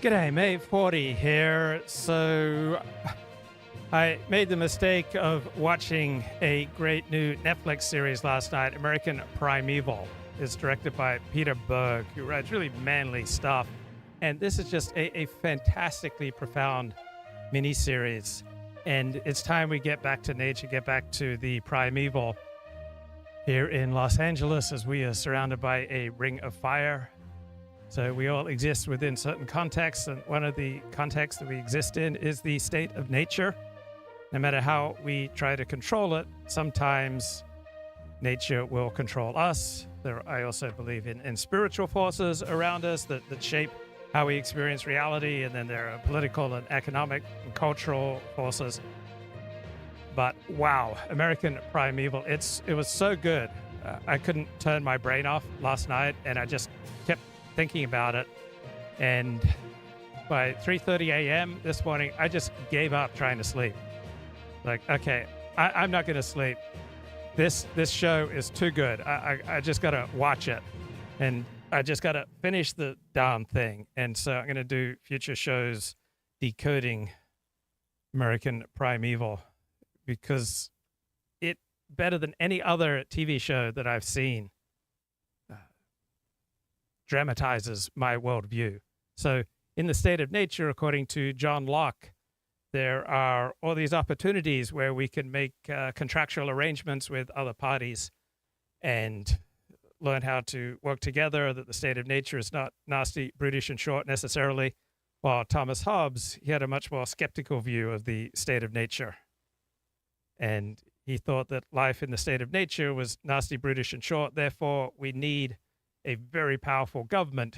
G'day, May 40 here. So I made the mistake of watching a great new Netflix series last night, American Primeval. It's directed by Peter Berg, who writes really manly stuff. And this is just a fantastically profound miniseries. And it's time we get back to nature, get back to the primeval here in Los Angeles, as we are surrounded by a ring of fire. So we all exist within certain contexts, and one of the contexts that we exist in is the state of nature. No matter how we try to control it, sometimes nature will control us. I also believe in spiritual forces around us that shape how we experience reality, and then there are political and economic and cultural forces. But wow, American Primeval, it was so good. I couldn't turn my brain off last night, and I just kept thinking about it. And by 3:30 a.m. this morning, I just gave up trying to sleep. Like, okay, I'm not going to sleep. This show is too good. I just got to watch it. And I just got to finish the darn thing. And so I'm going to do future shows decoding American Primeval, because it, better than any other TV show that I've seen, dramatizes my worldview. So in the state of nature, according to John Locke, there are all these opportunities where we can make contractual arrangements with other parties and learn how to work together, that the state of nature is not nasty, brutish, and short necessarily, while Thomas Hobbes, he had a much more skeptical view of the state of nature. And he thought that life in the state of nature was nasty, brutish, and short. Therefore, we need a very powerful government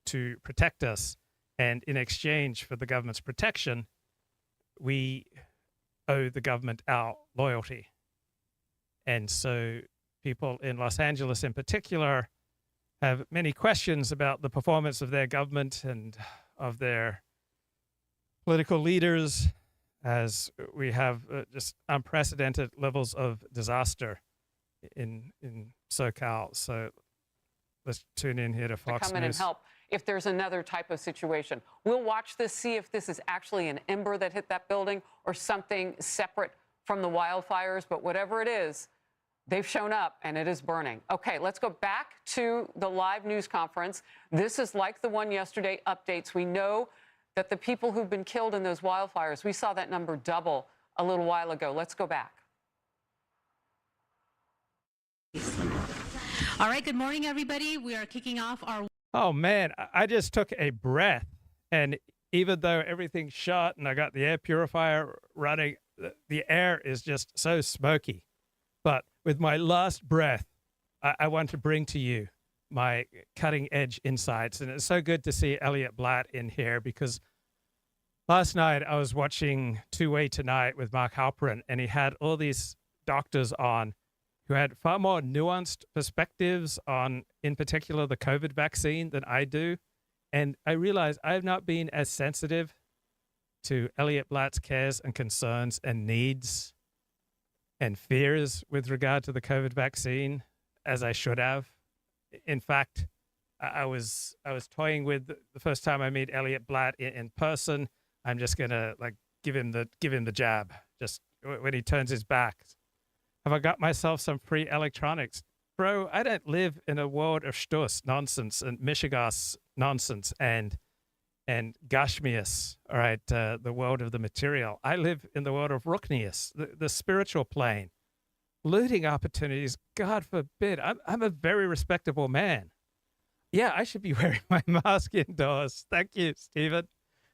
to protect us. And in exchange for the government's protection, we owe the government our loyalty. And so people in Los Angeles in particular have many questions about the performance of their government and of their political leaders, as we have just unprecedented levels of disaster in SoCal. So let's tune in here to Fox News. Come in and help if there's another type of situation. We'll watch this, see if this is actually an ember that hit that building or something separate from the wildfires. But whatever it is, they've shown up and it is burning. Okay, let's go back to the live news conference. This is like the one yesterday, updates. We know that the people who've been killed in those wildfires, we saw that number double a little while ago. Let's go back. All right, good morning, everybody. We are kicking off our... Oh, man, I just took a breath. And even though everything's shut and I got the air purifier running, the air is just so smoky. But with my last breath, I want to bring to you my cutting-edge insights. And it's so good to see Elliott Blatt in here, because last night I was watching Two Way Tonight with Mark Halperin, and he had all these doctors on who had far more nuanced perspectives on, in particular, the COVID vaccine than I do. And I realized I have not been as sensitive to Elliott Blatt's cares and concerns and needs and fears with regard to the COVID vaccine as I should have. In fact, I was toying with the first time I meet Elliott Blatt in person. I'm just gonna give him the jab just when he turns his back. Have I got myself some free electronics? Bro, I don't live in a world of Stuss nonsense and Michigas nonsense and Gashmias, all right, the world of the material. I live in the world of Ruknius, the spiritual plane. Looting opportunities, God forbid. I'm a very respectable man. Yeah, I should be wearing my mask indoors. Thank you, Stephen.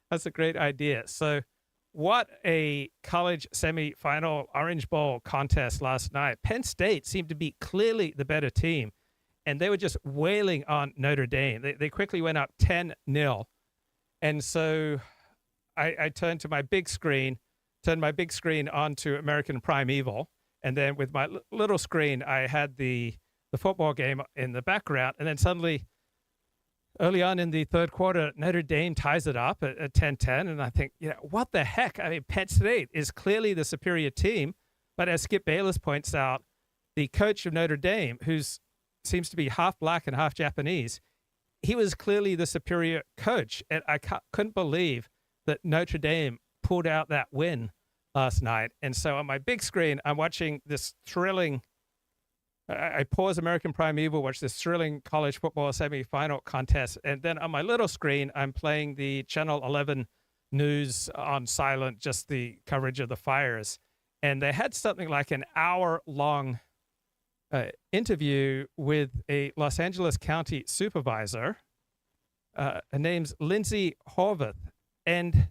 That's a great idea. So what a college semifinal Orange Bowl contest last night. Penn State seemed to be clearly the better team, and they were just wailing on Notre Dame. They quickly went up 10-0. And so I turned my big screen onto American Primeval, and then with my little screen, I had the football game in the background, and then suddenly, early on in the third quarter, Notre Dame ties it up at 10-10, and I think, what the heck? I mean, Penn State is clearly the superior team, but as Skip Bayless points out, the coach of Notre Dame, who seems to be half black and half Japanese, he was clearly the superior coach. And I couldn't believe that Notre Dame pulled out that win last night. And so on my big screen, I'm watching this thrilling, I pause American Primeval, watch this thrilling college football semifinal contest. And then on my little screen, I'm playing the Channel 11 news on silent, just the coverage of the fires. And they had something like an hour-long interview with a Los Angeles County supervisor. Her name's Lindsay Horvath. And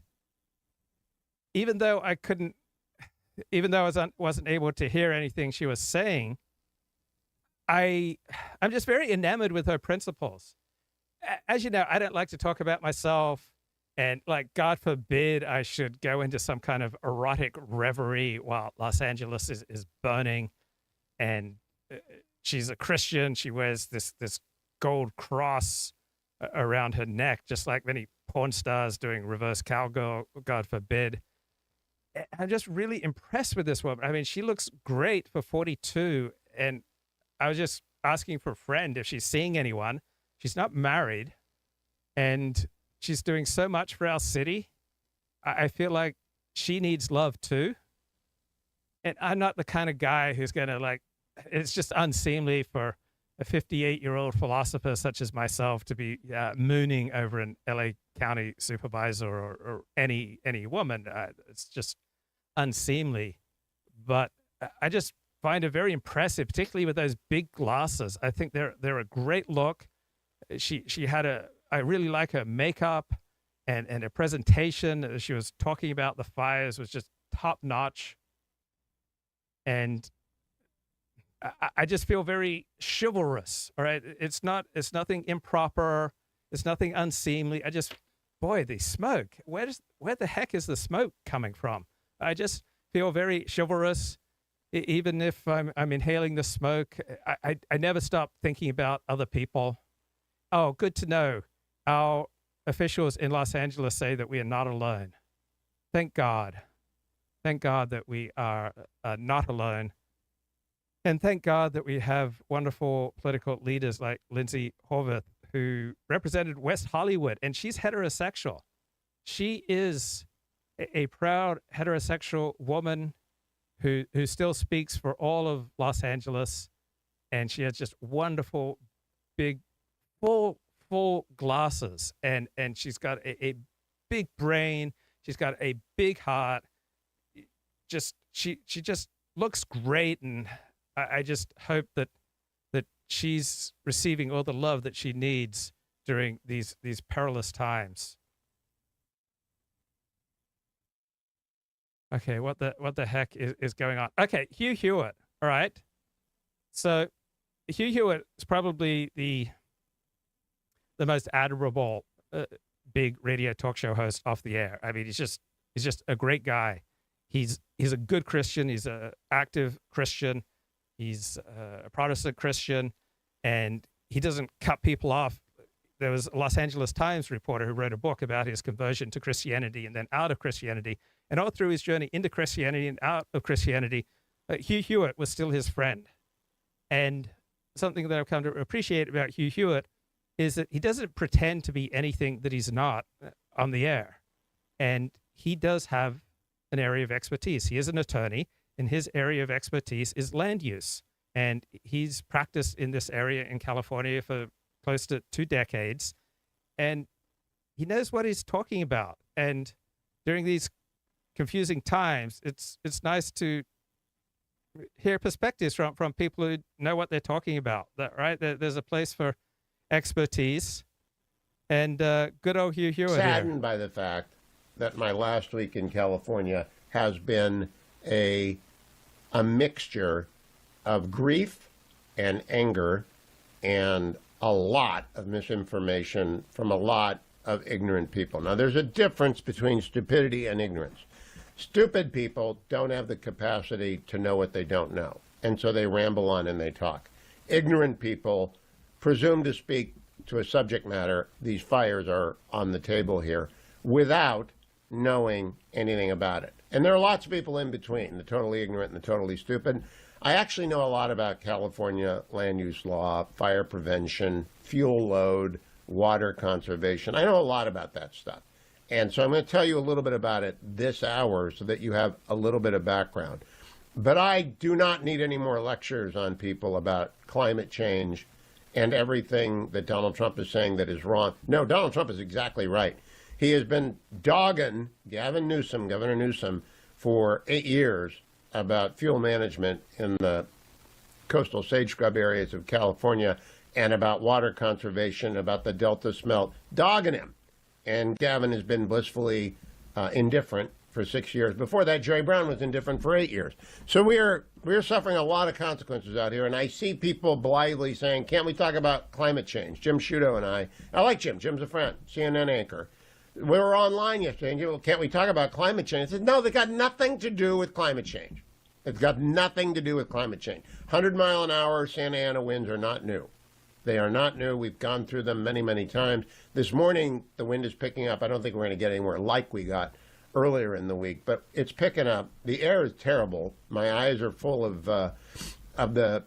even though I wasn't able to hear anything she was saying, I'm just very enamored with her principles. As you know, I don't like to talk about myself, and like, God forbid I should go into some kind of erotic reverie while Los Angeles is burning. And she's a Christian. She wears this gold cross around her neck, just like many porn stars doing reverse cowgirl, God forbid. I'm just really impressed with this woman. I mean, she looks great for 42. And I was just asking for a friend if she's seeing anyone. She's not married, and she's doing so much for our city. I feel like she needs love too. And I'm not the kind of guy who's going to, like, it's just unseemly for a 58-year-old philosopher such as myself to be mooning over an LA County supervisor or any woman. It's just unseemly. But I just find her very impressive, particularly with those big glasses. I think they're a great look. I really like her makeup and her presentation. She was talking about the fires was just top notch. And I just feel very chivalrous. All right. It's nothing improper. It's nothing unseemly. Boy, the smoke, where the heck is the smoke coming from? I just feel very chivalrous. Even if I'm inhaling the smoke, I never stop thinking about other people. Oh, good to know. Our officials in Los Angeles say that we are not alone. Thank God. Thank God that we are not alone. And thank God that we have wonderful political leaders like Lindsay Horvath, who represented West Hollywood, and she's heterosexual. She is a proud heterosexual woman who still speaks for all of Los Angeles, and she has just wonderful, big, full glasses, and she's got a big brain. She's got a big heart. She just looks great, and I just hope that she's receiving all the love that she needs during these perilous times. Okay, what the heck is going on? Okay, Hugh Hewitt. All right. So Hugh Hewitt is probably the most admirable big radio talk show host off the air. I mean, he's just a great guy. He's a good Christian. He's an active Christian. He's a Protestant Christian, and he doesn't cut people off. There was a Los Angeles Times reporter who wrote a book about his conversion to Christianity and then out of Christianity. And all through his journey into Christianity and out of Christianity, Hugh Hewitt was still his friend. And something that I've come to appreciate about Hugh Hewitt is that he doesn't pretend to be anything that he's not on the air. And he does have an area of expertise. He is an attorney, and his area of expertise is land use. And he's practiced in this area in California for close to 2 decades. And he knows what he's talking about. And during these confusing times, it's nice to hear perspectives from people who know what they're talking about. Right? There's a place for expertise. And good old Hugh Hewitt saddened here. By the fact that my last week in California has been a mixture of grief and anger and a lot of misinformation from a lot of ignorant people. Now, there's a difference between stupidity and ignorance. Stupid people don't have the capacity to know what they don't know, and so they ramble on and they talk. Ignorant people presume to speak to a subject matter, these fires are on the table here, without knowing anything about it. And there are lots of people in between, the totally ignorant and the totally stupid. I actually know a lot about California land use law, fire prevention, fuel load, water conservation. I know a lot about that stuff. And so I'm going to tell you a little bit about it this hour so that you have a little bit of background. But I do not need any more lectures on people about climate change and everything that Donald Trump is saying that is wrong. No, Donald Trump is exactly right. He has been dogging Governor Newsom, for 8 years about fuel management in the coastal sage scrub areas of California and about water conservation, about the Delta smelt, dogging him. And Gavin has been blissfully indifferent for 6 years. Before that, Jerry Brown was indifferent for 8 years. So we're suffering a lot of consequences out here. And I see people blithely saying, can't we talk about climate change? Jim Sciutto and I like Jim. Jim's a friend, CNN anchor. We were online yesterday, and well, can't we talk about climate change? I said, no, they got nothing to do with climate change. It's got nothing to do with climate change. 100-mile-an-hour Santa Ana winds are not new. They are not new. We've gone through them many, many times. This morning, the wind is picking up. I don't think we're going to get anywhere like we got earlier in the week, but it's picking up. The air is terrible. My eyes are full of the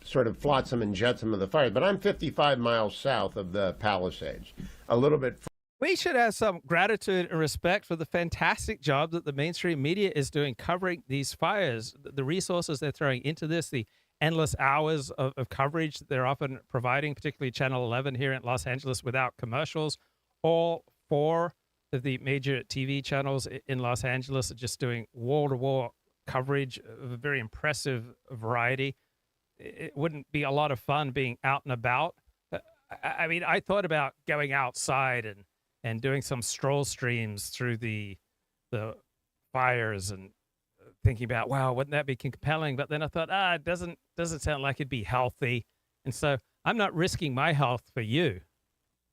sort of flotsam and jetsam of the fires. But I'm 55 miles south of the Palisades, a little bit. We should have some gratitude and respect for the fantastic job that the mainstream media is doing covering these fires, the resources they're throwing into this, the endless hours of coverage they're often providing, particularly Channel 11 here in Los Angeles without commercials. All 4 of the major TV channels in Los Angeles are just doing wall-to-wall coverage of a very impressive variety. It wouldn't be a lot of fun being out and about. I mean, I thought about going outside and doing some stroll streams through the fires and thinking about, wow, wouldn't that be compelling? But then I thought, it doesn't sound like it'd be healthy. And so I'm not risking my health for you,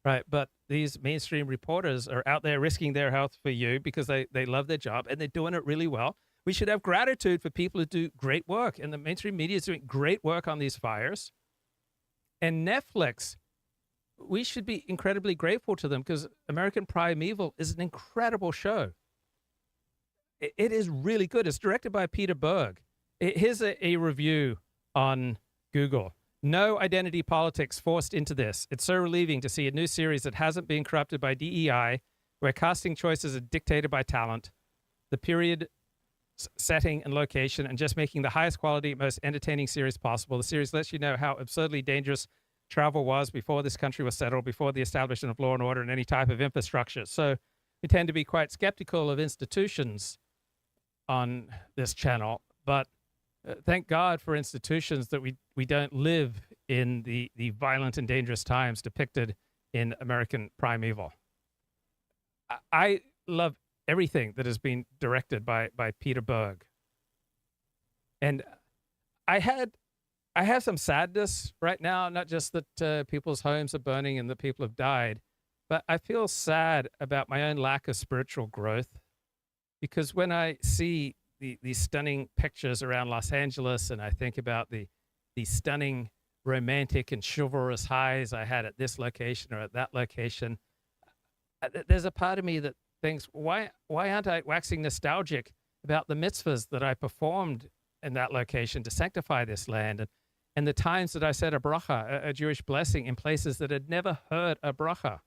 right? But these mainstream reporters are out there risking their health for you because they love their job and they're doing it really well. We should have gratitude for people who do great work. And the mainstream media is doing great work on these fires. And Netflix, we should be incredibly grateful to them because American Primeval is an incredible show. It is really good. It's directed by Peter Berg. Here's a review on Google. No identity politics forced into this. It's so relieving to see a new series that hasn't been corrupted by DEI, where casting choices are dictated by talent, the period, setting, and location, and just making the highest quality, most entertaining series possible. The series lets you know how absurdly dangerous travel was before this country was settled, before the establishment of law and order and any type of infrastructure. So we tend to be quite skeptical of institutions on this channel, but thank God for institutions that we don't live in the violent and dangerous times depicted in American Primeval. I love everything that has been directed by Peter Berg. And I have some sadness right now, not just that people's homes are burning and that people have died, but I feel sad about my own lack of spiritual growth. Because when I see these stunning pictures around Los Angeles and I think about the stunning romantic and chivalrous highs I had at this location or at that location, there's a part of me that thinks, why aren't I waxing nostalgic about the mitzvahs that I performed in that location to sanctify this land and the times that I said a bracha, a Jewish blessing, in places that had never heard a bracha?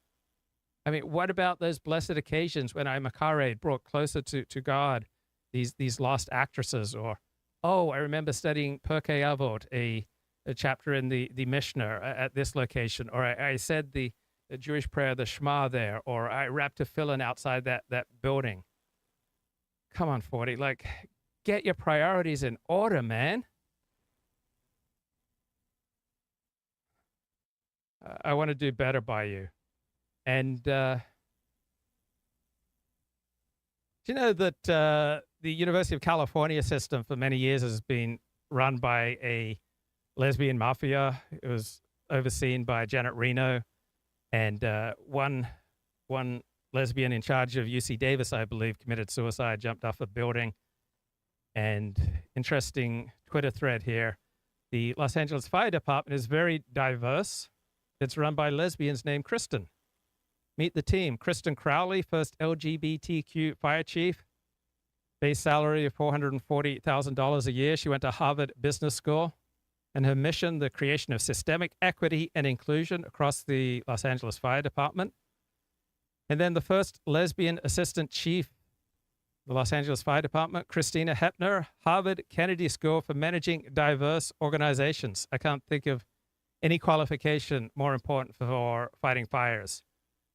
I mean, what about those blessed occasions when I makareh, brought closer to God these lost actresses? Or, I remember studying Pirkei Avot, a chapter in the Mishnah at this location. Or I said the Jewish prayer, the Shema there. Or I wrapped a tefillin outside that building. Come on, 40. Like, get your priorities in order, man. I want to do better by you. And do you know that the University of California system for many years has been run by a lesbian mafia? It was overseen by Janet Reno, and one lesbian in charge of UC Davis, I believe, committed suicide, jumped off a building. And interesting Twitter thread here. The Los Angeles Fire Department is very diverse. It's run by lesbians named Kristen. Meet the team. Kristen Crowley, first LGBTQ fire chief. Base salary of $440,000 a year. She went to Harvard Business School. and her mission, the creation of systemic equity and inclusion across the Los Angeles Fire Department. And then the first lesbian assistant chief, the Los Angeles Fire Department, Christina Hepner, Harvard Kennedy School for Managing Diverse Organizations. I can't think of any qualification more important for fighting fires.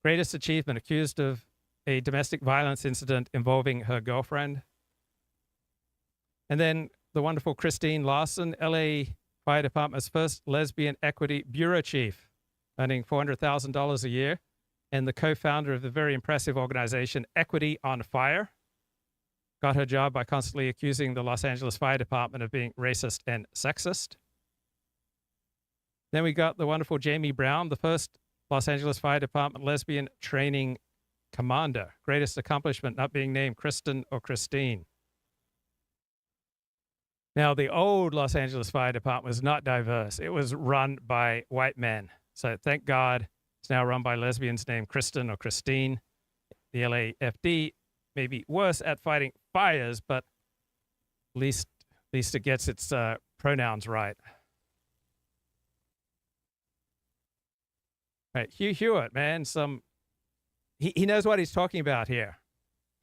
Greatest achievement, accused of a domestic violence incident involving her girlfriend. And then the wonderful Christine Lawson, LA Fire Department's first lesbian equity bureau chief, earning $400,000 a year, and the co-founder of the very impressive organization Equity on Fire. Got her job by constantly accusing the Los Angeles Fire Department of being racist and sexist. Then we got the wonderful Jamie Brown, the first Los Angeles Fire Department lesbian training commander. Greatest accomplishment, not being named Kristen or Christine. Now, the old Los Angeles Fire Department was not diverse. It was run by white men. So thank God it's now run by lesbians named Kristen or Christine. The LAFD may be worse at fighting fires, but at least it gets its pronouns right. Right, Hugh Hewitt, man, he knows what he's talking about here.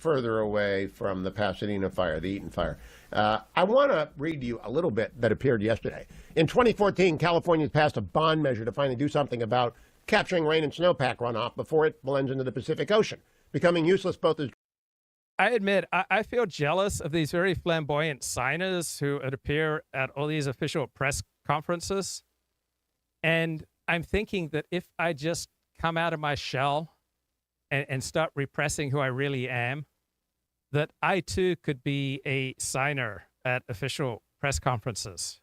Further away from the Pasadena fire, the Eaton fire. I want to read you a little bit that appeared yesterday. In 2014, California passed a bond measure to finally do something about capturing rain and snowpack runoff before it blends into the Pacific Ocean, becoming useless both as... I admit, I feel jealous of these very flamboyant signers who appear at all these official press conferences. And I'm thinking that if I just come out of my shell and start repressing who I really am, that I too could be a signer at official press conferences.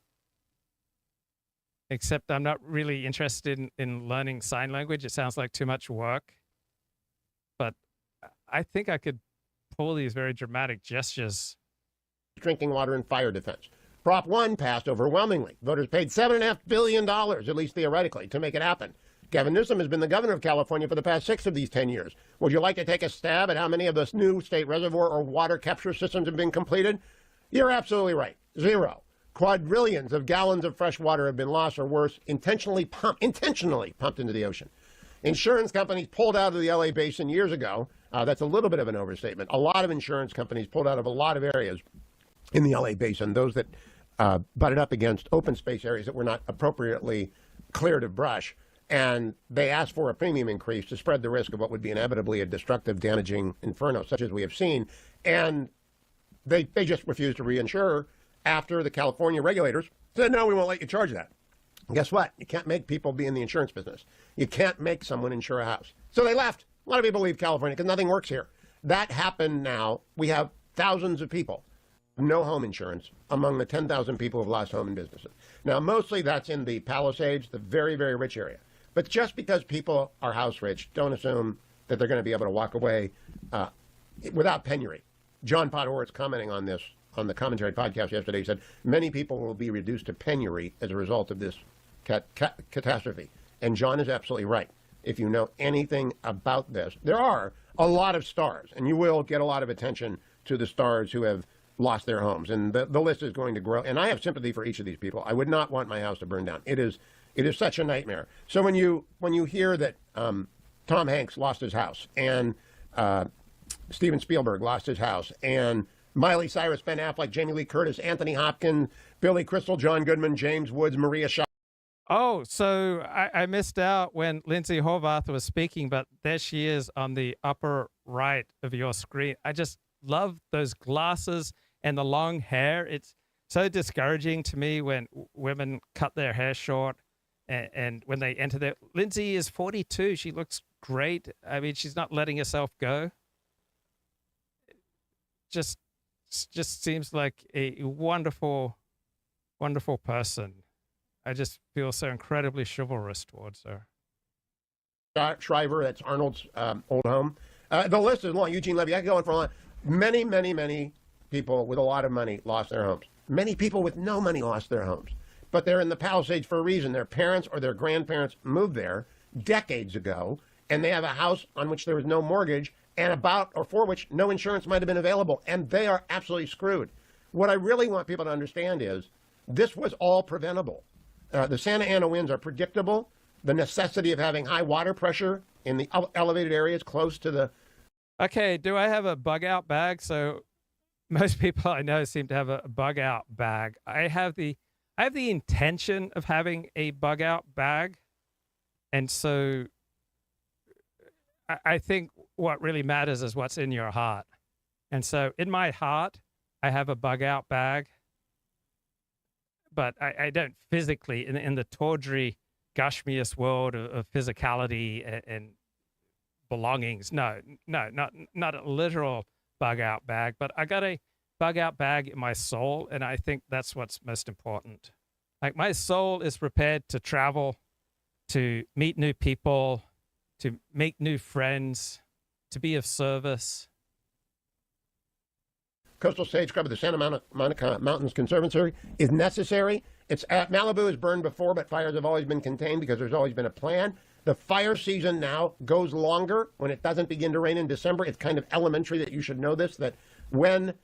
Except I'm not really interested in learning sign language. It sounds like too much work. But I think I could pull these very dramatic gestures. Drinking water and fire defense. Prop 1 passed overwhelmingly. Voters paid $7.5 billion, at least theoretically, to make it happen. Gavin Newsom has been the governor of California for the past 6 of these 10 years. Would you like to take a stab at how many of those new state reservoir or water capture systems have been completed? You're absolutely right. 0. Quadrillions of gallons of fresh water have been lost or worse, intentionally pumped into the ocean. Insurance companies pulled out of the LA basin years ago. That's a little bit of an overstatement. A lot of insurance companies pulled out of a lot of areas in the LA basin, those that butted up against open space areas that were not appropriately cleared of brush. And they asked for a premium increase to spread the risk of what would be inevitably a destructive, damaging inferno, such as we have seen. And they just refused to reinsure after the California regulators said, no, we won't let you charge that. And guess what? You can't make people be in the insurance business. You can't make someone insure a house. So they left. A lot of people leave California because nothing works here. That happened now. We have thousands of people, no home insurance, among the 10,000 people who've lost home and businesses. Now, mostly that's in the Palisades, the very, very rich area. But just because people are house rich, don't assume that they're going to be able to walk away without penury. John Podhoretz commenting on this on the Commentary podcast yesterday said many people will be reduced to penury as a result of this catastrophe. And John is absolutely right. If you know anything about this, there are a lot of stars, and you will get a lot of attention to the stars who have lost their homes. And the list is going to grow. And I have sympathy for each of these people. I would not want my house to burn down. It is such a nightmare. So when you hear that Tom Hanks lost his house, and Steven Spielberg lost his house, and Miley Cyrus, Ben Affleck, Jamie Lee Curtis, Anthony Hopkins, Billy Crystal, John Goodman, James Woods, Maria Shaw. Oh, so I missed out when Lindsay Horvath was speaking, but there she is on the upper right of your screen. I just love those glasses and the long hair. It's so discouraging to me when women cut their hair short and when they enter their... Lindsay is 42. She looks great. I mean, she's not letting herself go. Just seems like a wonderful, wonderful person. I just feel so incredibly chivalrous towards her. Shriver, that's Arnold's old home. The list is long. Eugene Levy, I could go on for a long. Many, many, many people with a lot of money lost their homes. Many people with no money lost their homes. But they're in the Palisades for a reason. Their parents or their grandparents moved there decades ago, and they have a house on which there was no mortgage and about or for which no insurance might have been available, and they are absolutely screwed. What I really want people to understand is this was all preventable. The Santa Ana winds are predictable. The necessity of having high water pressure in the elevated areas close to the... Okay, do I have a bug out bag? So most people I know seem to have a bug out bag. I have the intention of having a bug out bag. And so I think what really matters is what's in your heart. And so in my heart, I have a bug out bag. But I don't physically, in the tawdry, gushmious world of physicality and belongings. No, not a literal bug out bag, but I got a bug out bag in my soul, and I think that's what's most important. Like, my soul is prepared to travel, to meet new people, to make new friends, to be of service. Coastal Sage Scrub of the Santa Monica Mountains Conservancy is necessary. Malibu is burned before, but fires have always been contained because there's always been a plan. The fire season now goes longer when it doesn't begin to rain in December. It's kind of elementary that you should know this, that when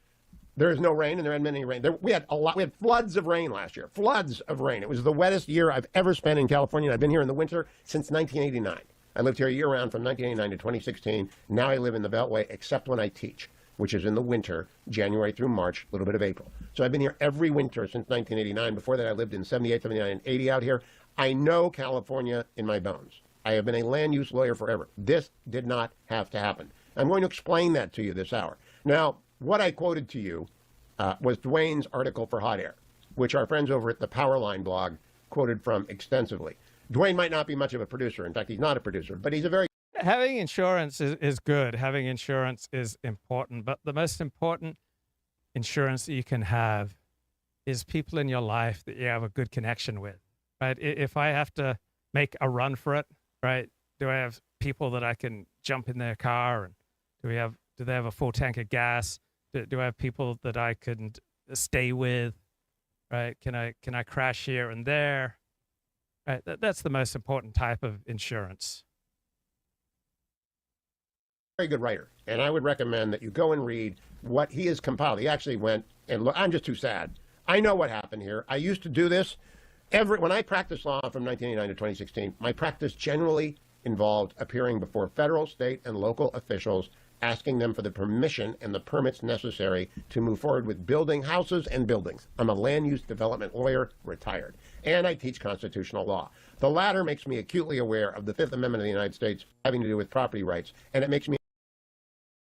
there is no rain, and there hadn't been any rain. We had floods of rain last year. Floods of rain. It was the wettest year I've ever spent in California. I've been here in the winter since 1989. I lived here year-round from 1989 to 2016. Now I live in the Beltway, except when I teach, which is in the winter, January through March, a little bit of April. So I've been here every winter since 1989. Before that, I lived in 78, 79, and 80 out here. I know California in my bones. I have been a land use lawyer forever. This did not have to happen. I'm going to explain that to you this hour. Now, what I quoted to you was Dwayne's article for Hot Air, which our friends over at the Powerline blog quoted from extensively. Dwayne might not be much of a producer. In fact, he's not a producer, but he's a very... Having insurance is good. Having insurance is important. But the most important insurance that you can have is people in your life that you have a good connection with, right? If I have to make a run for it, right, do I have people that I can jump in their car? And do they have a full tank of gas? Do I have people that I can stay with, right? Can I crash here and there? Right, that's the most important type of insurance. Very good writer, and I would recommend that you go and read what he has compiled. He actually went and look. I'm just too sad. I know what happened here. I used to do this when I practiced law from 1989 to 2016. My practice generally involved appearing before federal, state, and local officials, asking them for the permission and the permits necessary to move forward with building houses and buildings. I'm a land use development lawyer, retired, and I teach constitutional law. The latter makes me acutely aware of the Fifth Amendment of the United States having to do with property rights, and it makes me...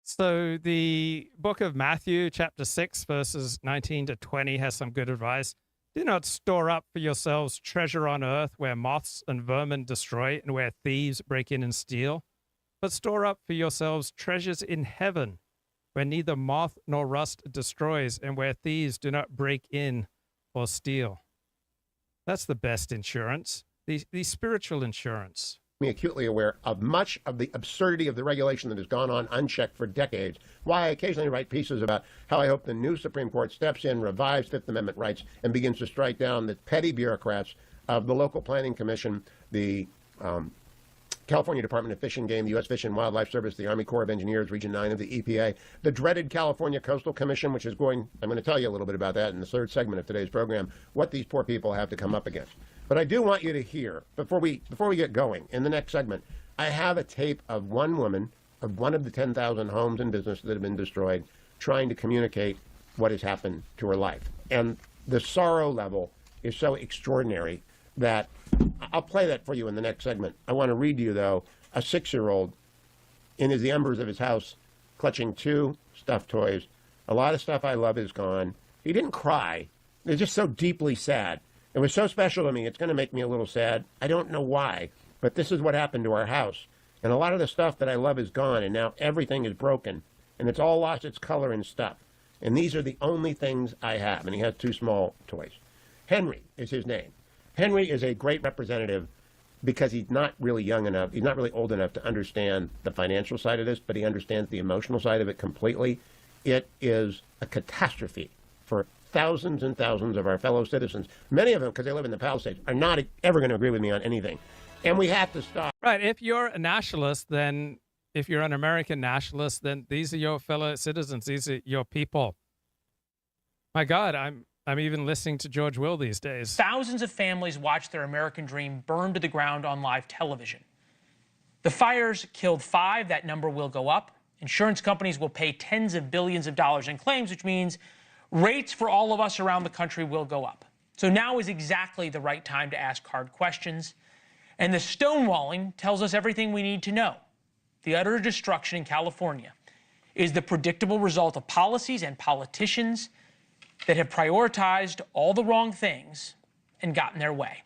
So the book of Matthew, chapter 6, verses 19 to 20 has some good advice. Do not store up for yourselves treasure on earth where moths and vermin destroy and where thieves break in and steal, but store up for yourselves treasures in heaven where neither moth nor rust destroys and where thieves do not break in or steal. That's the best insurance, the spiritual insurance. Me acutely aware of much of the absurdity of the regulation that has gone on unchecked for decades. Why I occasionally write pieces about how I hope the new Supreme Court steps in, revives Fifth Amendment rights, and begins to strike down the petty bureaucrats of the local planning commission, the California Department of Fish and Game, the U.S. Fish and Wildlife Service, the Army Corps of Engineers, Region 9 of the EPA, the dreaded California Coastal Commission, which is I'm going to tell you a little bit about that in the third segment of today's program, what these poor people have to come up against. But I do want you to hear, before we get going, in the next segment, I have a tape of one woman, of one of the 10,000 homes and businesses that have been destroyed, trying to communicate what has happened to her life. And the sorrow level is so extraordinary that I'll play that for you in the next segment. I want to read to you, though, a 6-year-old in the embers of his house, clutching 2 stuffed toys. A lot of stuff I love is gone. He didn't cry. It was just so deeply sad. It was so special to me, it's going to make me a little sad. I don't know why, but this is what happened to our house. And a lot of the stuff that I love is gone, and now everything is broken, and it's all lost its color and stuff. And these are the only things I have. And he has 2 small toys. Henry is his name. Henry is a great representative because he's not really young enough, he's not really old enough to understand the financial side of this, but he understands the emotional side of it completely. It is a catastrophe for thousands and thousands of our fellow citizens. Many of them, because they live in the Palisades, are not ever going to agree with me on anything. And we have to stop. Right. If you're a nationalist, then if you're an American nationalist, then these are your fellow citizens. These are your people. My God, I'm I'm even listening to George Will these days. Thousands of families watched their American dream burn to the ground on live television. The fires killed 5. That number will go up. Insurance companies will pay tens of billions of dollars in claims, which means rates for all of us around the country will go up. So now is exactly the right time to ask hard questions. And the stonewalling tells us everything we need to know. The utter destruction in California is the predictable result of policies and politicians that have prioritized all the wrong things and gotten their way.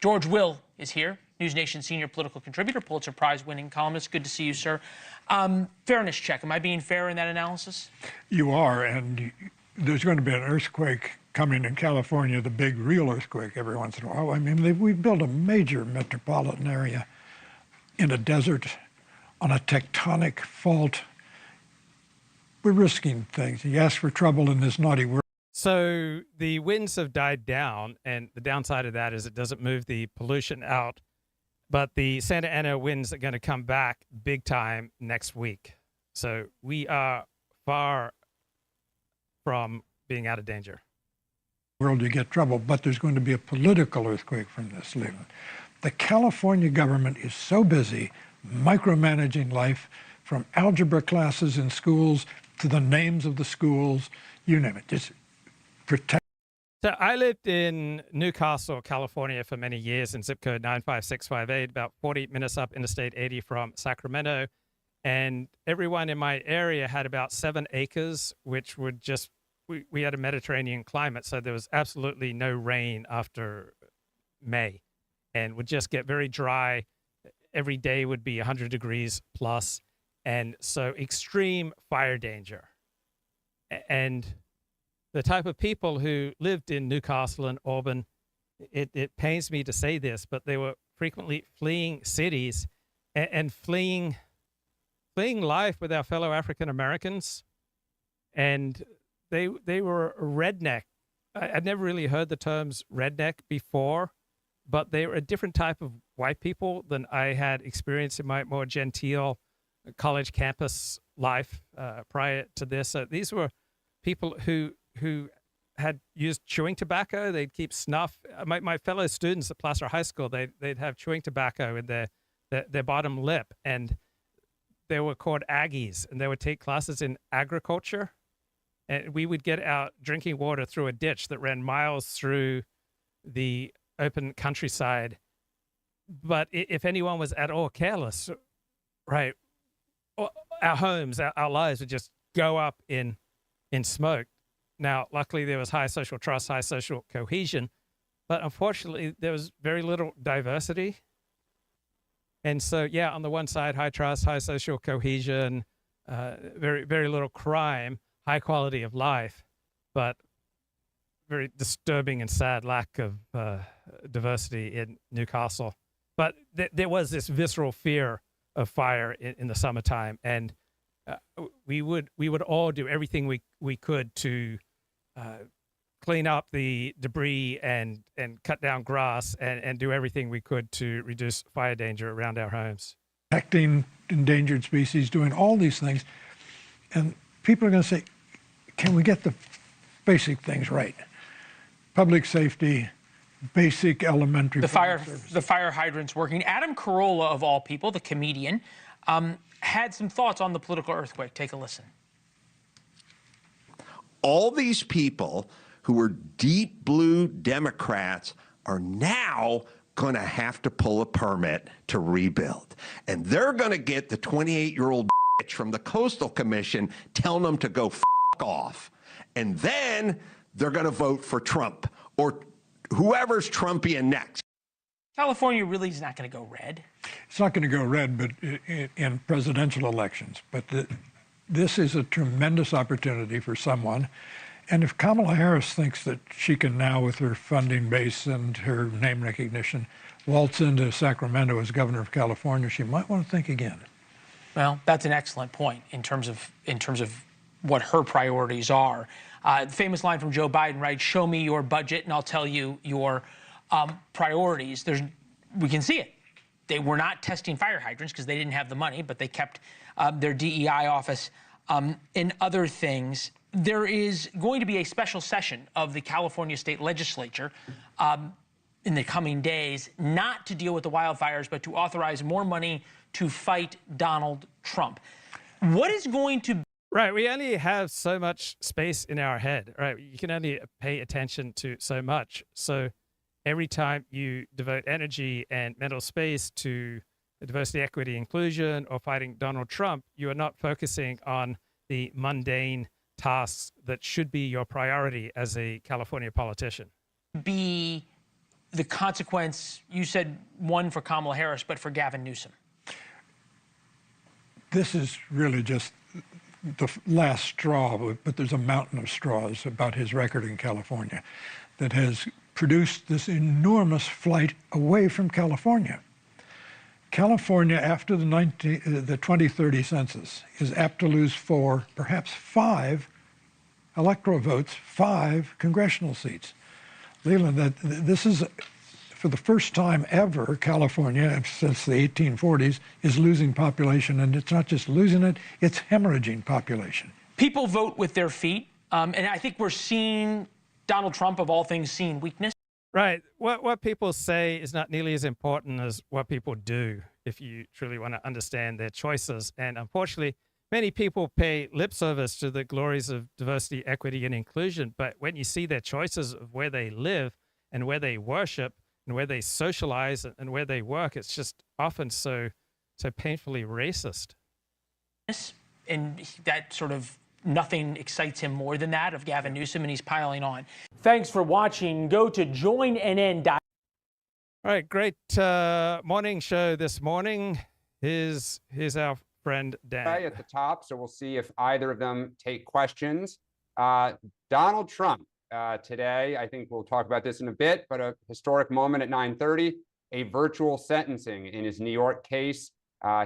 George Will is here, News Nation senior political contributor, Pulitzer Prize-winning columnist. Good to see you, sir. Fairness check. Am I being fair in that analysis? You are, and there's going to be an earthquake coming in California, the big real earthquake every once in a while. I mean, we've built a major metropolitan area in a desert on a tectonic fault. We're risking things. You ask for trouble in this naughty world. So the winds have died down, and the downside of that is it doesn't move the pollution out. But the Santa Ana winds are going to come back big time next week. So we are far from being out of danger. World, you get trouble, but there's going to be a political earthquake from this, Leland. The California government is so busy micromanaging life, from algebra classes in schools to the names of the schools, you name it. Just protect. So I lived in Newcastle, California for many years in zip code 95658, about 40 minutes up Interstate 80 from Sacramento. And everyone in my area had about 7 acres, which would just, we had a Mediterranean climate. So there was absolutely no rain after May and would just get very dry. Every day would be 100 degrees plus. And so extreme fire danger. And the type of people who lived in Newcastle and Auburn, it pains me to say this, but they were frequently fleeing cities and fleeing life with our fellow African Americans. And they were redneck. I'd never really heard the terms redneck before, but they were a different type of white people than I had experienced in my more genteel college campus life prior to this. So these were people who had used chewing tobacco. They'd keep snuff. My fellow students at Placer High School, they'd have chewing tobacco in their bottom lip, and they were called Aggies, and they would take classes in agriculture. And we would get out drinking water through a ditch that ran miles through the open countryside. But if anyone was at all careless, right, our homes, our lives would just go up in smoke. Now, luckily, there was high social trust, high social cohesion, but unfortunately, there was very little diversity. And so, yeah, on the one side, high trust, high social cohesion, very, very little crime, high quality of life, but very disturbing and sad lack of diversity in Newcastle. But there was this visceral fear of fire in the summertime, and we would all do everything we could to clean up the debris and cut down grass and do everything we could to reduce fire danger around our homes. Protecting endangered species, doing all these things. And people are going to say, can we get the basic things right? Public safety, basic elementary. The fire hydrants working. Adam Carolla, of all people, the comedian, had some thoughts on the political earthquake. Take a listen. All these people who were deep blue Democrats are now going to have to pull a permit to rebuild. And they're going to get the 28-year-old bitch from the Coastal Commission telling them to go f off. And then they're going to vote for Trump or whoever's Trumpian next. California really is not going to go red. It's not going to go red, but in presidential elections. But this is a tremendous opportunity for someone. And if Kamala Harris thinks that she can now, with her funding base and her name recognition, waltz into Sacramento as governor of California, she might want to think again. Well, that's an excellent point in terms of what her priorities are. The famous line from Joe Biden, right? Show me your budget and I'll tell you your priorities. We can see it. They were not testing fire hydrants because they didn't have the money, but they kept their DEI office and other things. there is going to be a special session of the California State Legislature in the coming days, not to deal with the wildfires, but to authorize more money to fight Donald Trump. What is going to... Right, we only have so much space in our head, right? You can only pay attention to so much. So every time you devote energy and mental space to diversity, equity, inclusion, or fighting Donald Trump, you are not focusing on the mundane tasks that should be your priority as a California politician. Be the consequence, you said one for Kamala Harris, but for Gavin Newsom? This is really just the last straw, but there's a mountain of straws about his record in California that has produced this enormous flight away from California. California, after the 2030 census, is apt to lose 4, perhaps 5 electoral votes, 5 congressional seats. Leland, this is, for the first time ever, California, since the 1840s, is losing population, and it's not just losing it, it's hemorrhaging population. People vote with their feet, and I think we're seeing Donald Trump, of all things, seeing weakness. Right. What people say is not nearly as important as what people do if you truly want to understand their choices. And unfortunately, many people pay lip service to the glories of diversity, equity, and inclusion. But when you see their choices of where they live and where they worship and where they socialize and where they work, it's just often so painfully racist. And that sort of nothing excites him more than that of Gavin Newsom, and he's piling on. Thanks for watching. Go to joinnn.com. All right, great morning show this morning. Here's our friend Dan. At the top, so we'll see if either of them take questions. Donald Trump today, I think we'll talk about this in a bit, but a historic moment at 9:30, a virtual sentencing in his New York case.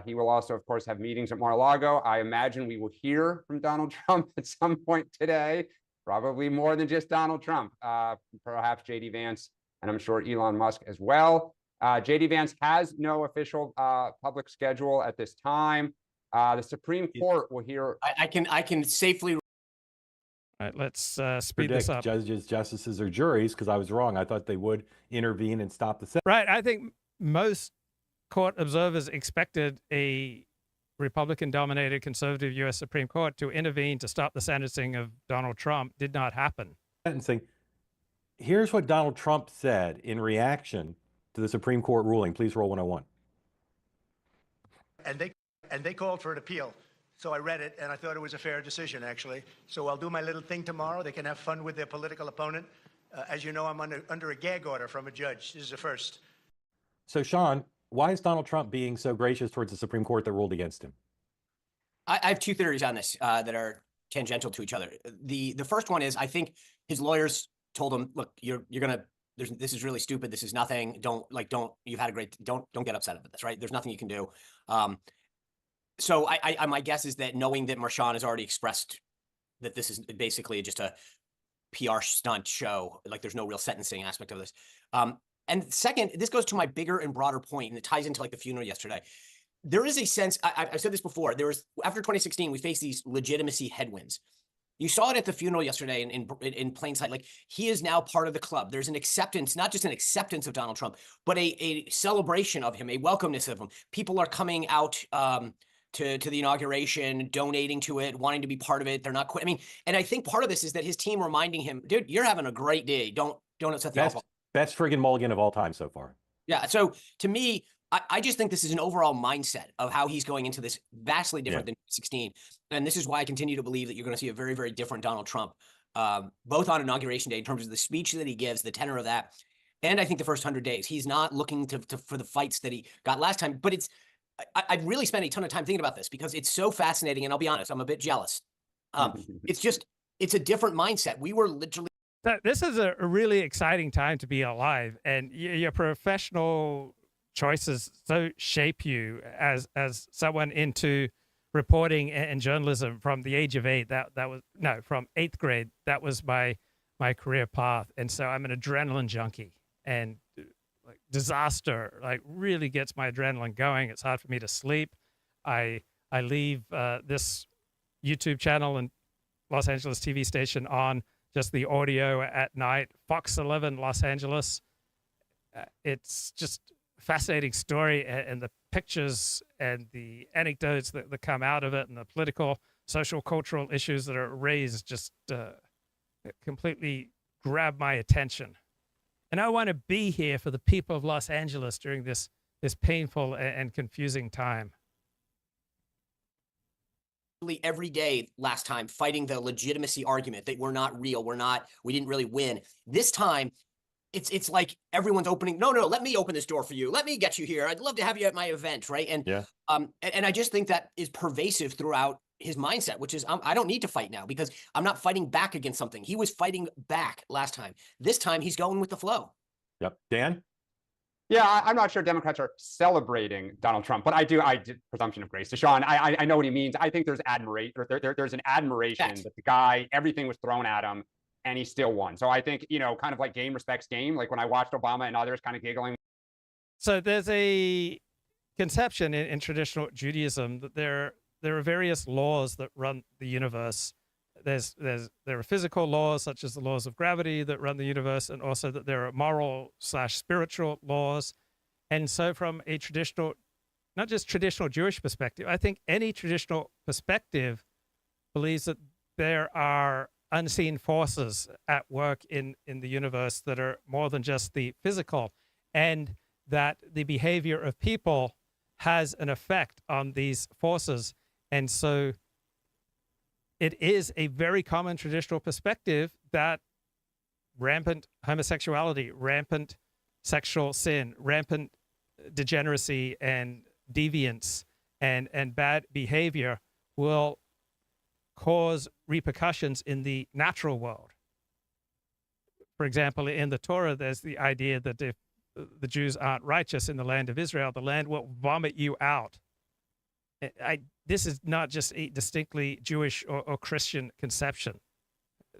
He will also, of course, have meetings at Mar-a-Lago. I imagine we will hear from Donald Trump at some point today, probably more than just Donald Trump, perhaps J.D. Vance, and I'm sure Elon Musk as well. J.D. Vance has no official public schedule at this time. The Supreme Court will hear. I can safely. All right, let's speed this up. Judges, justices, or juries, because I was wrong. I thought they would intervene and stop the sentence. Right. I think most court observers expected a Republican-dominated conservative U.S. Supreme Court to intervene to stop the sentencing of Donald Trump. Did not happen. Sentencing. Here's what Donald Trump said in reaction to the Supreme Court ruling. Please roll 101. And they called for an appeal. So I read it, and I thought it was a fair decision, actually. So I'll do my little thing tomorrow. They can have fun with their political opponent. As you know, I'm under a gag order from a judge. This is a first. So, Sean, why is Donald Trump being so gracious towards the Supreme Court that ruled against him? I have 2 theories on this that are tangential to each other. The first one is I think his lawyers told him, look, you're gonna. This is really stupid. This is nothing. Don't. You've had a great. Don't get upset about this. Right. There's nothing you can do. So my guess is that knowing that Marshawn has already expressed that this is basically just a PR stunt show, like there's no real sentencing aspect of this. And second, this goes to my bigger and broader point, and it ties into like the funeral yesterday. There is a sense, I've said this before, there was, after 2016, we faced these legitimacy headwinds. You saw it at the funeral yesterday in plain sight. Like, he is now part of the club. There's an acceptance, not just an acceptance of Donald Trump, but a celebration of him, a welcomeness of him. People are coming out to the inauguration, donating to it, wanting to be part of it. They're not quitting. I mean, and I think part of this is that his team reminding him, dude, you're having a great day. Don't upset the apple. Best friggin' mulligan of all time so far. Yeah. So to me, I just think this is an overall mindset of how he's going into this vastly different than 16. And this is why I continue to believe that you're going to see a very, very different Donald Trump, both on Inauguration Day in terms of the speech that he gives, the tenor of that. And I think the first 100 days, he's not looking for the fights that he got last time. But I've really spent a ton of time thinking about this because it's so fascinating. And I'll be honest, I'm a bit jealous. It's a different mindset. We were literally. This is a really exciting time to be alive, and your professional choices so shape you as someone into reporting and journalism from the age of 8. From 8th grade. That was my career path, and so I'm an adrenaline junkie, and like disaster really gets my adrenaline going. It's hard for me to sleep. I leave this YouTube channel and Los Angeles TV station on just the audio at night. Fox 11 Los Angeles. It's just a fascinating story, and the pictures and the anecdotes that come out of it, and the political, social, cultural issues that are raised just completely grab my attention. And I want to be here for the people of Los Angeles during this painful and confusing time. Every day last time fighting the legitimacy argument that we're not real, we didn't really win. This time it's like everyone's opening, no, let me open this door for you, let me get you here, I'd love to have you at my event, right? And and I just think that is pervasive throughout his mindset, which is I don't need to fight now because I'm not fighting back against something. He was fighting back last time. This time he's going with the flow. Yep. Dan? Yeah, I'm not sure Democrats are celebrating Donald Trump, but I did presumption of grace to Sean. I know what he means. I think there's admiration. There's an admiration that the guy, everything was thrown at him, and he still won. So I think, kind of like game respects game. Like when I watched Obama and others kind of giggling. So there's a conception in traditional Judaism that there are various laws that run the universe. There are physical laws such as the laws of gravity that run the universe, and also that there are moral/spiritual laws. And so from a traditional, not just traditional Jewish perspective, I think any traditional perspective believes that there are unseen forces at work in the universe that are more than just the physical, and that the behavior of people has an effect on these forces. And so it is a very common traditional perspective that rampant homosexuality, rampant sexual sin, rampant degeneracy and deviance and bad behavior will cause repercussions in the natural world. For example, in the Torah, there's the idea that if the Jews aren't righteous in the land of Israel, the land will vomit you out. This is not just a distinctly Jewish or Christian conception.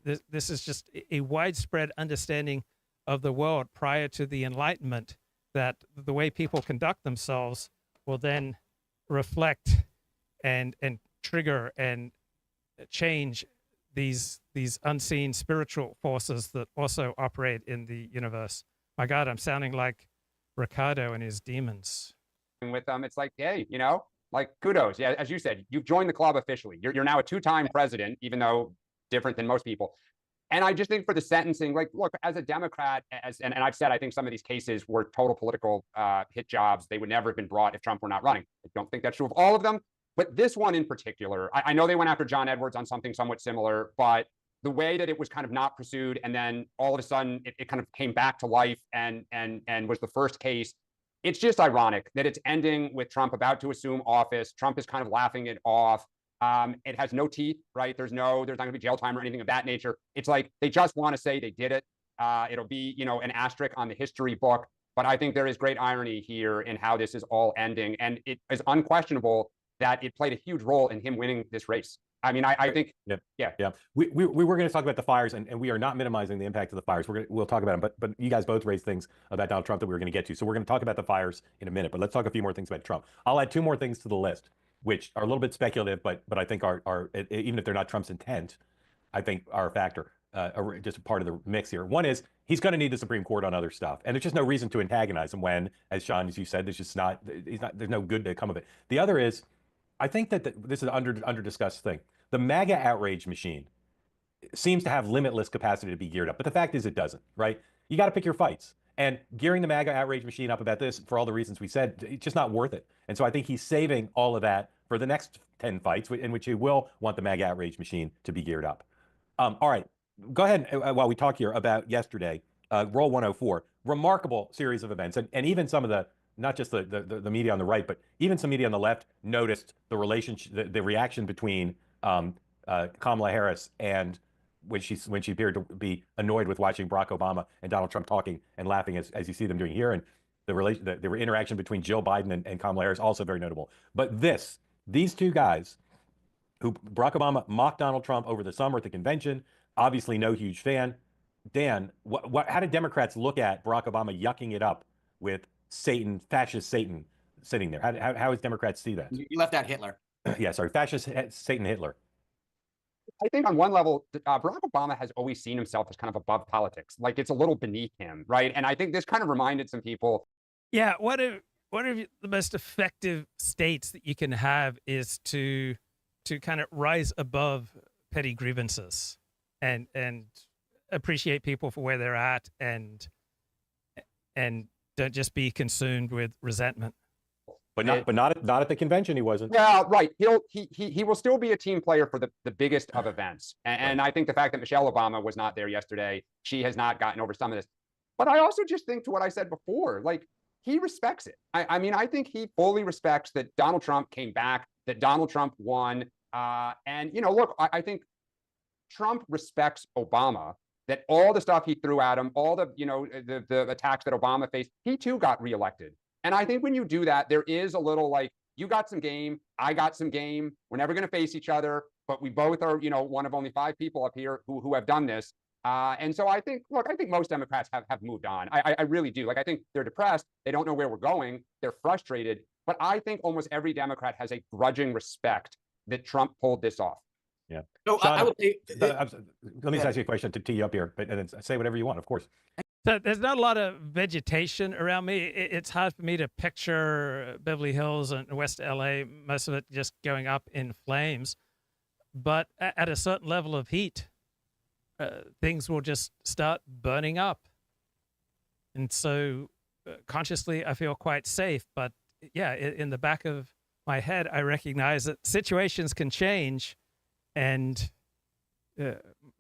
This is just a widespread understanding of the world prior to the Enlightenment, that the way people conduct themselves will then reflect and trigger and change these unseen spiritual forces that also operate in the universe. My God, I'm sounding like Ricardo and his demons. With them, it's like, hey, like kudos. Yeah, as you said, you've joined the club officially. You're now a two-time president, even though different than most people. And I just think for the sentencing, like, look, as a Democrat, and I've said I think some of these cases were total political hit jobs. They would never have been brought if Trump were not running. I don't think that's true of all of them. But this one in particular, I know they went after John Edwards on something somewhat similar, but the way that it was kind of not pursued, and then all of a sudden it kind of came back to life and was the first case. It's just ironic that it's ending with Trump about to assume office. Trump is kind of laughing it off. It has no teeth, right? There's not going to be jail time or anything of that nature. It's like they just want to say they did it. It'll be, an asterisk on the history book. But I think there is great irony here in how this is all ending. And it is unquestionable that it played a huge role in him winning this race. I mean, I think, yeah. We were going to talk about the fires, and we are not minimizing the impact of the fires. We'll talk about them, but you guys both raised things about Donald Trump that we were going to get to. So we're going to talk about the fires in a minute, but let's talk a few more things about Trump. I'll add two more things to the list, which are a little bit speculative, but I think are even if they're not Trump's intent, I think are a factor, just a part of the mix here. One is he's going to need the Supreme Court on other stuff, and there's just no reason to antagonize him when, as Sean, as you said, there's no good to come of it. The other is, I think that this is an under discussed thing. The MAGA outrage machine seems to have limitless capacity to be geared up, but the fact is it doesn't, right? You got to pick your fights. And gearing the MAGA outrage machine up about this, for all the reasons we said, it's just not worth it. And so I think he's saving all of that for the next 10 fights in which he will want the MAGA outrage machine to be geared up. All right, go ahead while we talk here about yesterday, Roll 104, remarkable series of events. And even some of the, not just the media on the right, but even some media on the left noticed the relationship, the reaction between Kamala Harris and when she appeared to be annoyed with watching Barack Obama and Donald Trump talking and laughing as you see them doing here, and the interaction between Jill Biden and Kamala Harris also very notable. But these two guys, who Barack Obama mocked Donald Trump over the summer at the convention, obviously no huge fan. Dan, how did Democrats look at Barack Obama yucking it up with Satan, fascist Satan, sitting there? How does Democrats see that? You left out Hitler. Yeah, sorry, fascist Satan Hitler. I think on one level, Barack Obama has always seen himself as kind of above politics. Like it's a little beneath him, right? And I think this kind of reminded some people. Yeah, what if the most effective states that you can have is to kind of rise above petty grievances and appreciate people for where they're at and don't just be consumed with resentment. But not at the convention. He wasn't. Well, right. He will still be a team player for the biggest of events. And I think the fact that Michelle Obama was not there yesterday, she has not gotten over some of this. But I also just think, to what I said before, like, he respects it. I mean, I think he fully respects that Donald Trump came back, that Donald Trump won. And, you know, look, I think Trump respects Obama, that all the stuff he threw at him, all the, you know, the attacks that Obama faced, he too got reelected. And I think when you do that, there is a little like, you got some game, I got some game. We're never going to face each other, but we both are, you know, one of only 5 people up here who have done this. And so I think, look, I think most Democrats have moved on. I really do. Like, I think they're depressed. They don't know where we're going. They're frustrated. But I think almost every Democrat has a grudging respect that Trump pulled this off. Yeah. So Sean, I would say, let me just ask you a question to tee you up here, and then say whatever you want, of course. So there's not a lot of vegetation around me. It's hard for me to picture Beverly Hills and West LA, most of it just going up in flames. But at a certain level of heat, things will just start burning up. And so consciously, I feel quite safe. But yeah, in the back of my head, I recognize that situations can change, and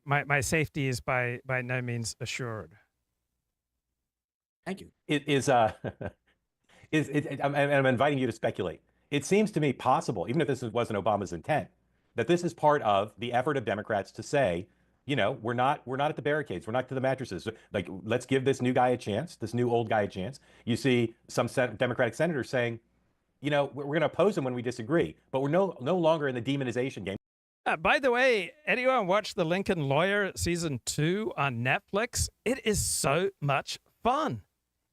my safety is by no means assured. Thank you. I'm inviting you to speculate. It seems to me possible, even if this wasn't Obama's intent, that this is part of the effort of Democrats to say, you know, we're not at the barricades, we're not to the mattresses. Like, let's give this new guy a chance, this new old guy a chance. You see some Democratic senators saying, you know, we're going to oppose him when we disagree, but we're no longer in the demonization game. By the way, anyone watch The Lincoln Lawyer season 2 on Netflix? It is so much fun.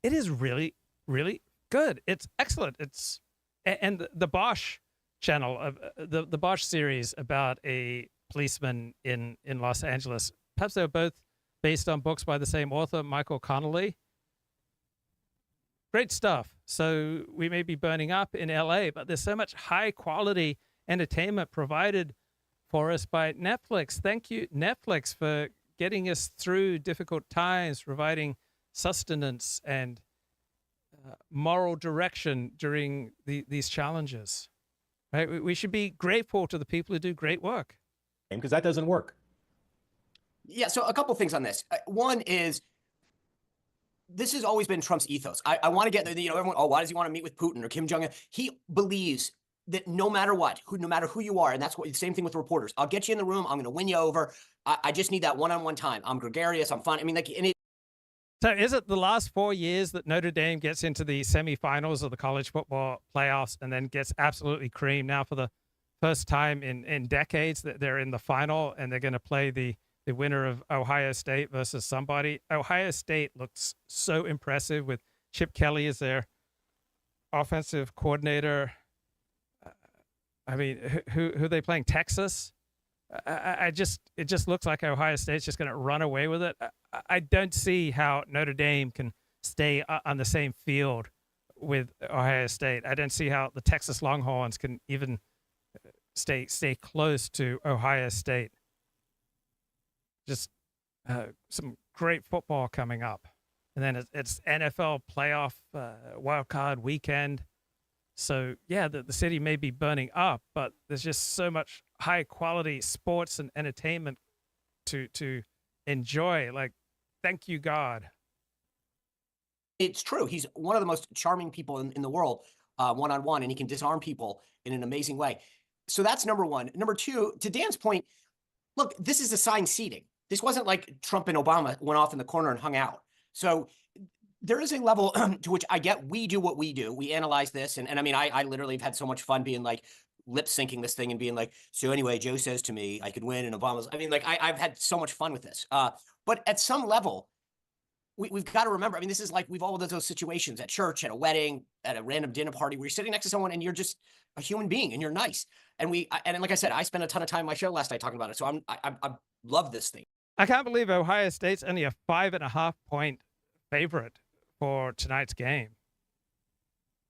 It is really, really good. It's excellent. And the Bosch channel, the Bosch series about a policeman in Los Angeles. Perhaps they were both based on books by the same author, Michael Connelly. Great stuff. So we may be burning up in LA, but there's so much high quality entertainment provided for us by Netflix. Thank you, Netflix, for getting us through difficult times, providing sustenance and moral direction during these challenges. Right? We should be grateful to the people who do great work. Because that doesn't work. Yeah, so a couple things on this. One is, this has always been Trump's ethos. I want to get, you know, everyone, oh, why does he want to meet with Putin or Kim Jong-un? He believes that no matter what, no matter who you are, and that's what the same thing with reporters. I'll get you in the room. I'm going to win you over. I just need that one-on-one time. I'm gregarious. I'm fun. I mean, like, so is it the last 4 years that Notre Dame gets into the semifinals of the college football playoffs and then gets absolutely creamed? Now, for the first time in decades, that they're in the final and they're going to play the winner of Ohio State versus somebody. Ohio State looks so impressive with Chip Kelly as their offensive coordinator. I mean, who are they playing? Texas? It just looks like Ohio State's just going to run away with it. I don't see how Notre Dame can stay on the same field with Ohio State. I don't see how the Texas Longhorns can even stay close to Ohio State. Just some great football coming up. And then it's NFL playoff wild card weekend. So, yeah, the city may be burning up, but there's just so much high-quality sports and entertainment to enjoy. Like, thank you, God. It's true. He's one of the most charming people in the world, one-on-one, and he can disarm people in an amazing way. So that's number one. Number two, to Dan's point, look, this is assigned seating. This wasn't like Trump and Obama went off in the corner and hung out. So there is a level to which I get we do what we do. We analyze this. And I mean, I literally have had so much fun being like lip syncing this thing and being like, so anyway, Joe says to me, I could win and Obama's, I mean, like I've had so much fun with this. But at some level, we've got to remember, I mean, this is like we've all done those situations at church, at a wedding, at a random dinner party where you're sitting next to someone and you're just a human being and you're nice. And and like I said, I spent a ton of time on my show last night talking about it. So I love this thing. I can't believe Ohio State's only a 5.5 point favorite for tonight's game.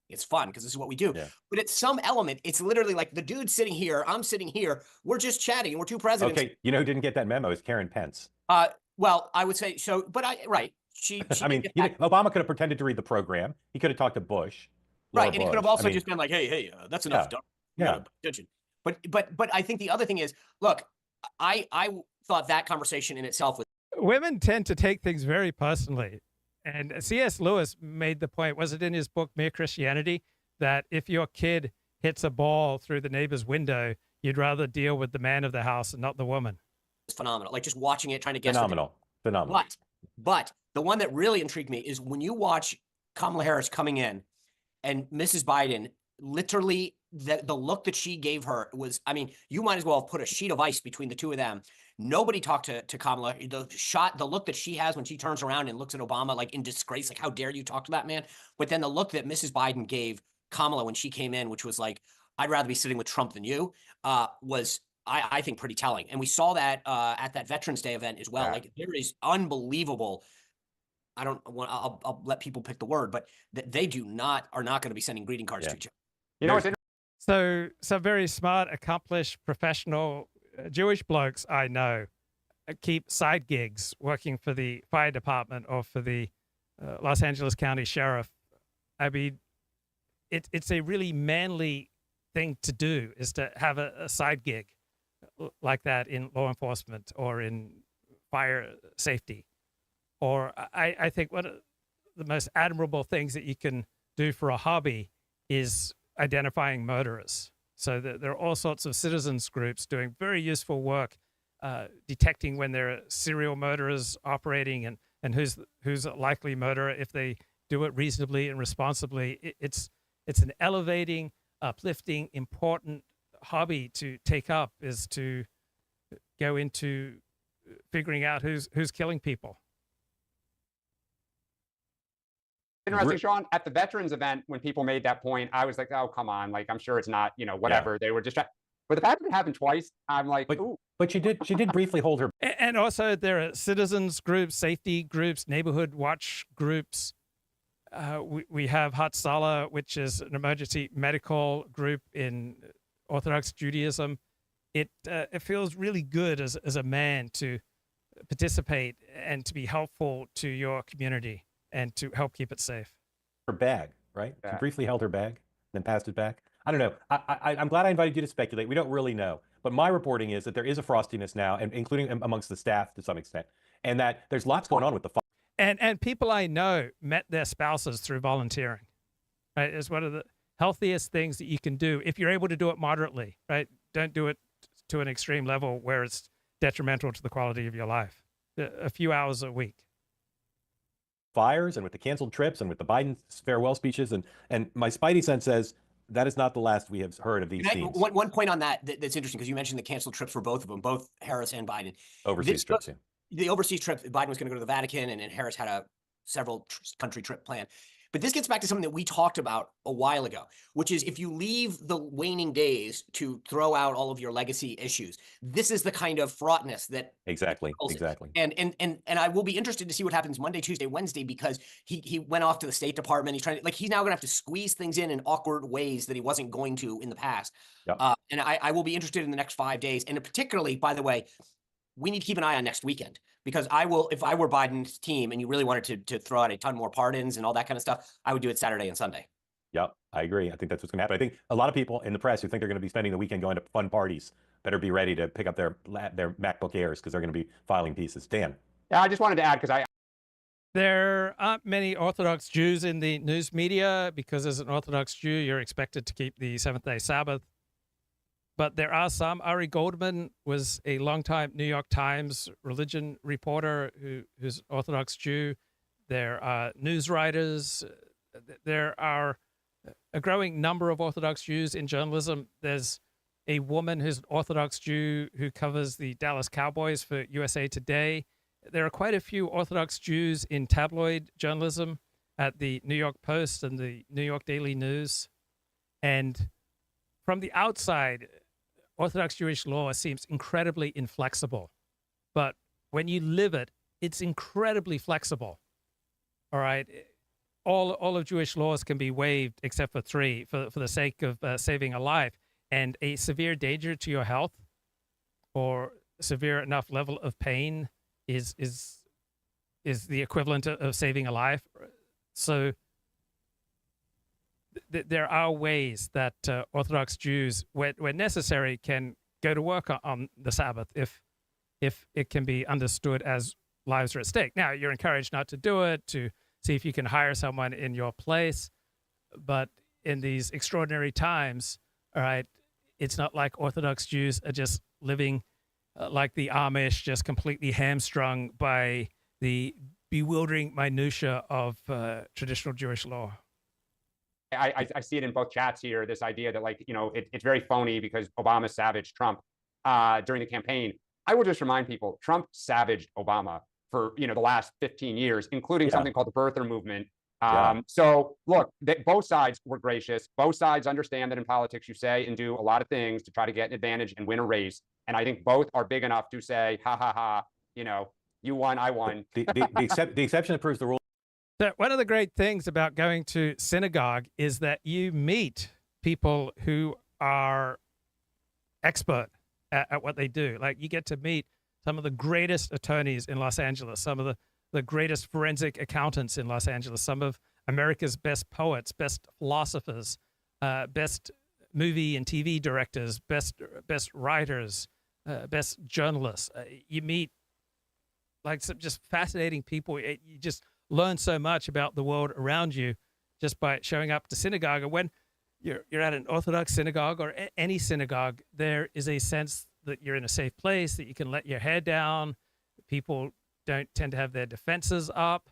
It's fun because this is what we do. Yeah. But at some element, it's literally like the dude's sitting here, I'm sitting here, we're just chatting and we're two presidents. Okay, you know who didn't get that memo is Karen Pence. Well, I would say so, but right. She I mean, Obama could have pretended to read the program. He could have talked to Bush. Right, Laura and he could have Bush. also I mean, just been like, hey, that's enough. Yeah. Attention. But I think the other thing is, look, I thought that conversation in itself was. Women tend to take things very personally. And C.S. Lewis made the point, was it in his book, Mere Christianity, that if your kid hits a ball through the neighbor's window, you'd rather deal with the man of the house and not the woman. It's phenomenal. Like just watching it, trying to guess. Phenomenal. But the one that really intrigued me is when you watch Kamala Harris coming in and Mrs. Biden, literally the look that she gave her was, I mean, you might as well have put a sheet of ice between the two of them. Nobody talked to Kamala. The look that she has when she turns around and looks at Obama like in disgrace, like how dare you talk to that man? But then the look that Mrs. Biden gave Kamala when she came in, which was like, I'd rather be sitting with Trump than you, was I think pretty telling. And we saw that at that Veterans Day event as well. Yeah. Like there is unbelievable. I'll let people pick the word, but they are not going to be sending greeting cards to each other. You know, it's So some very smart, accomplished, professional Jewish blokes I know keep side gigs working for the fire department or for the Los Angeles County Sheriff. I mean, it's a really manly thing to do, is to have a side gig like that in law enforcement or in fire safety. Or I think one of the most admirable things that you can do for a hobby is identifying murderers. So there are all sorts of citizens groups doing very useful work, detecting when there are serial murderers operating and who's a likely murderer if they do it reasonably and responsibly. It's an elevating, uplifting, important hobby to take up, is to go into figuring out who's killing people. interesting, Sean. At the veterans event, when people made that point, I was like, oh, come on. Like, I'm sure it's not, whatever. They were just trying. But the fact that it happened twice, I'm like, ooh. But she did briefly hold her. And also there are citizens groups, safety groups, neighborhood watch groups. We have Hatzalah, which is an emergency medical group in Orthodox Judaism. It feels really good as a man to participate and to be helpful to your community and to help keep it safe. Her bag, right? Yeah. She briefly held her bag, then passed it back. I don't know. I'm glad I invited you to speculate. We don't really know. But my reporting is that there is a frostiness now, and including amongst the staff to some extent, and that there's lots going on with the fire. And people I know met their spouses through volunteering. Right? It's one of the healthiest things that you can do if you're able to do it moderately, right? Don't do it to an extreme level where it's detrimental to the quality of your life. A few hours a week. Fires and with the canceled trips and with the Biden farewell speeches, and my spidey sense says that is not the last we have heard of these themes. One point on that's interesting, because you mentioned the canceled trips for both of them, both Harris and Biden. Overseas trips, yeah. The overseas trip, Biden was going to go to the Vatican, and Harris had a several country trip plan. But this gets back to something that we talked about a while ago, which is if you leave the waning days to throw out all of your legacy issues, this is the kind of fraughtness that Exactly. And I will be interested to see what happens Monday, Tuesday, Wednesday, because he went off to the State Department. He's trying to, he's now going to have to squeeze things in awkward ways that he wasn't going to in the past. Yep. And I will be interested in the next 5 days. And particularly, by the way, we need to keep an eye on next weekend, because I will, if I were Biden's team and you really wanted to throw out a ton more pardons and all that kind of stuff, I would do it Saturday and Sunday. Yep, I agree. I think that's what's going to happen. I think a lot of people in the press who think they're going to be spending the weekend going to fun parties better be ready to pick up their MacBook Airs, because they're going to be filing pieces. Dan. Yeah, I just wanted to add, because There aren't many Orthodox Jews in the news media, because as an Orthodox Jew, you're expected to keep the seventh-day Sabbath. But there are some. Ari Goldman was a longtime New York Times religion reporter who's Orthodox Jew. There are news writers. There are a growing number of Orthodox Jews in journalism. There's a woman who's an Orthodox Jew who covers the Dallas Cowboys for USA Today. there are quite a few Orthodox Jews in tabloid journalism at the New York Post and the New York Daily News. And from the outside, Orthodox Jewish law seems incredibly inflexible. But when you live it, it's incredibly flexible. All right. All of Jewish laws can be waived except for three for the sake of saving a life. And a severe danger to your health or severe enough level of pain is the equivalent of saving a life. So there are ways that Orthodox Jews, where necessary, can go to work on the Sabbath if it can be understood as lives are at stake. Now, you're encouraged not to do it, to see if you can hire someone in your place. But in these extraordinary times, all right, it's not like Orthodox Jews are just living like the Amish, just completely hamstrung by the bewildering minutia of traditional Jewish law. I see it in both chats here, this idea that, like, it's very phony because Obama savaged Trump during the campaign. I will just remind people, Trump savaged Obama for, the last 15 years, including something called the birther movement. So look, both sides were gracious. Both sides understand that in politics you say and do a lot of things to try to get an advantage and win a race. And I think both are big enough to say, ha ha ha, you won, I won. The exception that proves the rule. So one of the great things about going to synagogue is that you meet people who are expert at what they do. Like, you get to meet some of the greatest attorneys in Los Angeles, some of the greatest forensic accountants in Los Angeles, some of America's best poets, best philosophers, best movie and TV directors, best writers, best journalists. You meet like some just fascinating people. You just learn so much about the world around you just by showing up to synagogue. And when you're at an Orthodox synagogue or any synagogue, there is a sense that you're in a safe place, that you can let your hair down. People don't tend to have their defenses up.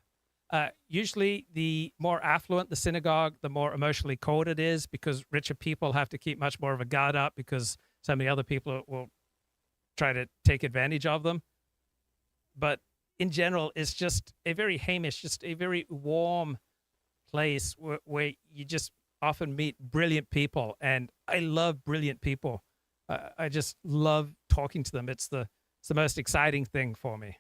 Usually, the more affluent the synagogue, the more emotionally cold it is, because richer people have to keep much more of a guard up because so many other people will try to take advantage of them. But in general, it's just a very Hamish, just a very warm place where you just often meet brilliant people. And I love brilliant people. I just love talking to them. It's the most exciting thing for me.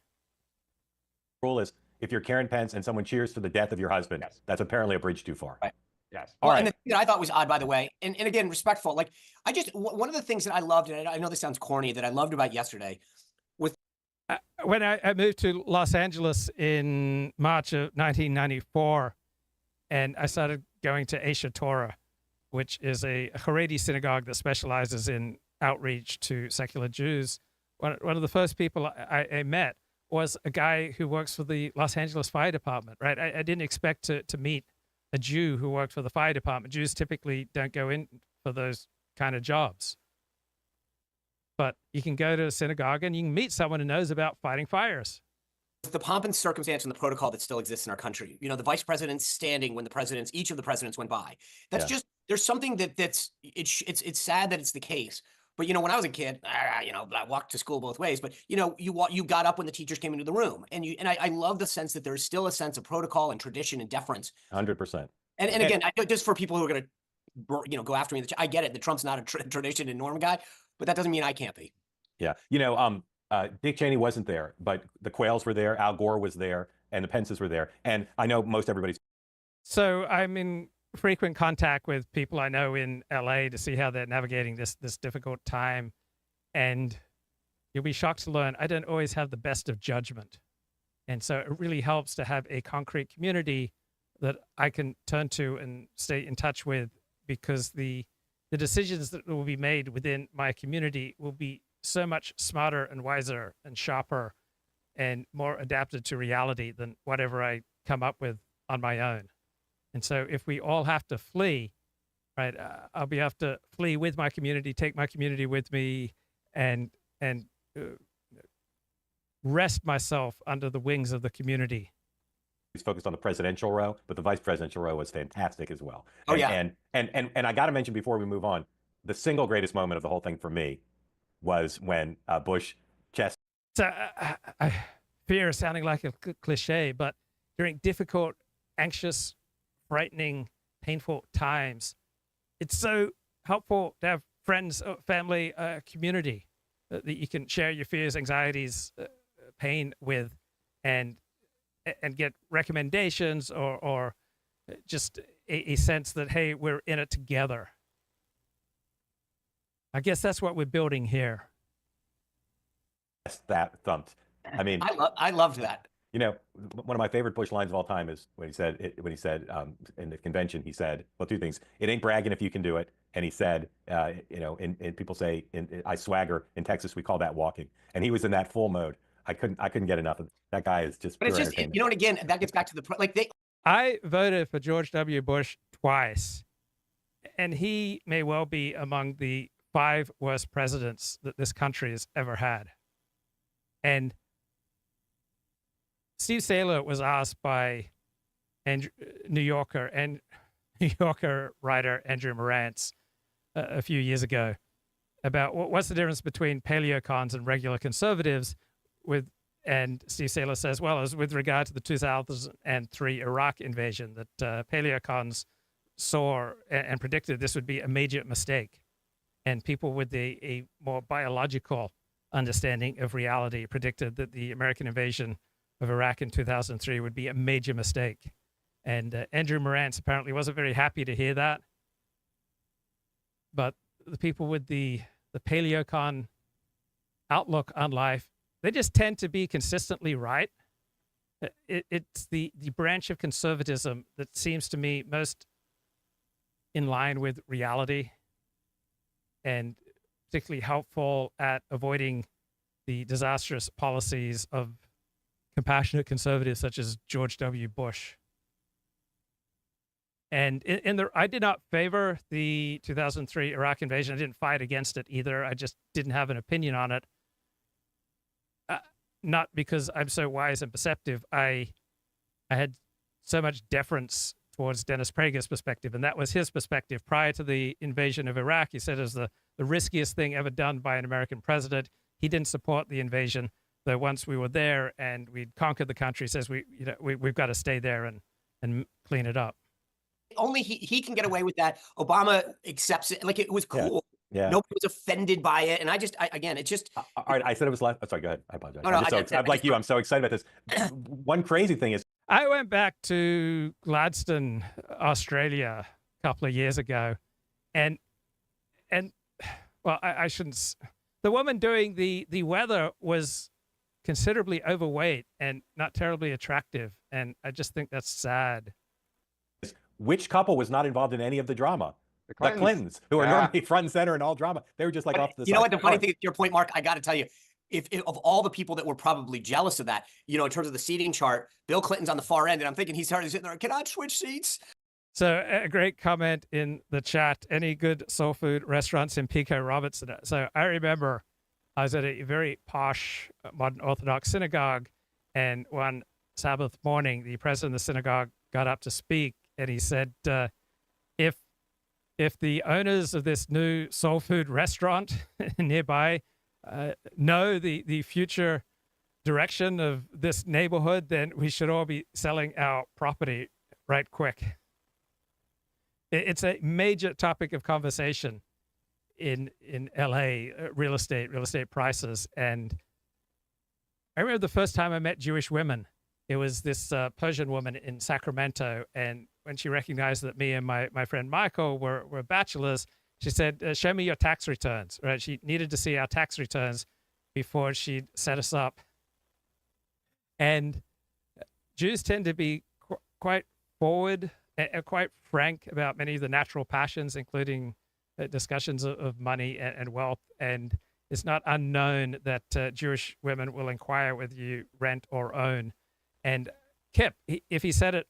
Rule is, if you're Karen Pence and someone cheers for the death of your husband, that's apparently a bridge too far. Right. Yes. Well, and the thing that I thought was odd, by the way, and again, respectful, like, one of the things that I loved, and I know this sounds corny, that I loved about yesterday, when I moved to Los Angeles in March of 1994, and I started going to Aish Torah, which is a Haredi synagogue that specializes in outreach to secular Jews. One of the first people I met was a guy who works for the Los Angeles Fire Department, right? I didn't expect to meet a Jew who worked for the fire department. Jews typically don't go in for those kind of jobs. But you can go to a synagogue and you can meet someone who knows about fighting fires. The pomp and circumstance and the protocol that still exists in our country. The vice president's standing when each of the presidents went by. That's just, there's something it's sad that it's the case. But, when I was a kid, I walked to school both ways, but, you got up when the teachers came into the room. And I love the sense that there's still a sense of protocol and tradition and deference. 100%. And again, just for people who are going to, go after me, I get it that Trump's not a tradition and norm guy, but that doesn't mean I can't be. Yeah. Dick Cheney wasn't there, but the Quayles were there, Al Gore was there, and the Pences were there. And I know most everybody's. So I'm in frequent contact with people I know in LA to see how they're navigating this difficult time. And you'll be shocked to learn I don't always have the best of judgment. And so it really helps to have a concrete community that I can turn to and stay in touch with, because the decisions that will be made within my community will be so much smarter and wiser and sharper and more adapted to reality than whatever I come up with on my own. And so if we all have to flee, right, I'll have to flee with my community, take my community with me, and rest myself under the wings of the community. He's focused on the presidential row, but the vice presidential row was fantastic as well. Oh, yeah. And I got to mention before we move on, the single greatest moment of the whole thing for me was when Bush chest. So fear sounding like a cliche, but during difficult, anxious, frightening, painful times, it's so helpful to have friends, family, community that you can share your fears, anxieties, pain with, and get recommendations or just a sense that, hey, we're in it together. I guess that's what we're building here. That thumped. I mean, I loved that. You know, one of my favorite Bush lines of all time is when he said in the convention, he said, well, two things. It ain't bragging if you can do it. And he said, you know, and people say, I swagger. In Texas, we call that walking. And he was in that full mode. I couldn't get enough of it. That guy is just. But it's just, you know, and again, that gets back to I voted for George W. Bush twice, and he may well be among the 5 worst presidents that this country has ever had. And Steve Saylor was asked by New Yorker writer Andrew Morantz a few years ago about what's the difference between paleocons and regular conservatives. And Steve Saylor says, well, as with regard to the 2003 Iraq invasion, that paleocons saw and predicted this would be a major mistake, and people with a more biological understanding of reality predicted that the American invasion of Iraq in 2003 would be a major mistake. And Andrew Morantz apparently wasn't very happy to hear that. But the people with the paleocon outlook on life, they just tend to be consistently right. It's the branch of conservatism that seems to me most in line with reality and particularly helpful at avoiding the disastrous policies of compassionate conservatives such as George W. Bush. And I did not favor the 2003 Iraq invasion. I didn't fight against it either. I just didn't have an opinion on it. Not because I'm so wise and perceptive. I had so much deference towards Dennis Prager's perspective, and that was his perspective prior to the invasion of Iraq. He said it was the riskiest thing ever done by an American president. He didn't support the invasion, though once we were there and we'd conquered the country, he says we've got to stay there and clean it up. Only he can get away with that. Obama accepts it. Like, it was cool. Yeah. Nobody was offended by it. And again, it's just. All right. I said it was last. Oh, sorry, go ahead. I apologize. No, I'm like you. I'm so excited about this. One crazy thing is. I went back to Gladstone, Australia a couple of years ago. And well, I shouldn't. The woman doing the weather was considerably overweight and not terribly attractive. And I just think that's sad. Which couple was not involved in any of the drama? The Clintons, who are normally front and center in all drama. They were just like off the side. You know what? The funny thing, to your point, Mark, I got to tell you, if of all the people that were probably jealous of that, you know, in terms of the seating chart, Bill Clinton's on the far end, and I'm thinking he's starting sitting there, can I switch seats? So a great comment in the chat, any good soul food restaurants in Pico Robertson? So I remember I was at a very posh modern Orthodox synagogue, and one Sabbath morning, the president of the synagogue got up to speak, and he said, if the owners of this new soul food restaurant nearby know the future direction of this neighborhood, then we should all be selling our property right quick. It's a major topic of conversation in LA, real estate prices. And I remember the first time I met Jewish women. It was this Persian woman in Sacramento, and when she recognized that me and my friend Michael were bachelors, she said, show me your tax returns, right? She needed to see our tax returns before she'd set us up. And Jews tend to be quite forward and quite frank about many of the natural passions, including discussions of money and wealth. And it's not unknown that Jewish women will inquire whether you rent or own. And Kip, if he said it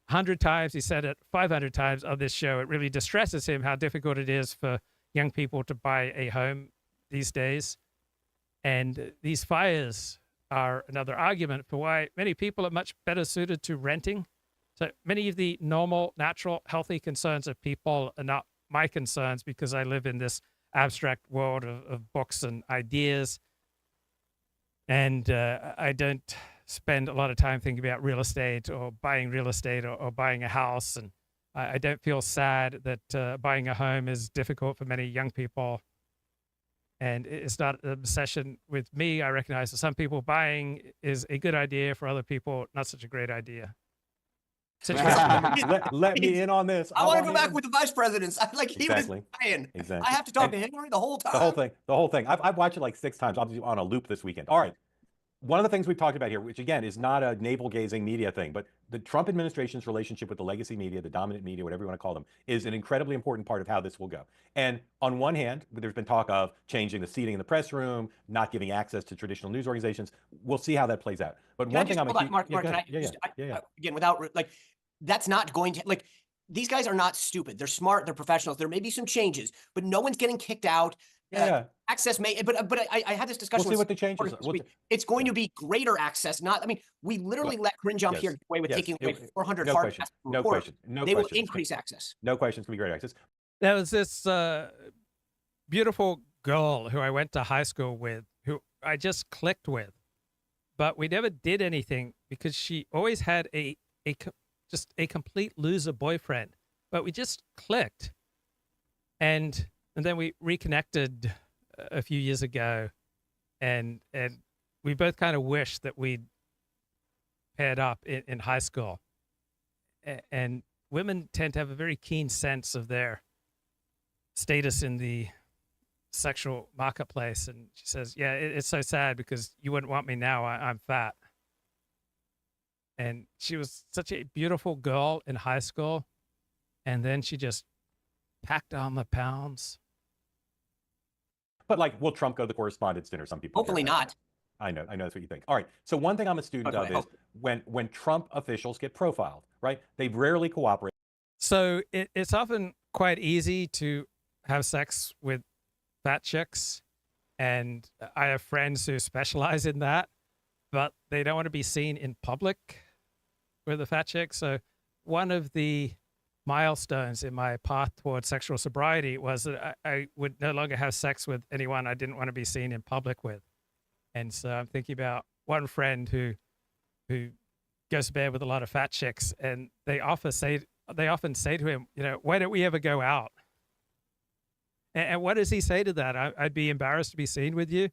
100 times, he said it 500 times on this show, it really distresses him how difficult it is for young people to buy a home these days. And these fires are another argument for why many people are much better suited to renting. So many of the normal, natural, healthy concerns of people are not my concerns, because I live in this abstract world of books and ideas. And I don't spend a lot of time thinking about real estate or buying real estate or buying a house. And I don't feel sad that buying a home is difficult for many young people. And it's not an obsession with me. I recognize that some people buying is a good idea, for other people, not such a great idea. let me in on this. I want to go back with the vice presidents. He Exactly. was dying. Exactly. I have to talk to Hillary the whole time. The whole thing. I've watched it like 6 times. I'm on a loop this weekend. All right. One of the things we've talked about here, which again is not a navel-gazing media thing, but the Trump administration's relationship with the legacy media, the dominant media, whatever you want to call them, is an incredibly important part of how this will go. And on one hand, there's been talk of changing the seating in the press room, not giving access to traditional news organizations. We'll see how that plays out. But one thing I'm Mark, again, without that's not going to these guys are not stupid. They're smart. They're professionals. There may be some changes, but no one's getting kicked out. Access may, but I had this discussion. We'll see what the changes. It's going to be greater access. Not, I mean, we literally let Corinne Jump here get away with taking away 400 hard passes. No question. They will increase access. No question. It's going to be greater access. There was this beautiful girl who I went to high school with, who I just clicked with, but we never did anything because she always had just a complete loser boyfriend. But we just clicked, and then we reconnected a few years ago, and we both kind of wished that we'd paired up in high school. And women tend to have a very keen sense of their status in the sexual marketplace. And she says, yeah, it's so sad because you wouldn't want me now. I'm fat. And she was such a beautiful girl in high school. And then she just packed on the pounds. But will Trump go to the correspondence dinner? Some people hopefully not. I know that's what you think. All right. So one thing I'm a student of is when Trump officials get profiled, right? They rarely cooperate. So it's often quite easy to have sex with fat chicks, and I have friends who specialize in that, but they don't want to be seen in public with a fat chick. So one of the milestones in my path towards sexual sobriety was that I would no longer have sex with anyone I didn't want to be seen in public with. And so I'm thinking about one friend who goes to bed with a lot of fat chicks, and they often say to him, why don't we ever go out? And what does he say to that? I'd be embarrassed to be seen with you,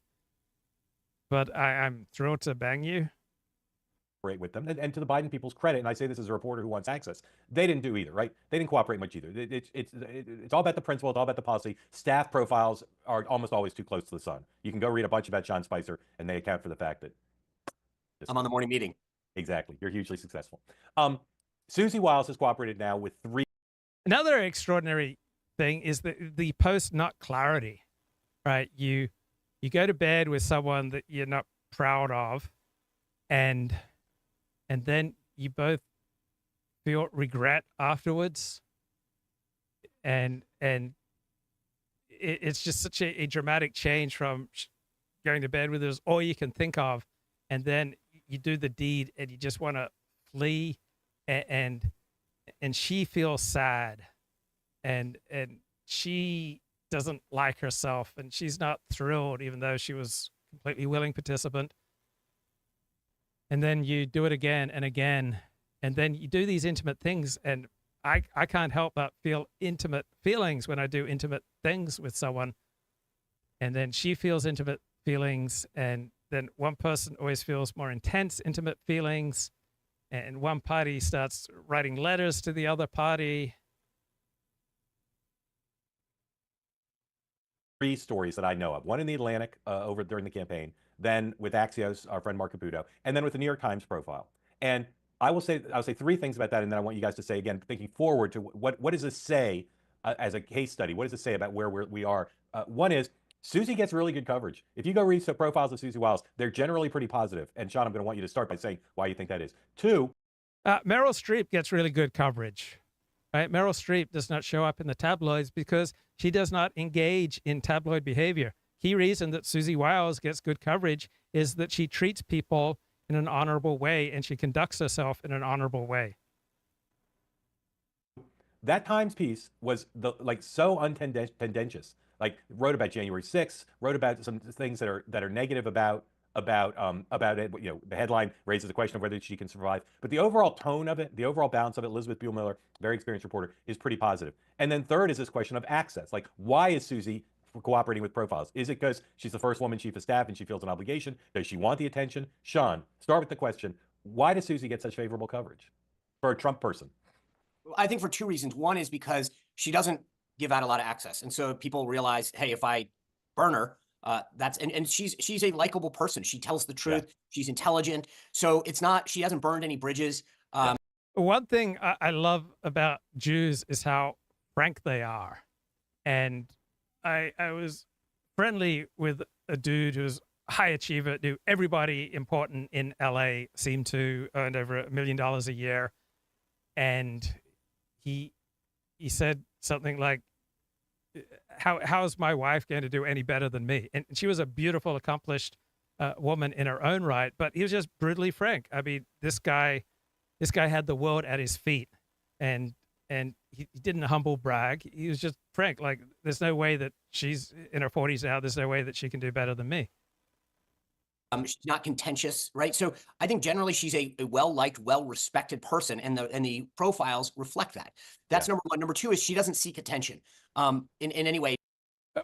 but I'm thrilled to bang you. With them, and to the Biden people's credit, and I say this as a reporter who wants access, they didn't do either, right? They didn't cooperate much either. It's all about the principle. It's all about the policy. Staff profiles are almost always too close to the sun. You can go read a bunch about Sean Spicer, and they account for the fact that I'm on the morning meeting. Exactly, you're hugely successful. Susie Wiles has cooperated now with 3. Another extraordinary thing is the post not clarity, right? You go to bed with someone that you're not proud of, and then you both feel regret afterwards. And it's just such a dramatic change from going to bed with us, all you can think of, and then you do the deed and you just want to flee, and she feels sad, and she doesn't like herself, and she's not thrilled, even though she was completely willing participant. And then you do it again and again, and then you do these intimate things, and I can't help but feel intimate feelings when I do intimate things with someone. And then she feels intimate feelings, and then one person always feels more intense intimate feelings, and one party starts writing letters to the other party. 3 stories that I know of. One in the Atlantic over during the campaign, then with Axios, our friend Mark Caputo, and then with the New York Times profile. And I'll say 3 things about that, and then I want you guys to say, again, thinking forward to what does this say as a case study? What does it say about where we are? One is Susie gets really good coverage. If you go read some profiles of Susie Wiles, they're generally pretty positive. And Sean, I'm going to want you to start by saying why you think that is. 2, Meryl Streep gets really good coverage. Right? Meryl Streep does not show up in the tabloids because she does not engage in tabloid behavior. Key reason that Susie Wiles gets good coverage is that she treats people in an honorable way, and she conducts herself in an honorable way. That Times piece was so untendentious. Wrote about January 6th, wrote about some things that are negative about about it. You know, the headline raises the question of whether she can survive, but the overall tone of it, the overall balance of it, Elizabeth Buell-Miller, very experienced reporter, is pretty positive. And then third is this question of access. Like, why is Susie cooperating with profiles? Is it because she's the first woman chief of staff and she feels an obligation? Does she want the attention? Sean, start with the question. Why does Susie get such favorable coverage for a Trump person? I think for two reasons. One is because she doesn't give out a lot of access. And so people realize, hey, if I burn her, and she's a likable person. She tells the truth. Yeah. She's intelligent. So it's not, she hasn't burned any bridges. One thing I love about Jews is how frank they are. And I was friendly with a dude who's a high achiever, knew everybody important in LA, seemed to earn over $1 million a year. And he said something like, how's my wife going to do any better than me? And she was a beautiful, accomplished woman in her own right, but he was just brutally frank. I mean, this guy had the world at his feet, and he didn't humble brag. He was just frank. Like, there's no way that she's in her 40s now. There's no way that she can do better than me. She's not contentious, right? So I think generally she's a well-liked, well-respected person, and the profiles reflect that. That's number one. Number two is she doesn't seek attention in any way.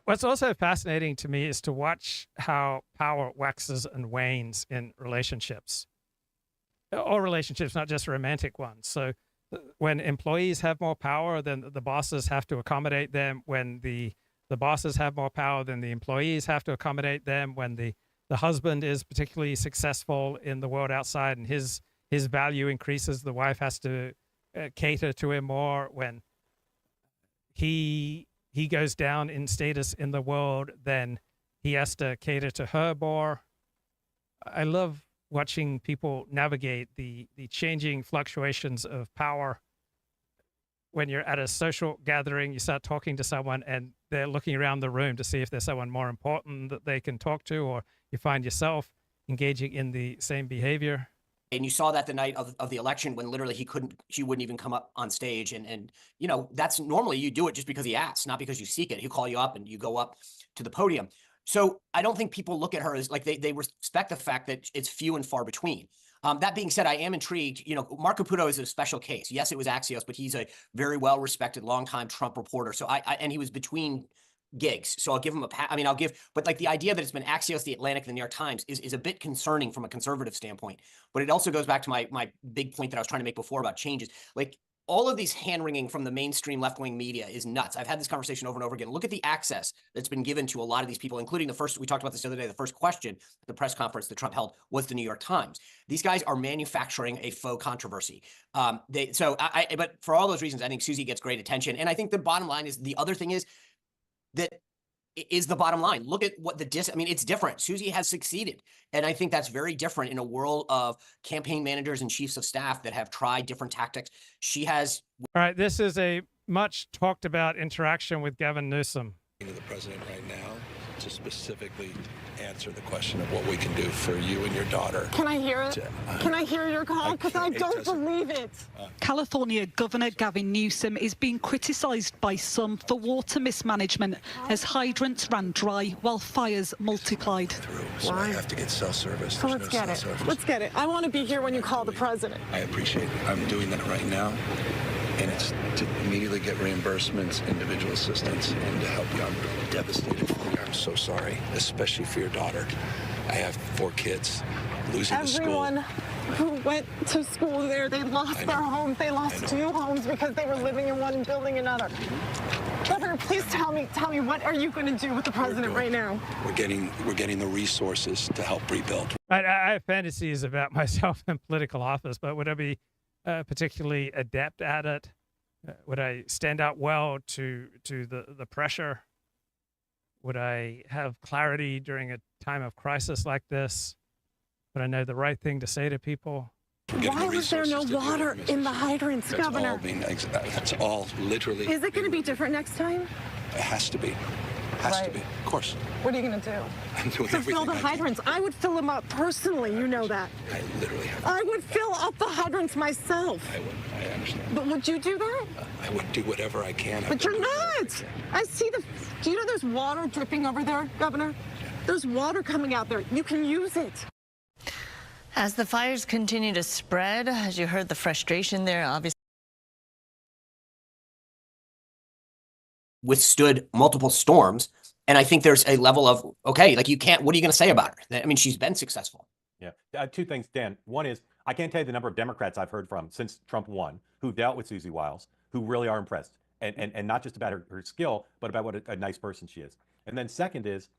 What's also fascinating to me is to watch how power waxes and wanes in relationships. All relationships, not just romantic ones. So when employees have more power, then the bosses have to accommodate them. When the bosses have more power, then the employees have to accommodate them. When the husband is particularly successful in the world outside and his value increases, the wife has to cater to him more. When he goes down in status in the world, then he has to cater to her more. I love watching people navigate the changing fluctuations of power. When you're at a social gathering, you start talking to someone and they're looking around the room to see if there's someone more important that they can talk to, or you find yourself engaging in the same behavior. And you saw that the night of the election when literally she wouldn't even come up on stage. And you know, that's normally you do it just because he asks, not because you seek it. He'll call you up and you go up to the podium. So I don't think people look at her as like they respect the fact that it's few and far between. That being said, I am intrigued. You know, Mark Caputo is a special case. Yes, it was Axios, but he's a very well-respected, longtime Trump reporter. So and he was between gigs. So I'll give him but like the idea that it's been Axios, The Atlantic, The New York Times is a bit concerning from a conservative standpoint. But it also goes back to my big point that I was trying to make before about changes. Like, all of these hand-wringing from the mainstream left-wing media is nuts. I've had this conversation over and over again. Look at the access that's been given to a lot of these people, including we talked about this the other day, the first question at the press conference that Trump held was the New York Times. These guys are manufacturing a faux controversy. But for all those reasons, I think Susie gets great attention. And I think the bottom line is, the other thing is that is the bottom line. Look at what it's different. Susie has succeeded. And I think that's very different in a world of campaign managers and chiefs of staff that have tried different tactics. She has. All right. This is a much talked about interaction with Gavin Newsom. To the president right now to specifically answer the question of what we can do for you and your daughter. Can I hear it? Can I hear your call? Because I don't believe it. California Governor Gavin Newsom is being criticised by some for water mismanagement as hydrants ran dry while fires multiplied. So I have to get cell service. So let's get it. Let's get it. I want to be here when you call the president. I appreciate it. I'm doing that right now. And it's to immediately get reimbursements, individual assistance, and to help you. I'm devastated for you. I'm so sorry, especially for your daughter. I have 4 kids. Losing the school. Everyone who went to school there, they lost their homes. They lost 2 homes because they were living in one and building another. Governor, please tell me, what are you going to do with the president right now? We're getting the resources to help rebuild. I have fantasies about myself in political office, but would I be particularly adept at it? Would I stand out well to the pressure? Would I have clarity during a time of crisis like this? Would I know the right thing to say to people? Why was there no water in the hydrants, Governor? That's all literally. Is it going to be different next time? It has to be. Has to be, of course. What are you going to do? I'm doing to everything. Fill the hydrants. I would fill them up personally. You know that. I literally have. I would fill up the hydrants myself. I would. I understand. But would you do that? I would do whatever I can. But you're not. I see do you know there's water dripping over there, Governor? There's water coming out there. You can use it. As the fires continue to spread, as you heard the frustration there, obviously. Withstood multiple storms. And I think there's a level of, okay, like what are you going to say about her? I mean, she's been successful. Yeah. Two things, Dan. One is, I can't tell you the number of Democrats I've heard from since Trump won who dealt with Susie Wiles, who really are impressed. And not just about her skill, but about what a nice person she is. And then second is,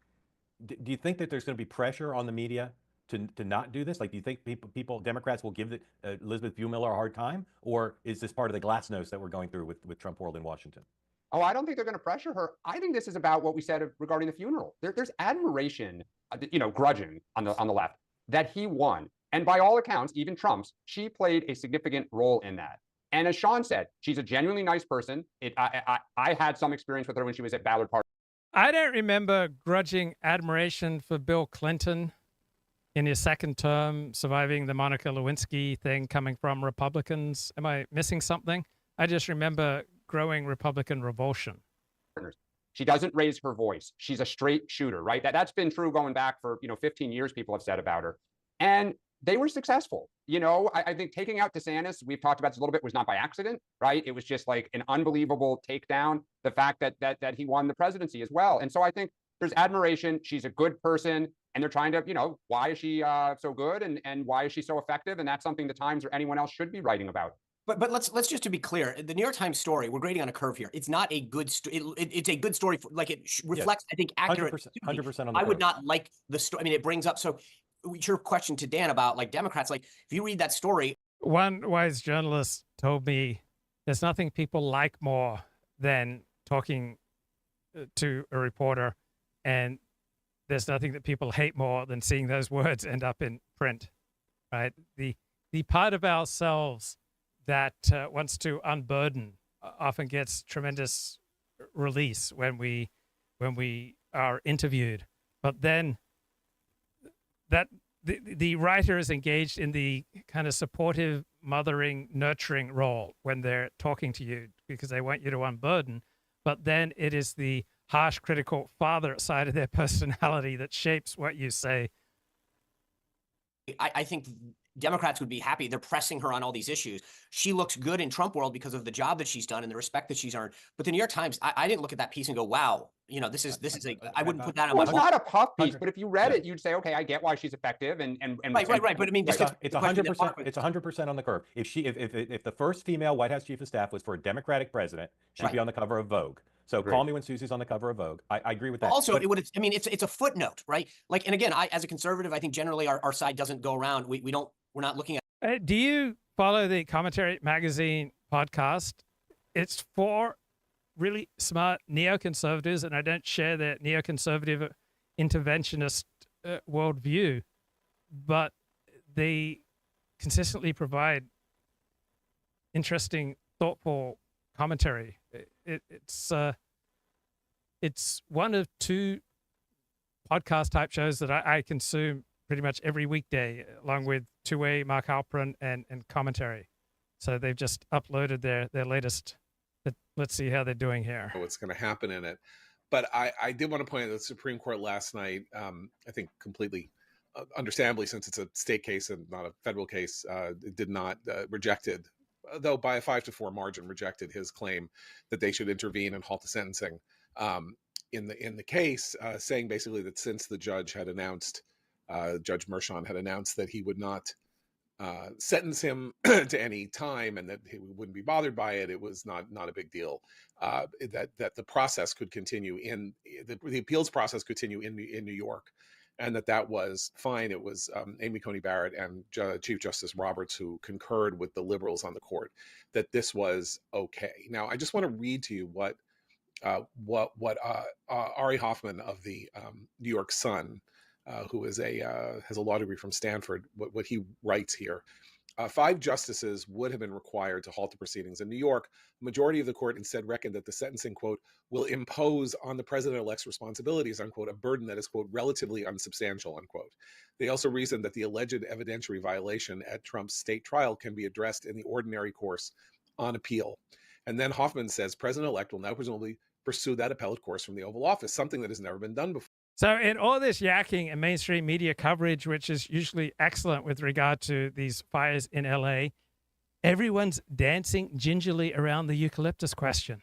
do you think that there's going to be pressure on the media to not do this? Like, do you think Democrats will give Elizabeth Buemiller a hard time? Or is this part of the glasnost that we're going through with Trump world in Washington? Oh, I don't think they're going to pressure her. I think this is about what we said regarding the funeral. There's admiration, grudging on the left that he won. And by all accounts, even Trump's, she played a significant role in that. And as Sean said, she's a genuinely nice person. I had some experience with her when she was at Ballard Park. I don't remember grudging admiration for Bill Clinton in his second term, surviving the Monica Lewinsky thing coming from Republicans. Am I missing something? I just remember growing Republican revulsion. She doesn't raise her voice. She's a straight shooter, right? That's been true going back for 15 years, people have said about her. And they were successful. I think taking out DeSantis, we've talked about this a little bit, was not by accident, right? It was just like an unbelievable takedown, the fact that he won the presidency as well. And so I think there's admiration. She's a good person. And they're trying to, why is she so good and why is she so effective? And that's something the Times or anyone else should be writing about. But let's just to be clear, the New York Times story, we're grading on a curve here. It's not a good story. It's a good story. It reflects, I think, accurate. 100% on the I would curve. not like the story. I mean, it brings up. So your question to Dan about Democrats, if you read that story. One wise journalist told me there's nothing people like more than talking to a reporter, and there's nothing that people hate more than seeing those words end up in print, right? The part of ourselves that wants to unburden often gets tremendous release when we are interviewed, but then that the writer is engaged in the kind of supportive, mothering, nurturing role when they're talking to you because they want you to unburden, but then it is the harsh, critical father side of their personality that shapes what you say. I think Democrats would be happy. They're pressing her on all these issues. She looks good in Trump world because of the job that she's done and the respect that she's earned. But the New York Times, I didn't look at that piece and go, wow, this is I wouldn't put that on my wall. It's not a puff piece, but if you read it, you'd say, okay, I get why she's effective and right. But I mean, it's 100%. It's 100% on the curve. If the first female White House chief of staff was for a Democratic president, she'd be on the cover of Vogue. So call me when Susie's on the cover of Vogue. I agree with that. Also, it's a footnote, right? And again, as a conservative, I think generally our side doesn't go around. We're not looking at. Do you follow the Commentary Magazine podcast? It's for really smart neoconservatives, and I don't share their neoconservative interventionist worldview, but they consistently provide interesting, thoughtful commentary. It's one of two podcast type shows that I consume pretty much every weekday, along with Two-Way, Mark Halperin, and Commentary. So they've just uploaded their latest. Let's see how they're doing here. What's going to happen in it. But I did want to point out that the Supreme Court last night, I think completely understandably, since it's a state case and not a federal case, it did not rejected, though by a 5-4 margin, rejected his claim that they should intervene and halt the sentencing in the case, saying basically that since the judge had announced, Judge Mershon had announced that he would not sentence him to any time and that he wouldn't be bothered by it, it was not a big deal. That the process could continue the appeals process continue in New York, and that was fine. It was Amy Coney Barrett and Chief Justice Roberts who concurred with the liberals on the court that this was okay. Now, I just want to read to you what Ari Hoffman of the New York Sun, who is has a law degree from Stanford, what he writes here. 5 justices would have been required to halt the proceedings in New York. The majority of the court instead reckoned that the sentencing, quote, will impose on the president-elect's responsibilities, unquote, a burden that is, quote, relatively unsubstantial, unquote. They also reasoned that the alleged evidentiary violation at Trump's state trial can be addressed in the ordinary course on appeal. And then Hoffman says, President-elect will now presumably pursue that appellate course from the Oval Office, something that has never been done before. So in all this yakking and mainstream media coverage, which is usually excellent with regard to these fires in LA, everyone's dancing gingerly around the eucalyptus question,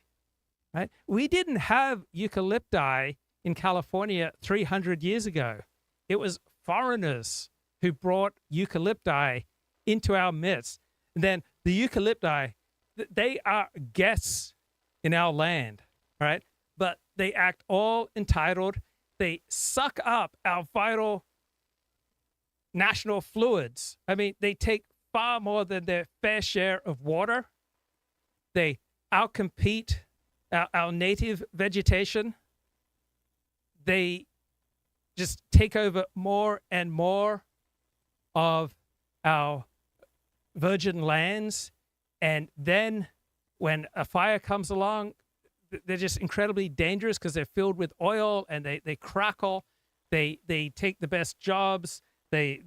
right? We didn't have eucalypti in California 300 years ago. It was foreigners who brought eucalypti into our midst. And then the eucalypti, they are guests in our land, right? But they act all entitled. They suck up our vital national fluids. I mean, they take far more than their fair share of water. They outcompete our native vegetation. They just take over more and more of our virgin lands. And then when a fire comes along, they're just incredibly dangerous because they're filled with oil and they crackle. They take the best jobs. They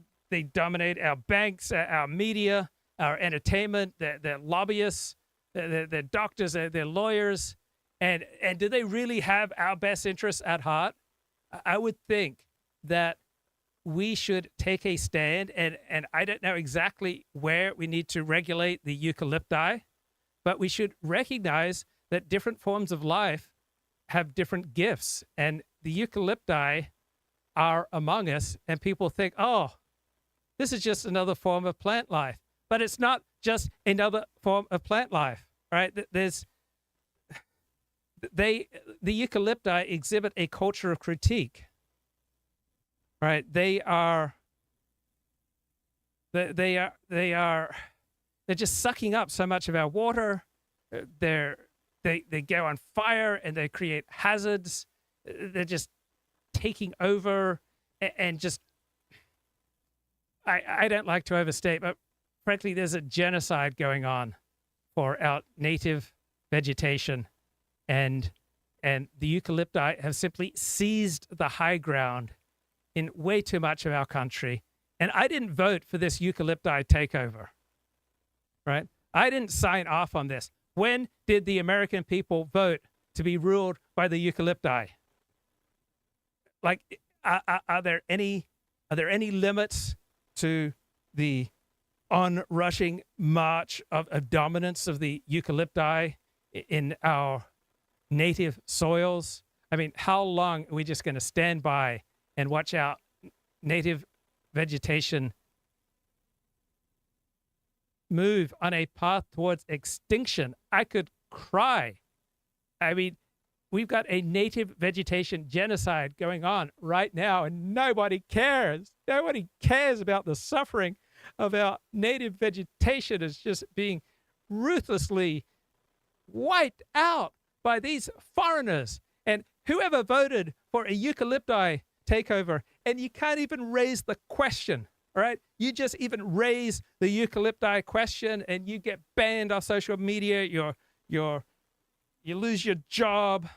dominate our banks, our media, our entertainment. They're lobbyists. They're doctors. They're lawyers. And do they really have our best interests at heart? I would think that we should take a stand. And I don't know exactly where we need to regulate the eucalypti, but we should recognize that different forms of life have different gifts. And the eucalypti are among us. And people think, oh, this is just another form of plant life. But it's not just another form of plant life, right? The eucalypti exhibit a culture of critique, right? They're just sucking up so much of our water. They go on fire and they create hazards. They're just taking over and just, I don't like to overstate, but frankly, there's a genocide going on for our native vegetation. And the eucalypti have simply seized the high ground in way too much of our country. And I didn't vote for this eucalypti takeover, right? I didn't sign off on this. When did the American people vote to be ruled by the eucalypti? Like, are there any limits to the onrushing march of dominance of the eucalypti in our native soils? I mean, how long are we just going to stand by and watch our native vegetation move on a path towards extinction? I could cry. I mean, we've got a native vegetation genocide going on right now, and nobody cares. Nobody cares about the suffering of our native vegetation. Is just being ruthlessly wiped out by these foreigners. And whoever voted for a eucalypti takeover, and you can't even raise the question, all right? You just even raise the eucalypti question and you get banned off social media. You lose your job,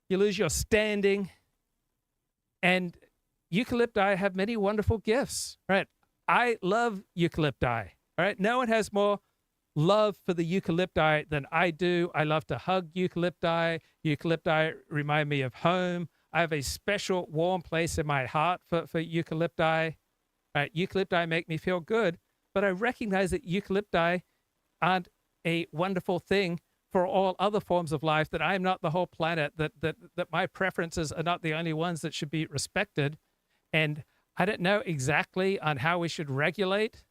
you lose your standing. And eucalypti have many wonderful gifts, right? I love eucalypti, all right? No one has more love for the eucalypti than I do. I love to hug eucalypti. Eucalypti remind me of home. I have a special warm place in my heart for eucalypti. Eucalypti make me feel good, but I recognize that eucalypti aren't a wonderful thing for all other forms of life, that I'm not the whole planet, that my preferences are not the only ones that should be respected. And I don't know exactly on how we should regulate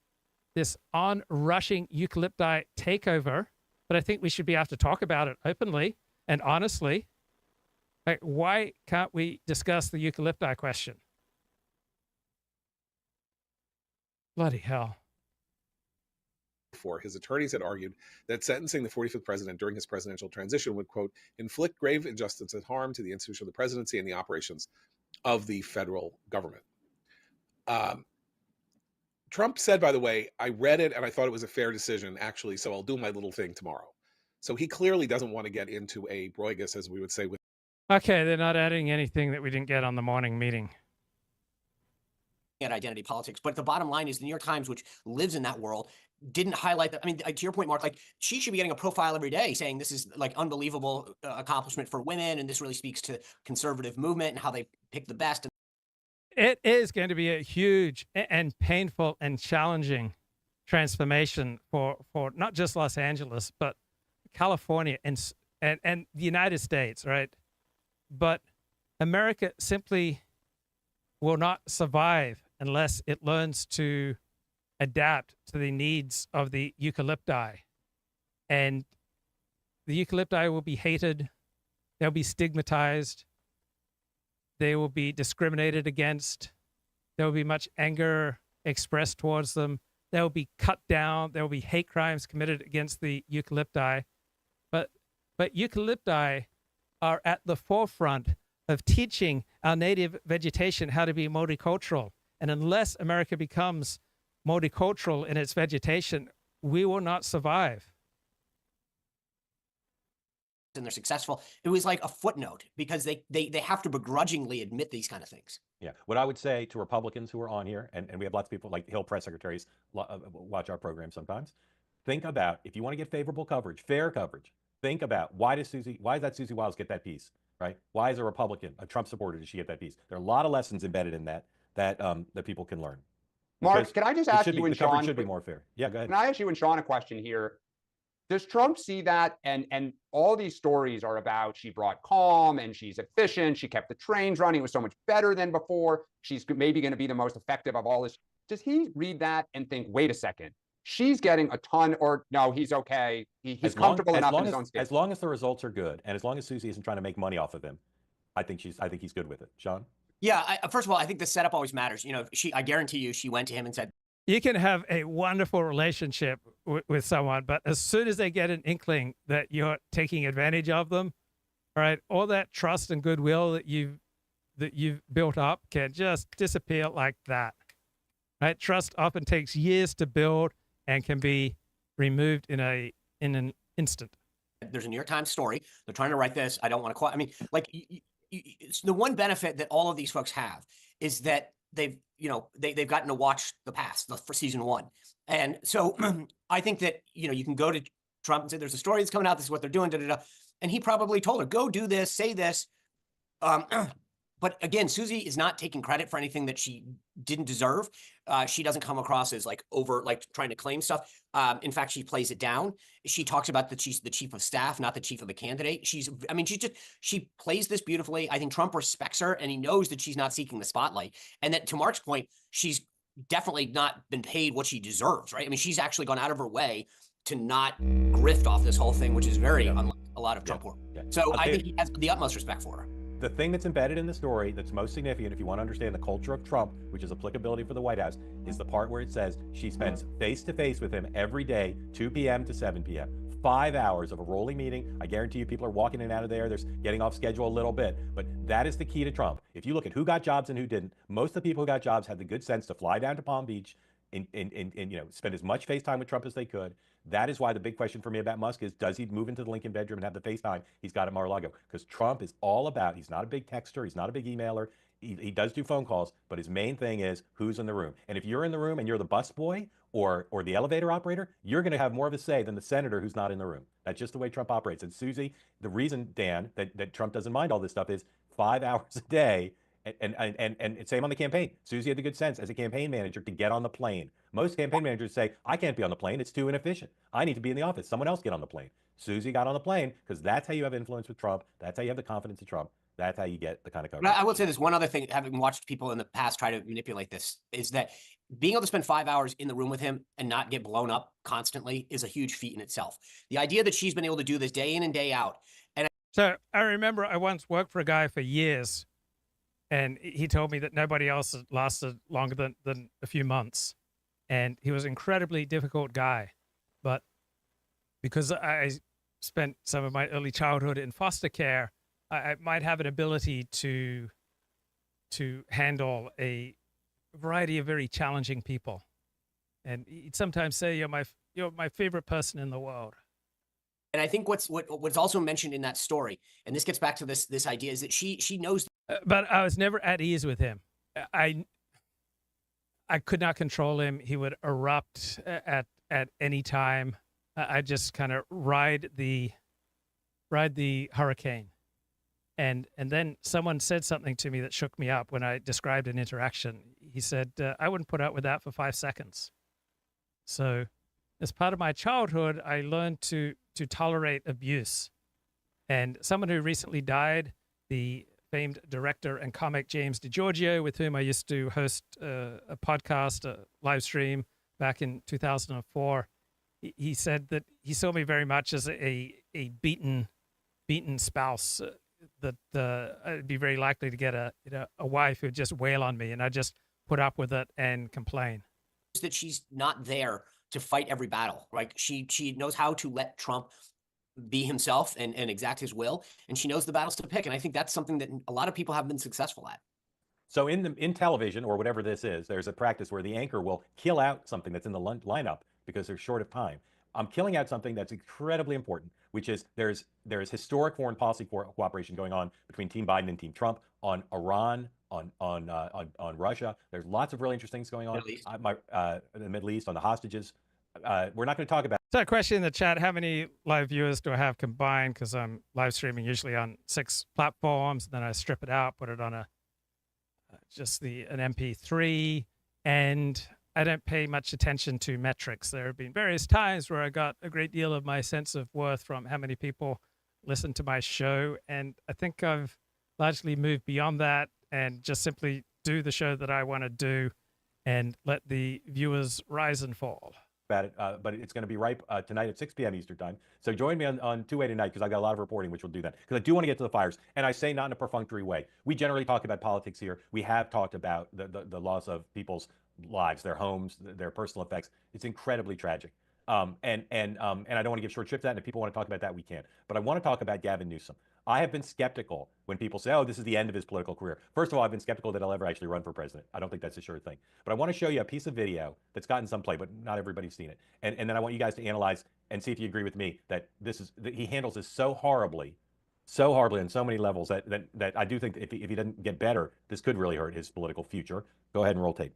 this onrushing eucalypti takeover, but I think we should be able to talk about it openly and honestly. Like, why can't we discuss the eucalypti question? Bloody hell. His attorneys had argued that sentencing the 45th president during his presidential transition would, quote, inflict grave injustice and harm to the institution of the presidency and the operations of the federal government. Trump said, by the way, I read it and I thought it was a fair decision, actually, so I'll do my little thing tomorrow. So he clearly doesn't want to get into a broigus, as we would say. With Okay, they're not adding anything that we didn't get on the morning meeting. at identity politics. But the bottom line is the New York Times, which lives in that world, didn't highlight that. I mean, to your point, Mark, like she should be getting a profile every day saying this is like unbelievable accomplishment for women. And this really speaks to conservative movement and how they pick the best. It is going to be a huge and painful and challenging transformation for not just Los Angeles, but California and the United States, right? But America simply will not survive unless it learns to adapt to the needs of the eucalypti. And the eucalypti will be hated, they'll be stigmatized, they will be discriminated against, there will be much anger expressed towards them, they will be cut down, there will be hate crimes committed against the eucalypti. But eucalypti are at the forefront of teaching our native vegetation how to be multicultural. And unless America becomes multicultural in its vegetation, we will not survive. And they're successful. It was like a footnote because they have to begrudgingly admit these kind of things. Yeah. What I would say to Republicans who are on here, and we have lots of people like Hill press secretaries watch our program sometimes, think about, if you want to get favorable coverage, fair coverage, think about why does that Susie Wiles get that piece, right? Why is a Republican, a Trump supporter, does she get that piece? There are a lot of lessons embedded in that people can learn. Mark, can I just ask you and the coverage Sean? should be more fair. Yeah, go ahead. Can I ask you and Sean a question here? Does Trump see that? And all these stories are about she brought calm and she's efficient. She kept the trains running. It was so much better than before. She's maybe going to be the most effective of all this. Does he read that and think, wait a second, she's getting a ton, or no, he's okay. He's comfortable enough in his own state. As long as the results are good, and as long as Susie isn't trying to make money off of him, I think he's good with it. Sean? Yeah, first of all, I think the setup always matters. You know, I guarantee you, she went to him and said, you can have a wonderful relationship with someone, but as soon as they get an inkling that you're taking advantage of them, right, all that trust and goodwill that you've built up can just disappear like that. Right? Trust often takes years to build and can be removed in an instant. There's a New York Times story. They're trying to write this. I don't want to quote. I mean, like, the one benefit that all of these folks have is that they've gotten to watch the past for season 1. And so I think that, you can go to Trump and say, there's a story that's coming out. This is what they're doing. Da, da, da. And he probably told her, go do this, say this. But again, Susie is not taking credit for anything that she didn't deserve. She doesn't come across as trying to claim stuff. In fact, she plays it down. She talks about that she's the chief of staff, not the chief of the candidate. She plays this beautifully. I think Trump respects her and he knows that she's not seeking the spotlight. And that, to Mark's point, she's definitely not been paid what she deserves, right? I mean, she's actually gone out of her way to not grift off this whole thing, which is very unlike a lot of Trump work. Yeah. So I think he has the utmost respect for her. The thing that's embedded in the story that's most significant, if you want to understand the culture of Trump, which is applicability for the White House, is the part where it says she spends face-to-face with him every day, 2 p.m. to 7 p.m. 5 hours of a rolling meeting. I guarantee you people are walking in and out of there. There's getting off schedule a little bit. But that is the key to Trump. If you look at who got jobs and who didn't, most of the people who got jobs had the good sense to fly down to Palm Beach and spend as much FaceTime with Trump as they could. That is why the big question for me about Musk is, does he move into the Lincoln bedroom and have the FaceTime he's got at Mar-a-Lago? Because Trump is all about, he's not a big texter, he's not a big emailer, he does do phone calls, but his main thing is who's in the room. And if you're in the room and you're the bus boy or the elevator operator, you're going to have more of a say than the senator who's not in the room. That's just the way Trump operates. And Susie, the reason, Dan, that Trump doesn't mind all this stuff is 5 hours a day. And same on the campaign. Susie had the good sense as a campaign manager to get on the plane. Most campaign managers say, I can't be on the plane. It's too inefficient. I need to be in the office. Someone else get on the plane. Susie got on the plane because that's how you have influence with Trump. That's how you have the confidence of Trump. That's how you get the kind of coverage. I will say this one other thing, having watched people in the past try to manipulate this, is that being able to spend 5 hours in the room with him and not get blown up constantly is a huge feat in itself. The idea that she's been able to do this day in and day out. So I remember I once worked for a guy for years, and he told me that nobody else had lasted longer than a few months. And he was an incredibly difficult guy. But because I spent some of my early childhood in foster care, I might have an ability to handle a variety of very challenging people. And he'd sometimes say, you're my favorite person in the world. And I think what's also mentioned in that story, and this gets back to this idea, is that she knows. But I was never at ease with him. I could not control him. He would erupt at any time. I just kind of ride the hurricane. And then someone said something to me that shook me up when I described an interaction. He said, I wouldn't put up with that for 5 seconds. So as part of my childhood, I learned to tolerate abuse. And someone who recently died, the famed director and comic James DiGiorgio, with whom I used to host a podcast, a live stream back in 2004, he said that he saw me very much as a beaten spouse, that I'd be very likely to get a wife who'd just wail on me, and I just put up with it and complain. That she's not there to fight every battle. Like she knows how to let Trump be himself and exact his will, and she knows the battles to pick. And I think that's something that a lot of people have been successful at. So in television or whatever this is, there's a practice where the anchor will kill out something that's in the lineup because they're short of time. I'm killing out something that's incredibly important, which is there's historic foreign policy cooperation going on between Team Biden and Team Trump on Iran, on Russia. There's lots of really interesting things going on. In the Middle East, on the hostages. We're not going to talk about. So a question in the chat: how many live viewers do I have combined? Because I'm live streaming usually on 6 platforms. Then I strip it out, put it on an MP3, and I don't pay much attention to metrics. There have been various times where I got a great deal of my sense of worth from how many people listen to my show, and I think I've largely moved beyond that and just simply do the show that I want to do and let the viewers rise and fall. About it, but it's going to be right tonight at 6 p.m. Eastern time. So join me on 2A tonight, because I've got a lot of reporting, which we'll do then. Because I do want to get to the fires, and I say not in a perfunctory way. We generally talk about politics here. We have talked about the loss of people's lives, their homes, their personal effects. It's incredibly tragic. And I don't want to give short shrift to that. And if people want to talk about that, we can. But I want to talk about Gavin Newsom. I have been skeptical when people say, oh, this is the end of his political career. First of all, I've been skeptical that he'll ever actually run for president. I don't think that's a sure thing. But I want to show you a piece of video that's gotten some play, but not everybody's seen it. And then I want you guys to analyze and see if you agree with me that that he handles this so horribly on so many levels that I do think that if he doesn't get better, this could really hurt his political future. Go ahead and roll tape.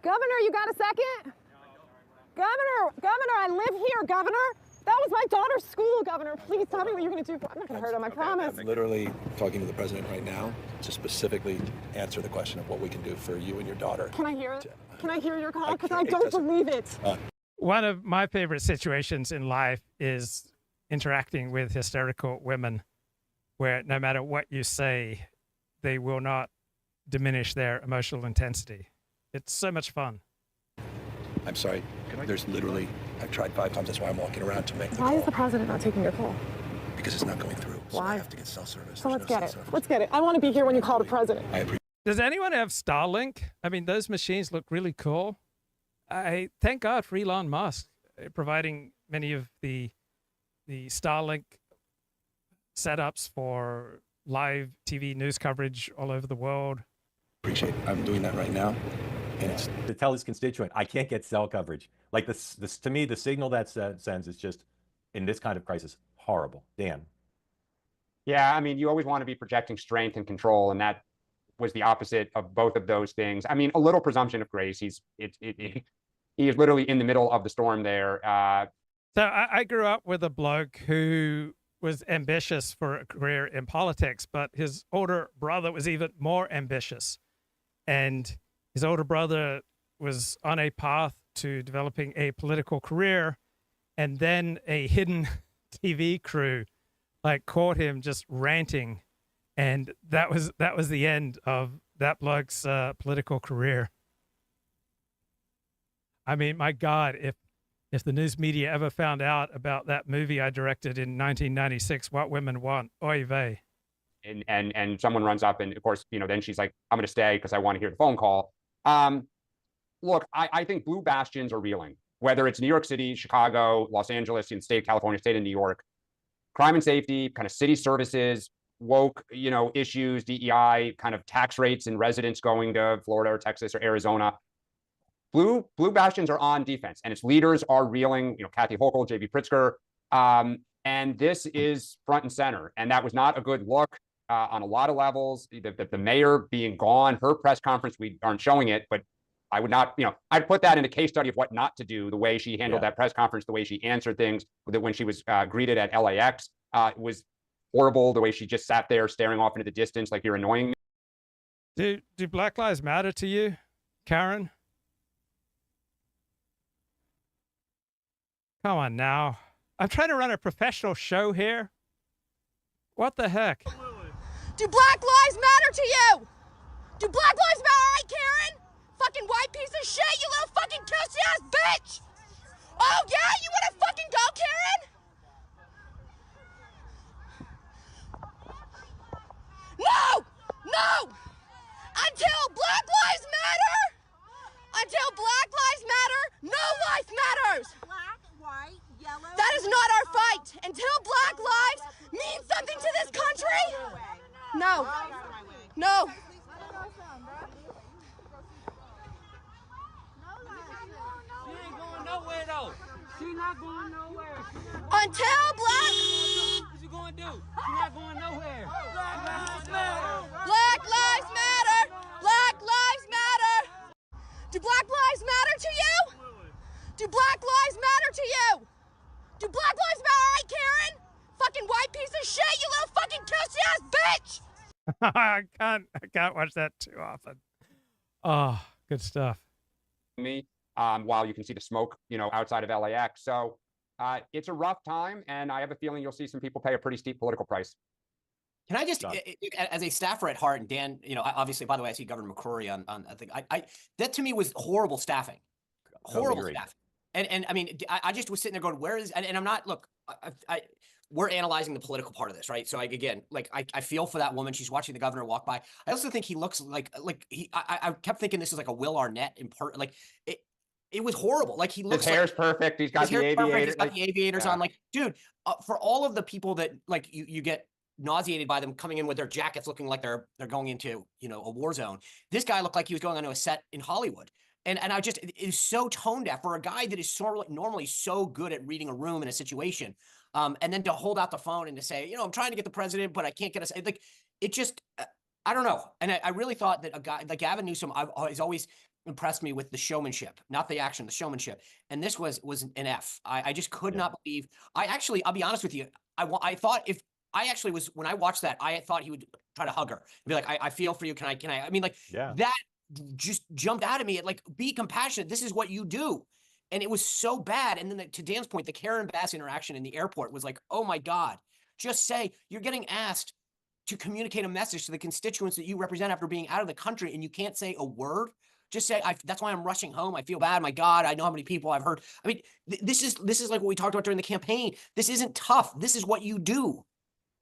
Governor, you got a second? Governor, I live here, Governor. That was my daughter's school, Governor. Please tell me what you're going to do. I'm not going to hurt him, I promise. I'm literally talking to the president right now to specifically answer the question of what we can do for you and your daughter. Can I hear it? Can I hear your call? Because I don't believe it. One of my favorite situations in life is interacting with hysterical women, where no matter what you say, they will not diminish their emotional intensity. It's so much fun. I'm sorry. There's literally, I've tried 5 times. That's why I'm walking around to make the Why call. is the president not taking your call? Because it's not going through. So Why? I have to get cell service. So let's There's no get it. cell service. Let's get it. I want to be here when you call the president. I appreciate. Does anyone have Starlink? I mean, those machines look really cool. I thank God for Elon Musk providing many of the Starlink setups for live TV news coverage all over the world. Appreciate it. I'm doing that right now. And it's To tell his constituent, I can't get cell coverage. Like this to me, the signal that sends is just, in this kind of crisis, horrible. Dan. Yeah, I mean, you always want to be projecting strength and control, and that was the opposite of both of those things. I mean, a little presumption of grace. He is literally in the middle of the storm there. So I grew up with a bloke who was ambitious for a career in politics, but his older brother was even more ambitious. And his older brother was on a path to developing a political career, and then a hidden TV crew caught him just ranting, and that was the end of that bloke's political career. I mean, my God, if the news media ever found out about that movie I directed in 1996, What Women Want, oy vey. And someone runs up, and of course, then she's like, I'm going to stay because I want to hear the phone call. Look, I think blue bastions are reeling, whether it's New York City, Chicago, Los Angeles, in the state of California, state of New York. Crime and safety, kind of city services, woke, issues, DEI, kind of tax rates and residents going to Florida or Texas or Arizona. Blue bastions are on defense, and its leaders are reeling. Kathy Hochul, J.B. Pritzker, and this is front and center. And that was not a good look on a lot of levels. The mayor being gone, her press conference, we aren't showing it, but I would not, I'd put that in a case study of what not to do, the way she handled that press conference, the way she answered things, that when she was greeted at LAX, was horrible, the way she just sat there staring off into the distance like you're annoying me. Do Black Lives Matter to you, Karen? Come on now. I'm trying to run a professional show here. What the heck? Do Black Lives Matter to you? Do Black Lives Matter, all right, Karen? Fucking white piece of shit, you little fucking cussy-ass bitch! Oh, yeah? You wanna fucking go, Karen? No! No! Until Black Lives Matter! Until Black Lives Matter, no life matters! Black, white, yellow... That is not our fight! Until Black lives mean something to this country! No. No. She ain't going nowhere, though. She's not going nowhere. Until Black... What's she going to do? She's not going nowhere. Black Lives Matter. Black Lives Matter. Black Lives Matter. Do Black Lives Matter to you? Do Black Lives Matter to you? Do Black Lives Matter, all right, Karen? Fucking white piece of shit, you little fucking cussy-ass bitch! I can't watch that too often. Oh, good stuff. Me, while you can see the smoke, outside of LAX. So it's a rough time, and I have a feeling you'll see some people pay a pretty steep political price. Can I just, as a staffer at heart, and Dan, obviously, by the way, I see Governor McCrory on I think, that to me was horrible staffing. Horrible staffing. And I mean, I just was sitting there going, where is, and I'm not, look, we're analyzing the political part of this, right? So I feel for that woman. She's watching the governor walk by. I also think he looks I kept thinking this is like a Will Arnett in part, it was horrible. Like he looks his hair's perfect. He's got the aviators. He's got the aviators on. Like, dude, for all of the people that you get nauseated by them coming in with their jackets looking like they're going into, a war zone. This guy looked like he was going onto a set in Hollywood. And I just, it is so tone deaf for a guy that is sort of normally so good at reading a room in a situation. And then to hold out the phone and to say, I'm trying to get the president, but I can't get us. Like, it just, I don't know. And I really thought that a guy like Gavin Newsom has always impressed me with the showmanship, not the action, the showmanship. And this was an F. I just could not believe. I'll be honest with you. I thought when I watched that, I thought he would try to hug her and be like, I feel for you. Can I? I mean, that just jumped out at me. Be compassionate. This is what you do. And it was so bad. And then to Dan's point, the Karen Bass interaction in the airport was like, oh my God, just say you're getting asked to communicate a message to the constituents that you represent after being out of the country. And you can't say a word. Just say, that's why I'm rushing home. I feel bad. My God, I know how many people I've heard. I mean, this is like what we talked about during the campaign. This isn't tough. This is what you do.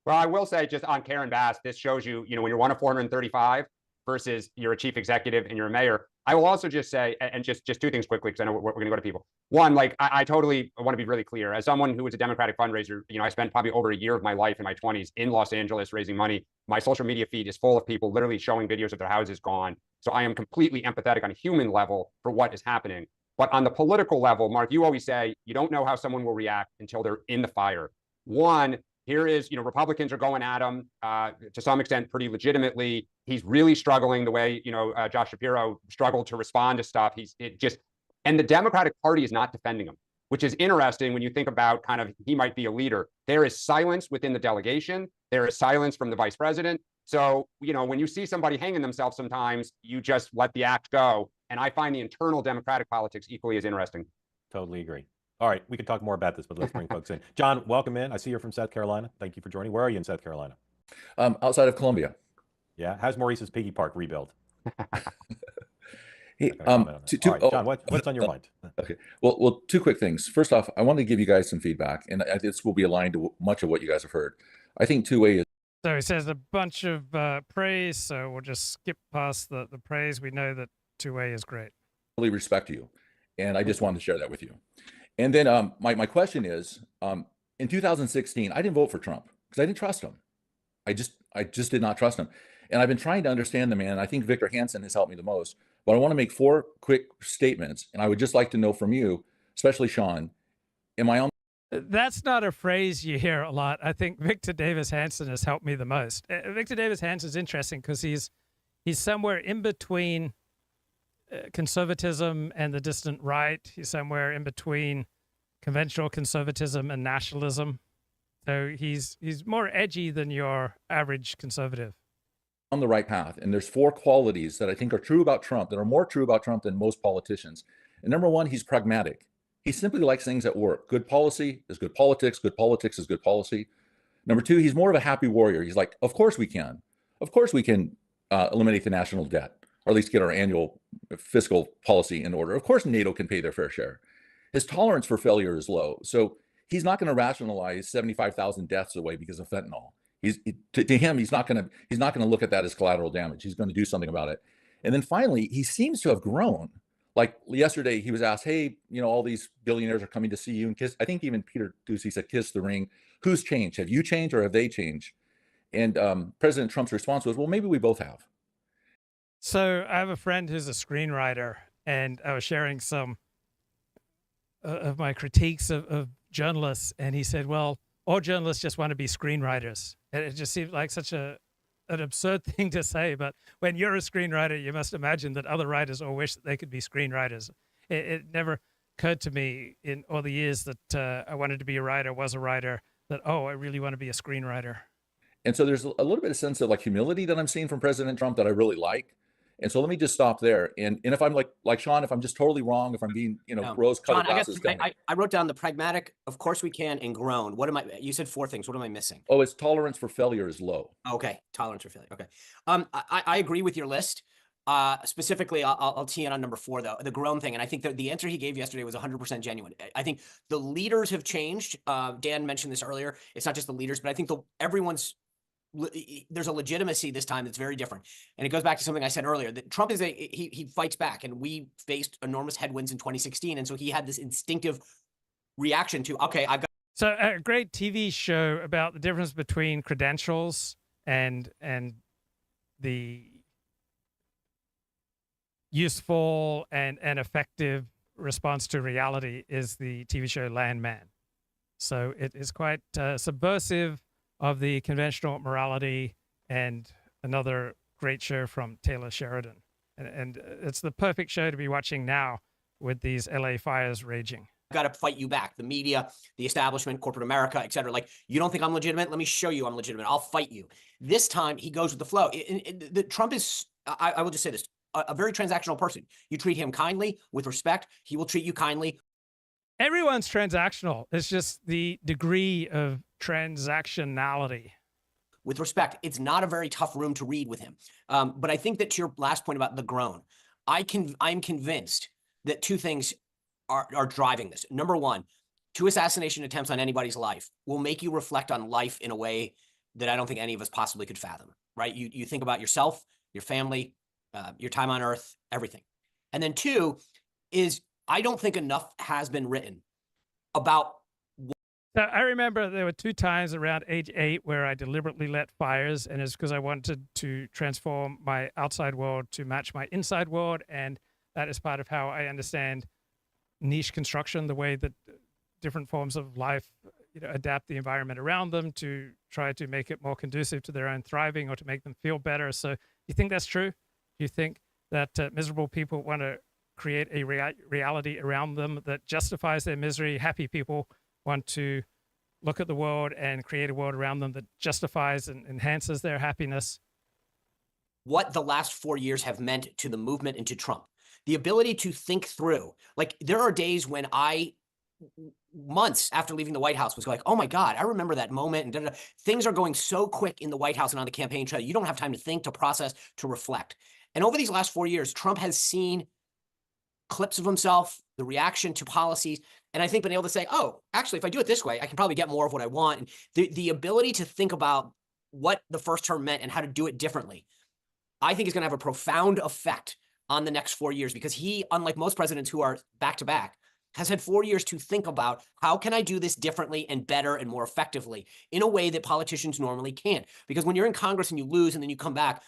Well, I will say just on Karen Bass, this shows you, when you're one of 435 versus you're a chief executive and you're a mayor. I will also just say, and just two things quickly, because I know we're going to go to people. One, I totally want to be really clear. As someone who was a Democratic fundraiser, I spent probably over a year of my life in my 20s in Los Angeles raising money. My social media feed is full of people literally showing videos of their houses gone. So I am completely empathetic on a human level for what is happening. But on the political level, Mark, you always say you don't know how someone will react until they're in the fire. One, here is, Republicans are going at him to some extent pretty legitimately. He's really struggling the way, Josh Shapiro struggled to respond to stuff. And the Democratic Party is not defending him, which is interesting when you think about he might be a leader. There is silence within the delegation. There is silence from the vice president. So, when you see somebody hanging themselves sometimes, you just let the act go. And I find the internal Democratic politics equally as interesting. Totally agree. All right, we can talk more about this, but let's bring folks in. John, welcome in. I see you're from South Carolina. Thank you for joining. Where are you in South Carolina? Outside of Columbia. Yeah. How's Maurice's Piggy Park rebuild? Hey, John, what's on your mind? Okay. Well, two quick things. First off, I want to give you guys some feedback, and this will be aligned to much of what you guys have heard. I think two-way is. So he says a bunch of praise, so we'll just skip past the praise. We know that two-way is great. Really respect you, and I just wanted to share that with you. And then my question is, in 2016, I didn't vote for Trump because I didn't trust him. I just did not trust him. And I've been trying to understand the man. I think Victor Hansen has helped me the most. But I want to make 4 quick statements. And I would just like to know from you, especially Sean, am I on? That's not a phrase you hear a lot. I think Victor Davis Hansen has helped me the most. Victor Davis Hansen is interesting because he's somewhere in between conservatism and the distant right. He's somewhere in between conventional conservatism and nationalism. So he's more edgy than your average conservative. On the right path. And there's 4 qualities that I think are true about Trump, that are more true about Trump than most politicians. And number 1, he's pragmatic. He simply likes things that work. Good policy is good politics. Good politics is good policy. Number 2, he's more of a happy warrior. He's like, of course we can. Of course we can eliminate the national debt, or at least get our annual fiscal policy in order. Of course NATO can pay their fair share. His tolerance for failure is low. So he's not going to rationalize 75,000 deaths away because of fentanyl. To him, he's not going to look at that as collateral damage. He's going to do something about it. And then finally, he seems to have grown. Like yesterday, he was asked, hey, all these billionaires are coming to see you and kiss. I think even Peter Doocy said, kiss the ring. Who's changed? Have you changed or have they changed? And President Trump's response was, well, maybe we both have. So I have a friend who's a screenwriter, and I was sharing some of my critiques of journalists, and he said, well, all journalists just want to be screenwriters. And it just seems like such an absurd thing to say, but when you're a screenwriter, you must imagine that other writers all wish that they could be screenwriters. It never occurred to me in all the years that I wanted to be a writer, was a writer, that, oh, I really want to be a screenwriter. And so there's a little bit of sense of like humility that I'm seeing from President Trump that I really like. And so let me just stop there. And if I'm like Sean, if I'm just totally wrong, if I'm being, rose-colored glasses. I wrote down the pragmatic, of course we can, and grown. What am I, you said 4 things. What am I missing? Oh, his tolerance for failure is low. Okay. Tolerance for failure. Okay. I agree with your list. Specifically, I'll tee in on number 4, though, the grown thing. And I think that the answer he gave yesterday was 100% genuine. I think the leaders have changed. Dan mentioned this earlier. It's not just the leaders, but I think there's a legitimacy this time that's very different. And it goes back to something I said earlier, that Trump is he fights back, and we faced enormous headwinds in 2016. And so he had this instinctive reaction to, okay, I've got. So a great TV show about the difference between credentials and the useful and effective response to reality is the TV show Landman. So it is quite subversive of the conventional morality, and another great show from Taylor Sheridan. And it's the perfect show to be watching now with these LA fires raging. Got to fight you back. The media, the establishment, corporate America, et cetera. Like, you don't think I'm legitimate? Let me show you I'm legitimate. I'll fight you. This time he goes with the flow. Trump is, I will just say this, a very transactional person. You treat him kindly, with respect, he will treat you kindly. Everyone's transactional. It's just the degree of transactionality. With respect, it's not a very tough room to read with him. But I think that to your last point about the grown, I'm convinced that 2 things are driving this. Number 1, 2 assassination attempts on anybody's life will make you reflect on life in a way that I don't think any of us possibly could fathom, right? You think about yourself, your family, your time on Earth, everything. And then 2 is, I don't think enough has been written about. So I remember there were 2 times around age 8 where I deliberately let fires, and it's because I wanted to transform my outside world to match my inside world, and that is part of how I understand niche construction, the way that different forms of life adapt the environment around them to try to make it more conducive to their own thriving or to make them feel better. So you think that's true? You think that miserable people want to create a reality around them that justifies their misery? Happy people want to look at the world and create a world around them that justifies and enhances their happiness. What the last 4 years have meant to the movement and to Trump. The ability to think through, like, there are days when months after leaving the White House was like, oh my God, I remember that moment. And da-da-da. Things are going so quick in the White House and on the campaign trail. You don't have time to think, to process, to reflect. And over these last 4 years, Trump has seen clips of himself, the reaction to policies, and I think been able to say, oh, actually, if I do it this way, I can probably get more of what I want. And the ability to think about what the first term meant and how to do it differently, I think is going to have a profound effect on the next 4 years, because he, unlike most presidents who are back-to-back, has had 4 years to think about, how can I do this differently and better and more effectively in a way that politicians normally can't? Because when you're in Congress and you lose and then you come back,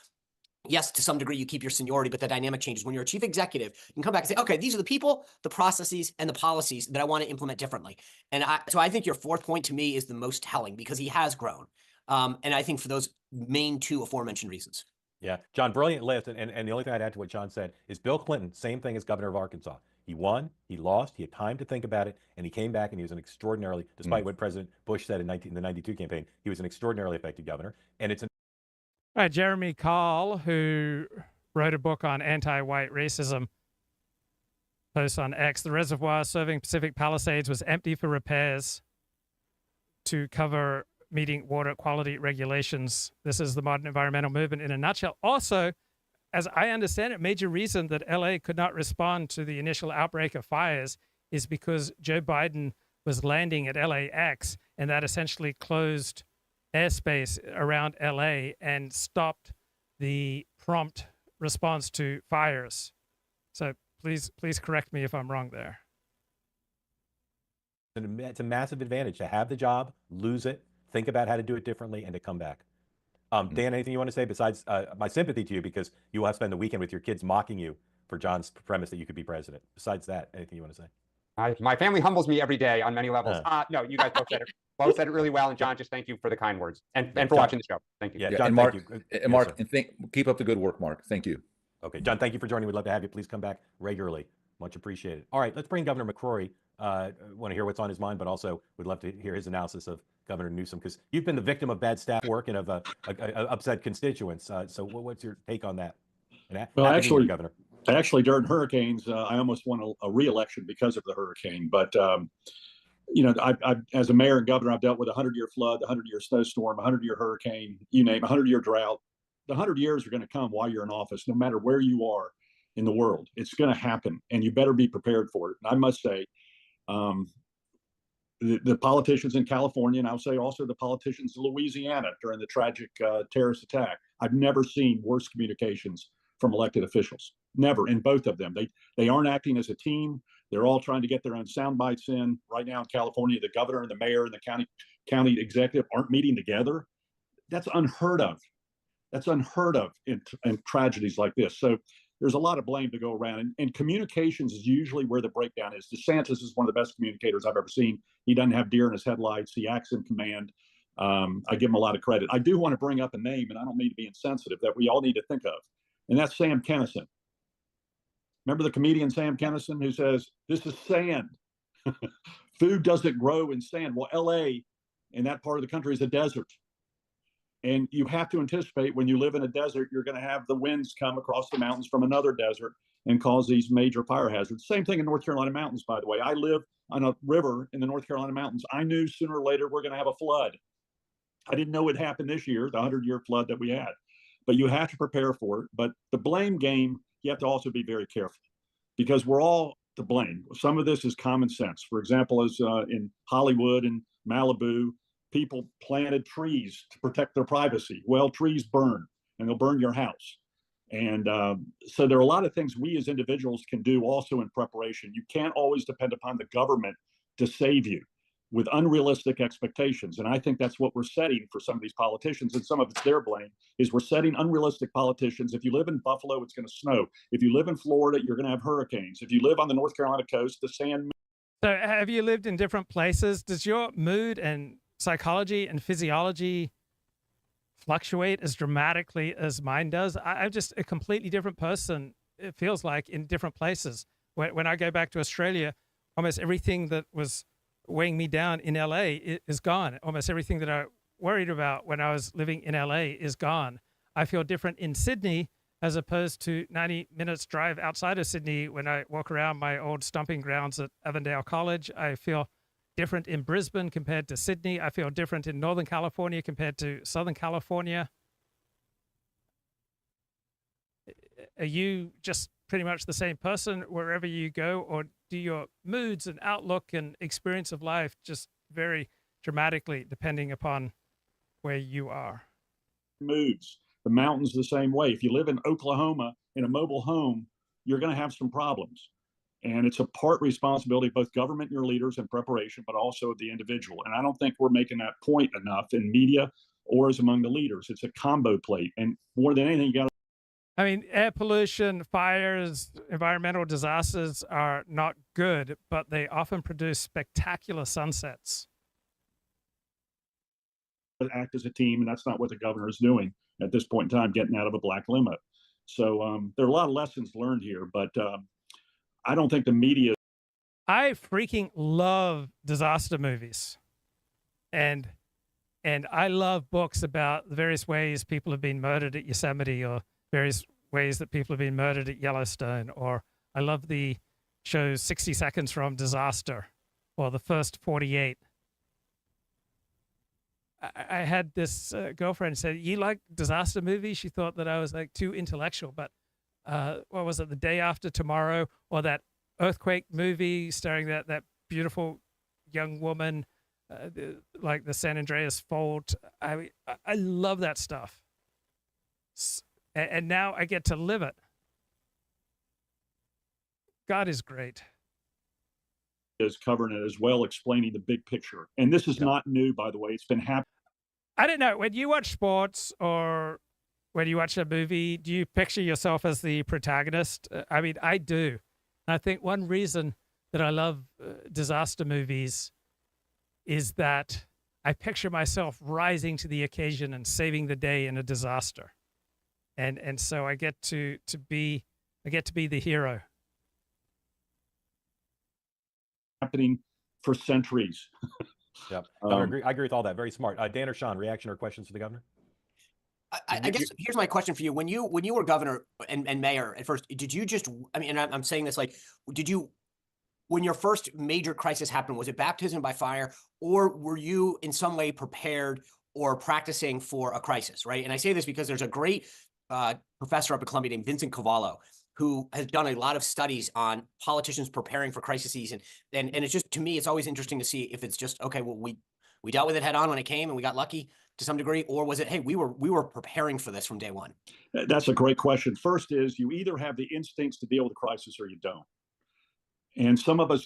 yes, to some degree you keep your seniority, but the dynamic changes. When you're a chief executive, you can come back and say, okay, these are the people, the processes, and the policies that I want to implement differently. And so I think your 4th point to me is the most telling, because he has grown. And I think for those main 2 aforementioned reasons. Yeah, John, brilliant list. And the only thing I'd add to what John said is Bill Clinton, same thing as governor of Arkansas. He won, he lost, he had time to think about it, and he came back and he was an extraordinarily, despite what President Bush said in the 92 campaign, he was an extraordinarily effective governor. And it's an All right, Jeremy Carl, who wrote a book on anti-white racism, posts on X, the reservoir serving Pacific Palisades was empty for repairs to cover meeting water quality regulations. This is the modern environmental movement in a nutshell. Also, as I understand it, major reason that LA could not respond to the initial outbreak of fires is because Joe Biden was landing at LAX, and that essentially closed airspace around LA and stopped the prompt response to fires. So please correct me if I'm wrong there. It's a massive advantage to have the job, lose it, think about how to do it differently, and to come back. Dan, anything you want to say besides my sympathy to you because you will have to spend the weekend with your kids mocking you for John's premise that you could be president. Besides that, anything you want to say? My family humbles me every day on many levels. No, you guys both said it. Both said it really well. And John, just thank you for the kind words and for watching the show. Thank you. Yeah, John, and Mark, thank you. And Mark, and keep up the good work, Mark. Thank you. Okay, John, thank you for joining. We'd love to have you. Please come back regularly. Much appreciated. All right, let's bring Governor McCrory. Want to hear what's on his mind, but also would love to hear his analysis of Governor Newsom, because you've been the victim of bad staff work and of upset constituents. So what's your take on that? Well, actually, Governor. During hurricanes, I almost won a re-election because of the hurricane. But I as a mayor and governor, I've dealt with a 100-year flood, a 100-year snowstorm, a 100-year hurricane, you name, a 100-year drought. The 100 years are going to come while you're in office, no matter where you are in the world. It's going to happen, and you better be prepared for it. And I must say, the politicians in California, and I'll say also the politicians in Louisiana during the tragic terrorist attack, I've never seen worse communications from elected officials. Never, in both of them. They aren't acting as a team. They're all trying to get their own sound bites in. Right now in California, the governor and the mayor and the county executive aren't meeting together. That's unheard of. That's unheard of in tragedies like this. So there's a lot of blame to go around. And communications is usually where the breakdown is. DeSantis is one of the best communicators I've ever seen. He doesn't have deer in his headlights. He acts in command. I give him a lot of credit. I do want to bring up a name, and I don't mean to be insensitive, that we all need to think of, and that's Sam Kinison. Remember the comedian Sam Kinison who says, "This is sand. Food doesn't grow in sand." Well, LA in that part of the country is a desert. And you have to anticipate when you live in a desert, you're going to have the winds come across the mountains from another desert and cause these major fire hazards. Same thing in North Carolina mountains, by the way. I live on a river in the North Carolina mountains. I knew sooner or later we're going to have a flood. I didn't know it happened this year, the 100-year flood that we had. But you have to prepare for it. But the blame game, you have to also be very careful because we're all to blame. Some of this is common sense. For example, as in Hollywood and Malibu, people planted trees to protect their privacy. Well, trees burn, and they'll burn your house. And so there are a lot of things we as individuals can do also in preparation. You can't always depend upon the government to save you with unrealistic expectations. And I think that's what we're setting for some of these politicians, and some of it's their blame, is we're setting unrealistic politicians. If you live in Buffalo, it's going to snow. If you live in Florida, you're going to have hurricanes. If you live on the North Carolina coast, the sand. So have you lived in different places? Does your mood and psychology and physiology fluctuate as dramatically as mine does? I'm just a completely different person, it feels like, in different places. When I go back to Australia, almost everything that was weighing me down in LA is gone. Almost everything that I worried about when I was living in LA is gone. I feel different in Sydney as opposed to 90 minutes drive outside of Sydney when I walk around my old stomping grounds at Avondale College. I feel different in Brisbane compared to Sydney. I feel different in Northern California compared to Southern California. Are you just pretty much the same person wherever you go, or do your moods and outlook and experience of life just vary dramatically depending upon where you are? Moods. The mountains the same way. If you live in Oklahoma in a mobile home, you're going to have some problems. And it's a part responsibility of both government and your leaders in preparation, but also of the individual. And I don't think we're making that point enough in media or as among the leaders. It's a combo plate. And more than anything, you got to. I mean, air pollution, fires, environmental disasters are not good, but they often produce spectacular sunsets. Act as a team, and that's not what the governor is doing. at this point in time, getting out of a black limo. So there are a lot of lessons learned here, but I don't think the media. I freaking love disaster movies. And I love books about the various ways people have been murdered at Yosemite, or various ways that people have been murdered at Yellowstone. Or I love the show 60 Seconds from Disaster, or The First 48. I had this girlfriend say, "You like disaster movies?" She thought that I was like too intellectual, but what was it, The Day After Tomorrow, or that earthquake movie starring that beautiful young woman, like the San Andreas Fault. I love that stuff. And now I get to live it. God is great. Is covering it as well, explaining the big picture. And this is not new, by the way. It's been happening. I don't know. When you watch sports or when you watch a movie, do you picture yourself as the protagonist? I mean, I do. I think one reason that I love disaster movies is that I picture myself rising to the occasion and saving the day in a disaster. And so I get to be the hero. Happening for centuries. Yep. I agree with all that. Very smart. Dan or Sean, reaction or questions for the governor? I guess here's my question for you. When you were governor and mayor at first, did you just, I mean, and I'm saying this like, did you, when your first major crisis happened, was it baptism by fire, or were you in some way prepared or practicing for a crisis, right? And I say this because there's a great professor up at Columbia named Vincent Cavallo, who has done a lot of studies on politicians preparing for crises. And it's just, to me, it's always interesting to see if it's just, okay, well, we dealt with it head on when it came and we got lucky to some degree, or was it, hey, we were preparing for this from day one? That's a great question. First is, you either have the instincts to deal with the crisis or you don't. And some of us.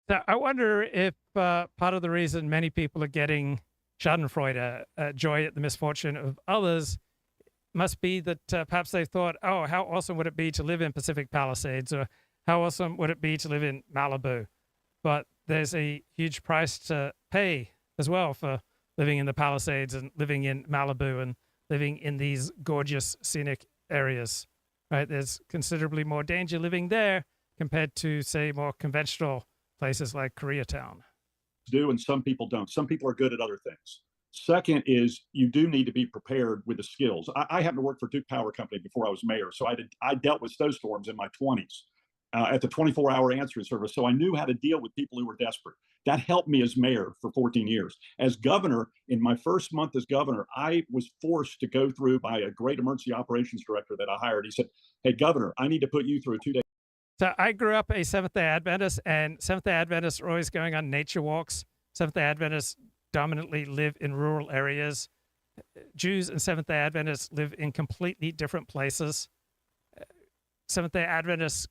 So I wonder if part of the reason many people are getting schadenfreude, joy at the misfortune of others, must be that perhaps they thought, oh, how awesome would it be to live in Pacific Palisades, or how awesome would it be to live in Malibu? But there's a huge price to pay as well for living in the Palisades and living in Malibu and living in these gorgeous scenic areas, right? There's considerably more danger living there compared to, say, more conventional places like Koreatown. Do, and some people don't. Some people are good at other things. Second is, you do need to be prepared with the skills. I happened to work for Duke Power Company before I was mayor, so I dealt with snowstorms in my 20s at the 24-hour answering service, so I knew how to deal with people who were desperate. That helped me as mayor for 14 years. As governor, in my first month as governor, I was forced to go through by a great emergency operations director that I hired. He said, "Hey, Governor, I need to put you through a 2-day." So I grew up a Seventh-day Adventist, and Seventh-day Adventists are always going on nature walks. Seventh-day Adventists dominantly live in rural areas. Jews and Seventh-day Adventists live in completely different places. Seventh-day Adventists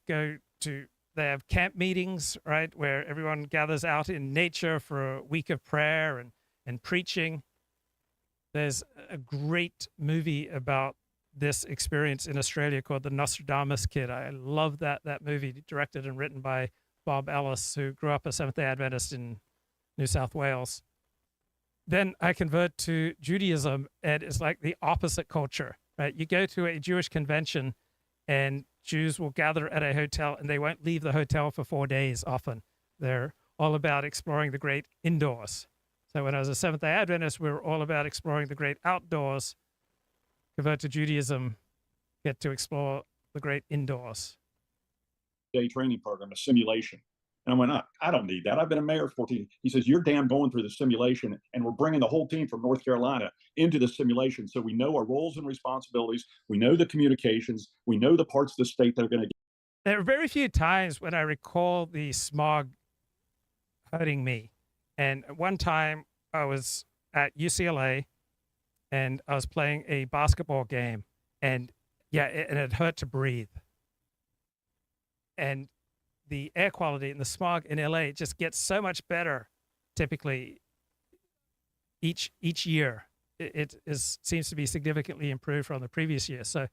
they have camp meetings, right, where everyone gathers out in nature for a week of prayer and preaching. There's a great movie about this experience in Australia called The Nostradamus Kid. I love that movie, directed and written by Bob Ellis, who grew up a Seventh-day Adventist in New South Wales. Then I convert to Judaism, and it's like the opposite culture, right? You go to a Jewish convention, and Jews will gather at a hotel, and they won't leave the hotel for 4 days often. They're all about exploring the great indoors. So when I was a Seventh-day Adventist, we were all about exploring the great outdoors. Convert to Judaism, get to explore the great indoors. Day training program, a simulation. And I went, I don't need that. I've been a mayor for 14. He says, you're damn going through the simulation, and we're bringing the whole team from North Carolina into the simulation. So we know our roles and responsibilities. We know the communications. We know the parts of the state that are going to. There are very few times when I recall the smog hurting me. And one time I was at UCLA, and I was playing a basketball game, and it hurt to breathe. And the air quality and the smog in LA just gets so much better typically each year. It seems to be significantly improved from the previous year. So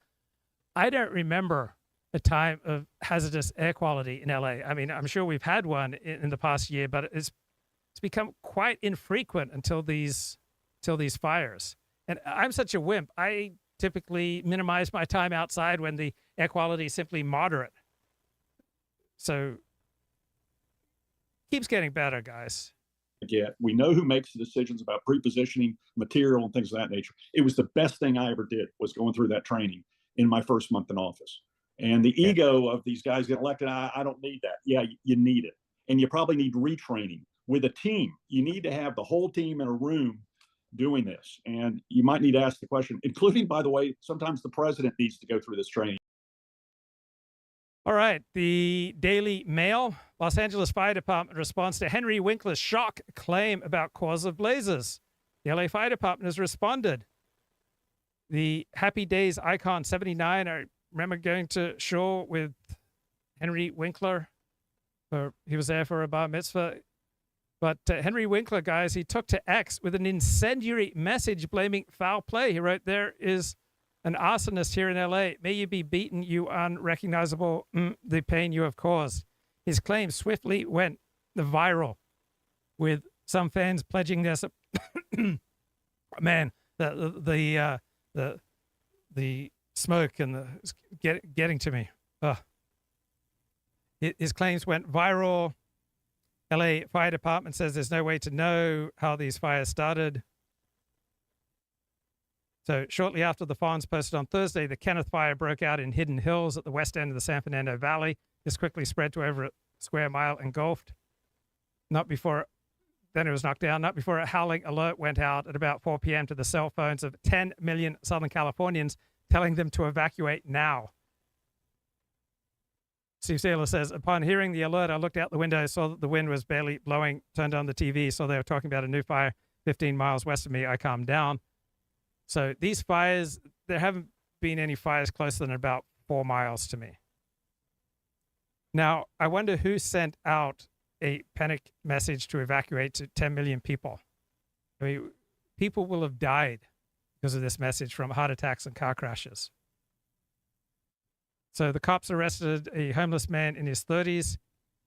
I don't remember a time of hazardous air quality in LA. I mean, I'm sure we've had one in the past year, but it's become quite infrequent until these fires. And I'm such a wimp. I typically minimize my time outside when the air quality is simply moderate. So keeps getting better, guys. We know who makes the decisions about pre-positioning material and things of that nature. It was the best thing I ever did, was going through that training in my first month in office. And the ego of these guys get elected, I don't need that. Yeah, you need it. And you probably need retraining with a team. You need to have the whole team in a room doing this. And you might need to ask the question, including, by the way, sometimes the president needs to go through this training. All right, the Daily Mail. Los Angeles Fire Department responds to Henry Winkler's shock claim about cause of blazes. The LA Fire Department has responded. The Happy Days icon 79, I remember going to shore with Henry Winkler. He was there for a bar mitzvah. But Henry Winkler, guys, he took to X with an incendiary message blaming foul play. He wrote, "There is an arsonist here in LA. May you be beaten, you unrecognizable, the pain you have caused." His claim swiftly went viral, with some fans pledging their man, the smoke and the getting to me. His claims went viral. LA Fire Department says there's no way to know how these fires started. So shortly after the Fonz posted on Thursday, the Kenneth Fire broke out in Hidden Hills at the west end of the San Fernando Valley. This quickly spread to over a square mile engulfed. Then it was knocked down. Not before a howling alert went out at about 4 p.m. to the cell phones of 10 million Southern Californians, telling them to evacuate now. Steve Saylor says, upon hearing the alert, I looked out the window, saw that the wind was barely blowing, turned on the TV, saw they were talking about a new fire 15 miles west of me. I calmed down. So these fires, there haven't been any fires closer than about 4 miles to me. Now, I wonder who sent out a panic message to evacuate to 10 million people. I mean, people will have died because of this message from heart attacks and car crashes. So the cops arrested a homeless man in his 30s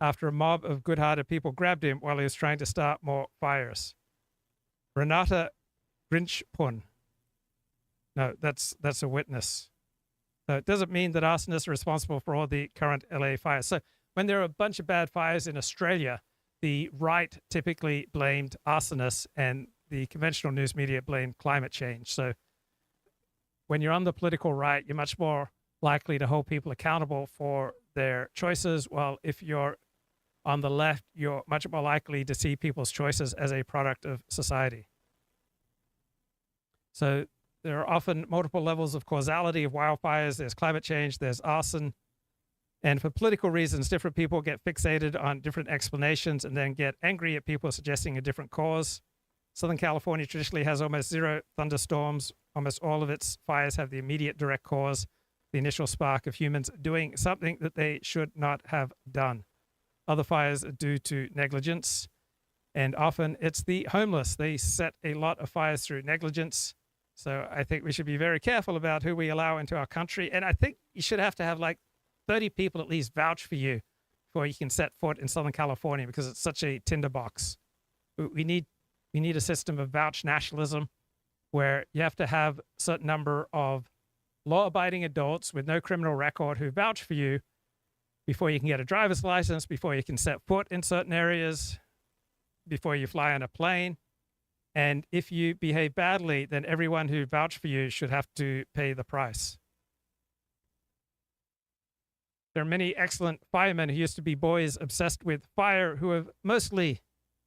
after a mob of good-hearted people grabbed him while he was trying to start more fires. Renata Grinchpun. No, that's a witness. So it doesn't mean that arsonists are responsible for all the current LA fires. So when there are a bunch of bad fires in Australia, the right typically blamed arsonists and the conventional news media blamed climate change. So when you're on the political right, you're much more likely to hold people accountable for their choices, while if you're on the left, you're much more likely to see people's choices as a product of society. So there are often multiple levels of causality of wildfires. There's climate change, there's arson. And for political reasons, different people get fixated on different explanations and then get angry at people suggesting a different cause. Southern California traditionally has almost zero thunderstorms. Almost all of its fires have the immediate direct cause, the initial spark of humans doing something that they should not have done. Other fires are due to negligence, and often it's the homeless. They set a lot of fires through negligence. So I think we should be very careful about who we allow into our country. And I think you should have to have like 30 people at least vouch for you before you can set foot in Southern California, because it's such a tinderbox. We need a system of vouch nationalism where you have to have a certain number of law-abiding adults with no criminal record who vouch for you before you can get a driver's license, before you can set foot in certain areas, before you fly on a plane. And if you behave badly, then everyone who vouched for you should have to pay the price. There are many excellent firemen who used to be boys obsessed with fire who have mostly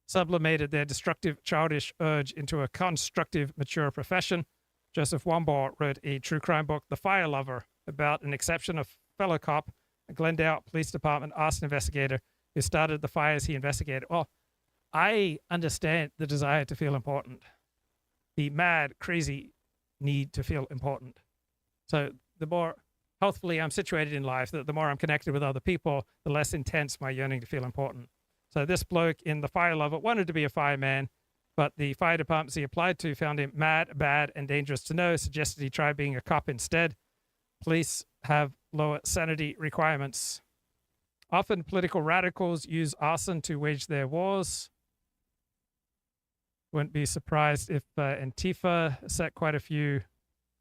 sublimated their destructive childish urge into a constructive, mature profession. Joseph Wambaugh wrote a true crime book, The Fire Lover, about an exceptional fellow cop, a Glendale Police Department arson investigator who started the fires he investigated. Well, I understand the desire to feel important, the mad, crazy need to feel important. So the more healthfully I'm situated in life, the more I'm connected with other people, the less intense my yearning to feel important. So this bloke in The Fire Lover wanted to be a fireman, but the fire departments he applied to found him mad, bad, and dangerous to know, suggested he try being a cop instead. Police have lower sanity requirements. Often political radicals use arson to wage their wars. Wouldn't be surprised if Antifa set quite a few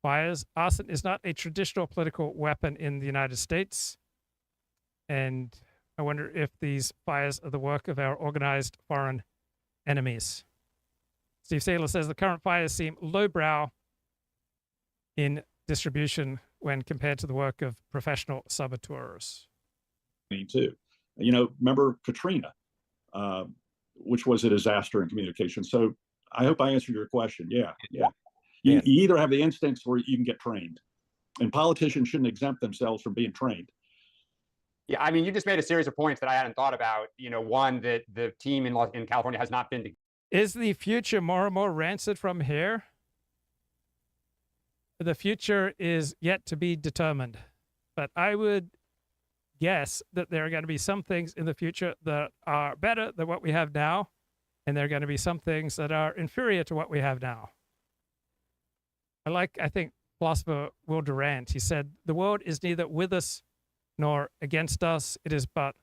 fires. Arson is not a traditional political weapon in the United States. And I wonder if these fires are the work of our organized foreign enemies. Steve Saylor says the current fires seem lowbrow in distribution when compared to the work of professional saboteurs. Me too. You know, remember Katrina, which was a disaster in communication. So I hope I answered your question. Yeah. You either have the instincts or you can get trained. And politicians shouldn't exempt themselves from being trained. Yeah, I mean, you just made a series of points that I hadn't thought about. You know, one, that the team in California has not been to. Is the future more and more rancid from here? The future is yet to be determined. But I would guess that there are going to be some things in the future that are better than what we have now, and there are going to be some things that are inferior to what we have now. I think, philosopher Will Durant, he said, the world is neither with us nor against us. It is but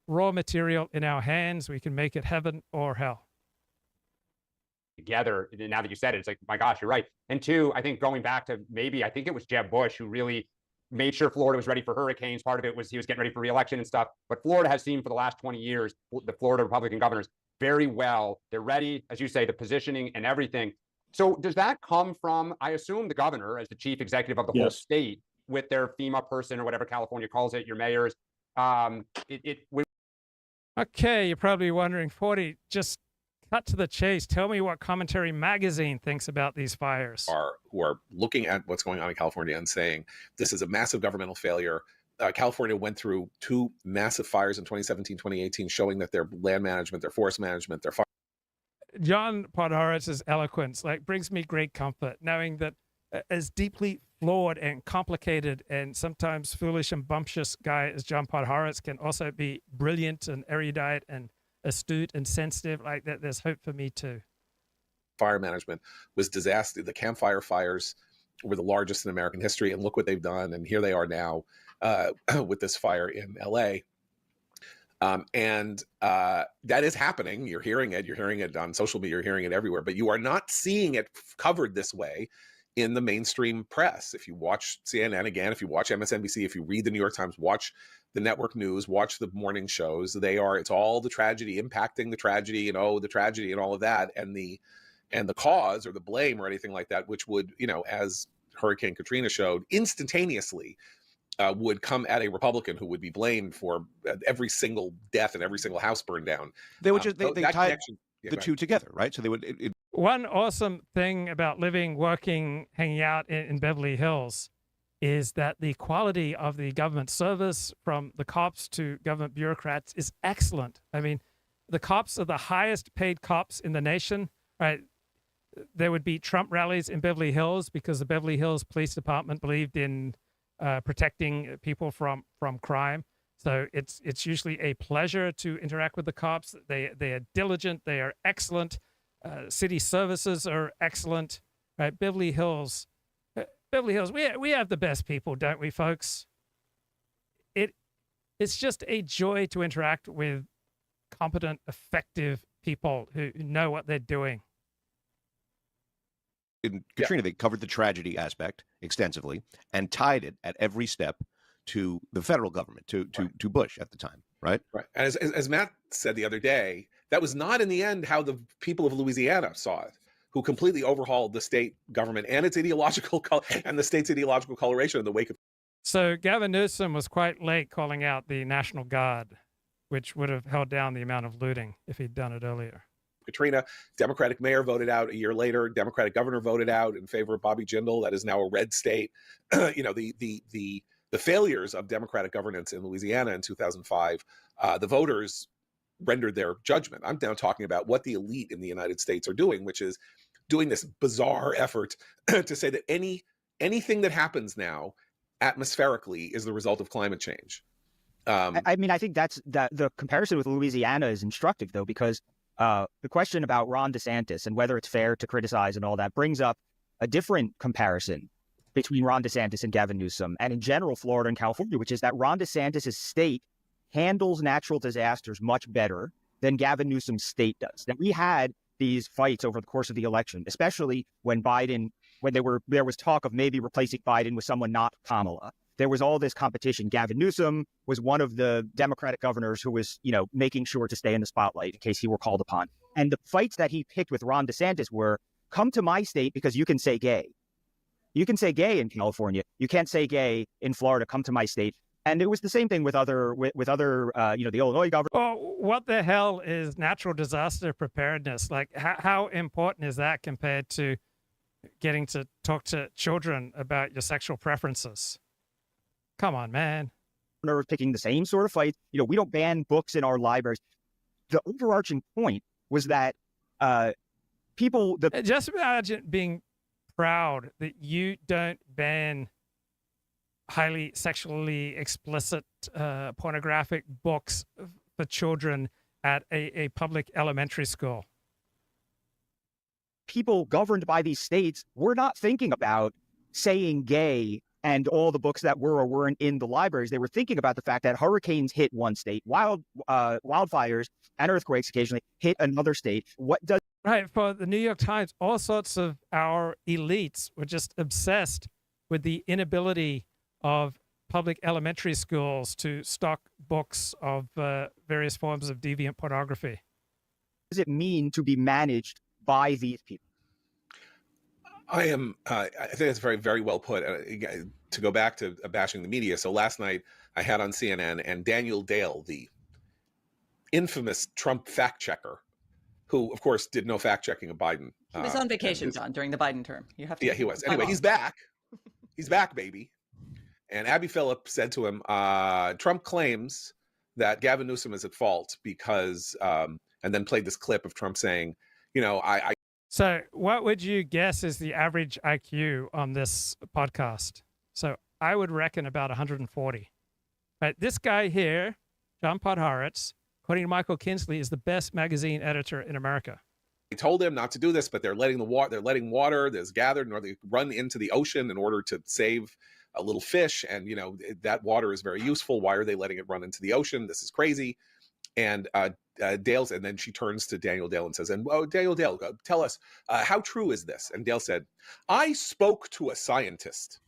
raw material in our hands. We can make it heaven or hell. Together, now that you said it, it's like, my gosh, you're right. And two, I think going back to I think it was Jeb Bush who really made sure Florida was ready for hurricanes. Part of it was he was getting ready for re-election and stuff. But Florida has seen for the last 20 years, the Florida Republican governors very well. They're ready, as you say, the positioning and everything. So does that come from, I assume, the governor as the chief executive of the whole state with their FEMA person or whatever California calls it, your mayors? Okay, you're probably wondering, 40, just cut to the chase. Tell me what Commentary Magazine thinks about these fires. Who are looking at what's going on in California and saying this is a massive governmental failure. California went through 2 massive fires in 2017, 2018, showing that their land management, their forest management, their fire. John Podhoritz's eloquence brings me great comfort, knowing that as deeply flawed and complicated and sometimes foolish and bumptious guy as John Podhoretz can also be brilliant and erudite and astute and sensitive like that. There's hope for me too. Fire management was disaster. The Camp Fire fires were the largest in American history, and look what they've done. And here they are now with this fire in LA. That is happening. You're hearing it. You're hearing it on social media. You're hearing it everywhere. But you are not seeing it covered this way in the mainstream press. If you watch CNN again, if you watch MSNBC, if you read the New York Times, watch the network news, watch the morning shows, it's all the tragedy impacting the tragedy and the tragedy and all of that. And the cause or the blame or anything like that, which would, as Hurricane Katrina showed, instantaneously would come at a Republican who would be blamed for every single death and every single house burned down. They would just, they tied the two together, right? So they would. One awesome thing about living, working, hanging out in Beverly Hills is that the quality of the government service, from the cops to government bureaucrats, is excellent. I mean, the cops are the highest paid cops in the nation, right? There would be Trump rallies in Beverly Hills because the Beverly Hills Police Department believed in protecting people from crime. So it's usually a pleasure to interact with the cops. They are diligent. They are excellent. City services are excellent. Right? Beverly Hills, we have the best people, don't we, folks? It's just a joy to interact with competent, effective people who know what they're doing. In Katrina, they covered the tragedy aspect extensively and tied it at every step to the federal government, to Bush at the time, right? Right. And as Matt said the other day, that was not in the end how the people of Louisiana saw it, who completely overhauled the state government and its ideological and the state's ideological coloration in the wake of. So Gavin Newsom was quite late calling out the National Guard, which would have held down the amount of looting if he'd done it earlier. Katrina, Democratic mayor voted out a year later. Democratic governor voted out in favor of Bobby Jindal. That is now a red state. The failures of Democratic governance in Louisiana in 2005, the voters rendered their judgment. I'm now talking about what the elite in the United States are doing, which is doing this bizarre effort to say that anything that happens now atmospherically is the result of climate change. I mean, I think that the comparison with Louisiana is instructive, though, because the question about Ron DeSantis and whether it's fair to criticize and all that brings up a different comparison between Ron DeSantis and Gavin Newsom, and in general, Florida and California, which is that Ron DeSantis' state handles natural disasters much better than Gavin Newsom's state does. That we had these fights over the course of the election, especially when Biden when there was talk of maybe replacing Biden with someone not Kamala. There was all this competition. Gavin Newsom was one of the Democratic governors who was, making sure to stay in the spotlight in case he were called upon. And the fights that he picked with Ron DeSantis were, come to my state because you can say gay. You can say gay in California. You can't say gay in Florida. Come to my state. And it was the same thing with other, the Illinois governor. Oh, what the hell is natural disaster preparedness? Like, how important is that compared to getting to talk to children about your sexual preferences? Come on, man. They're picking the same sort of fight. We don't ban books in our libraries. The overarching point was that people... Just imagine being proud that you don't ban highly sexually explicit pornographic books for children at a public elementary school. People governed by these states were not thinking about saying gay and all the books that were or weren't in the libraries. They were thinking about the fact that hurricanes hit one state, wildfires and earthquakes occasionally hit another state. Right, for the New York Times, all sorts of our elites were just obsessed with the inability of public elementary schools to stock books of various forms of deviant pornography. What does it mean to be managed by these people? I think that's very, very well put. To go back to bashing the media, so last night I had on CNN and Daniel Dale, the infamous Trump fact checker, who, of course, did no fact checking of Biden. He was on vacation, John, during the Biden term. You have to. Yeah, he was. Anyway, he's back. He's back, baby. And Abby Phillip said to him, Trump claims that Gavin Newsom is at fault because, and then played this clip of Trump saying, So what would you guess is the average IQ on this podcast? So I would reckon about 140. Right, this guy here, John Podhoretz, according to Michael Kinsley, is the best magazine editor in America. They told him not to do this, but they're letting water that's gathered, or they run into the ocean in order to save a little fish. And, that water is very useful. Why are they letting it run into the ocean? This is crazy. And Dale's, and then she turns to Daniel Dale and says, Daniel Dale, tell us, how true is this? And Dale said, I spoke to a scientist.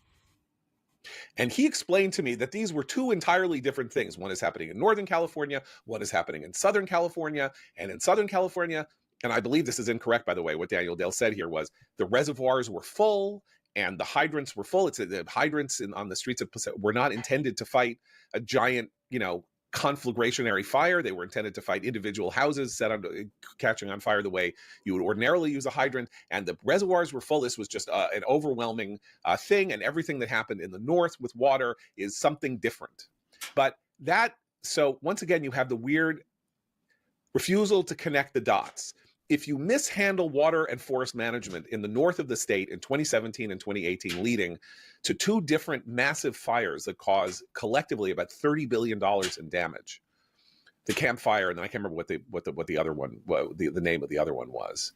And he explained to me that these were two entirely different things. One is happening in Northern California, one is happening in Southern California. And in Southern California, and I believe this is incorrect, by the way, what Daniel Dale said here was the reservoirs were full and the hydrants were full. It's the hydrants on the streets of Pacific were not intended to fight a giant, conflagrationary fire. They were intended to fight individual houses catching on fire the way you would ordinarily use a hydrant. And the reservoirs were full. This was just an overwhelming thing. And everything that happened in the north with water is something different. So once again, you have the weird refusal to connect the dots. If you mishandle water and forest management in the north of the state in 2017 and 2018, leading to two different massive fires that caused collectively about $30 billion in damage, the Camp Fire, and I can't remember what the other one, the name of the other one was.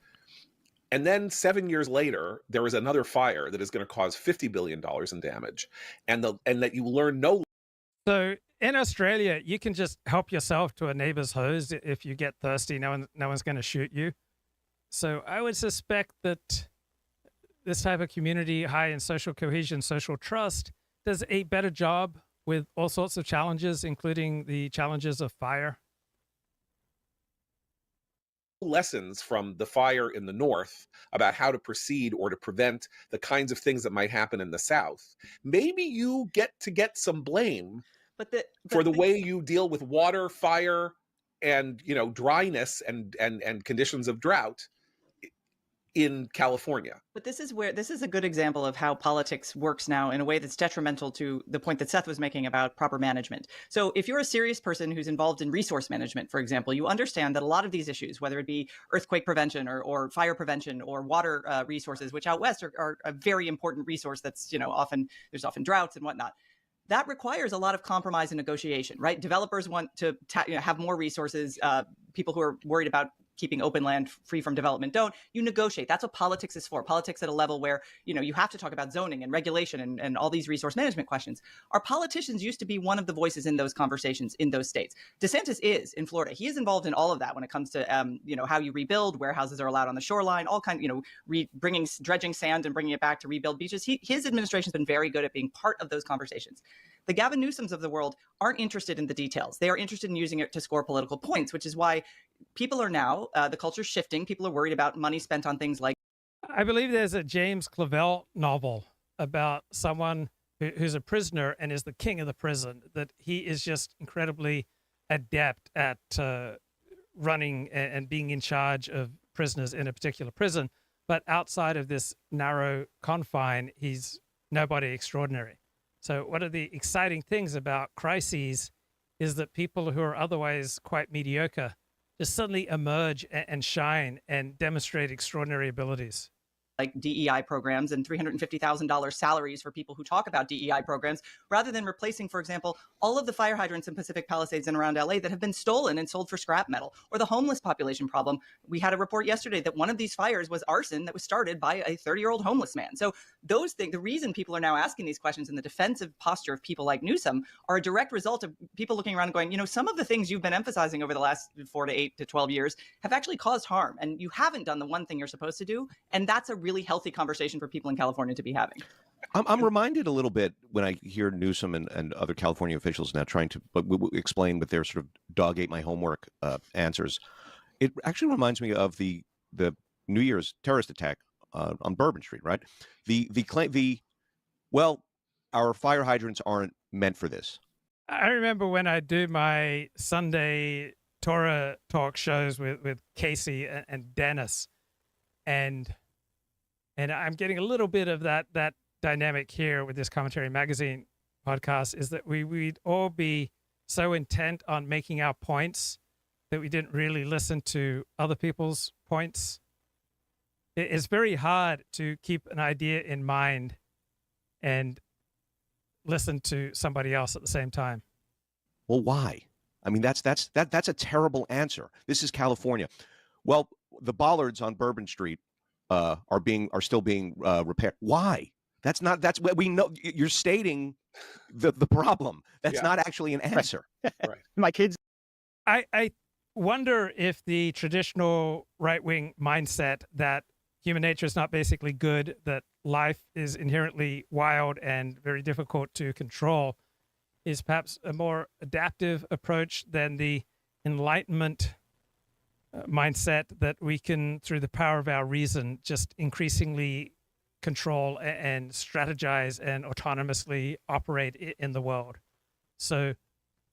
And then 7 years later, there was another fire that is going to cause $50 billion in damage, and that you learn no. So in Australia, you can just help yourself to a neighbor's hose if you get thirsty. No one's going to shoot you. So I would suspect that this type of community, high in social cohesion, social trust, does a better job with all sorts of challenges, including the challenges of fire. Lessons from the fire in the north about how to proceed or to prevent the kinds of things that might happen in the south. Maybe you get some blame for the way you deal with water, fire, and dryness and conditions of drought in California. But this is a good example of how politics works now in a way that's detrimental to the point that Seth was making about proper management. So if you're a serious person who's involved in resource management, for example, you understand that a lot of these issues, whether it be earthquake prevention or fire prevention or water resources, which out west are a very important resource that's, there's often droughts and whatnot. That requires a lot of compromise and negotiation, right? Developers want to have more resources. People who are worried about keeping open land free from development don't. You negotiate. That's what politics is for. Politics at a level where, you have to talk about zoning and regulation and all these resource management questions. Our politicians used to be one of the voices in those conversations in those states. DeSantis is in Florida. He is involved in all of that when it comes to, how you rebuild, where houses are allowed on the shoreline, all kind, dredging sand and bringing it back to rebuild beaches. His administration's been very good at being part of those conversations. The Gavin Newsoms of the world aren't interested in the details. They are interested in using it to score political points, which is why people are now, the culture's shifting. People are worried about money spent on things like. I believe there's a James Clavell novel about someone who's a prisoner and is the king of the prison, that he is just incredibly adept at running and being in charge of prisoners in a particular prison. But outside of this narrow confine, he's nobody extraordinary. So one of the exciting things about crises is that people who are otherwise quite mediocre just suddenly emerge and shine and demonstrate extraordinary abilities. Like DEI programs and $350,000 salaries for people who talk about DEI programs, rather than replacing, for example, all of the fire hydrants in Pacific Palisades and around LA that have been stolen and sold for scrap metal, or the homeless population problem. We had a report yesterday that one of these fires was arson that was started by a 30-year-old homeless man. So those things, the reason people are now asking these questions in the defensive posture of people like Newsom are a direct result of people looking around and going, some of the things you've been emphasizing over the last 4 to 8 to 12 years have actually caused harm, and you haven't done the one thing you're supposed to do. And that's a really healthy conversation for people in California to be having. I'm reminded a little bit when I hear Newsom and other California officials now trying to explain with their sort of dog ate my homework answers. It actually reminds me of the New Year's terrorist attack on Bourbon Street, right? Our fire hydrants aren't meant for this. I remember when I do my Sunday Torah talk shows with Casey and Dennis, and I'm getting a little bit of that dynamic here with this Commentary Magazine podcast, is that we'd all be so intent on making our points that we didn't really listen to other people's points. It's very hard to keep an idea in mind and listen to somebody else at the same time. Well, why? I mean, that's a terrible answer. This is California. Well, the bollards on Bourbon Street are still being repaired. Why? That's what we know. You're stating the problem. That's not actually an answer. Right. My kids. I wonder if the traditional right-wing mindset that human nature is not basically good, that life is inherently wild and very difficult to control, is perhaps a more adaptive approach than the Enlightenment mindset that we can, through the power of our reason, just increasingly control and strategize and autonomously operate in the world. So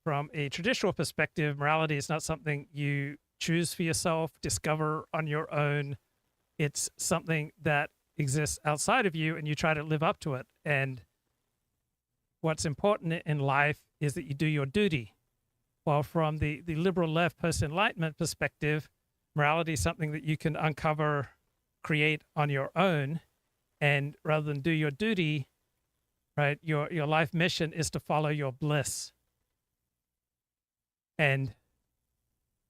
from a traditional perspective, morality is not something you choose for yourself, discover on your own. It's something that exists outside of you and you try to live up to it. And what's important in life is that you do your duty. While from the liberal left post-Enlightenment perspective, morality is something that you can uncover, create on your own. And rather than do your duty, right, your life mission is to follow your bliss. And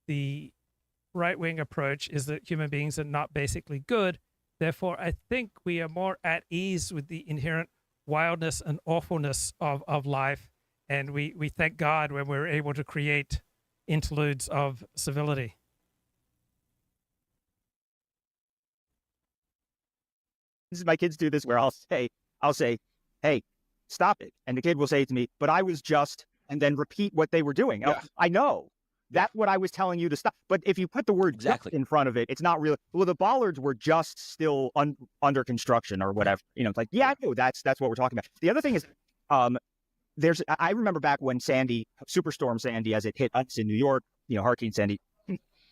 the right-wing approach is that human beings are not basically good. Therefore, I think we are more at ease with the inherent wildness and awfulness of life. And we thank God when we're able to create interludes of civility. My kids do this where I'll say, hey, stop it. And the kid will say to me, but I was just, and then repeat what they were doing. Yeah. I know. That's what I was telling you to stop. But if you put the word exactly in front of it, it's not really. Well, the bollards were just still under construction or whatever. It's like, yeah, no, that's what we're talking about. The other thing is, I remember back when Superstorm Sandy, as it hit us in New York, Hurricane Sandy,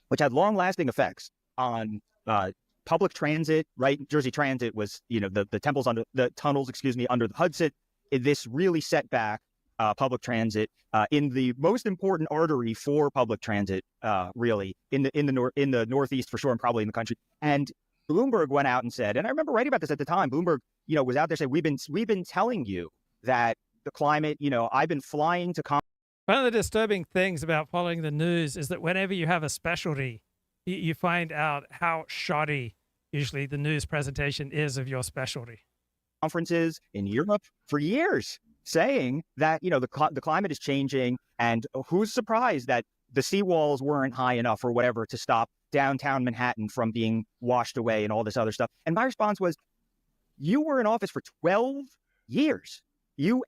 which had long-lasting effects on public transit, right? Jersey Transit was, the tunnels under the Hudson. This really set back public transit in the most important artery for public transit, really in the Northeast for sure, and probably in the country. And Bloomberg went out and said, and I remember writing about this at the time. Bloomberg, was out there saying, we've been telling you that the climate, I've been flying to. One of the disturbing things about following the news is that whenever you have a specialty you find out how shoddy usually the news presentation is of your specialty. Conferences in Europe for years saying that, the climate is changing, and who's surprised that the seawalls weren't high enough or whatever to stop downtown Manhattan from being washed away and all this other stuff. And my response was, you were in office for 12 years. You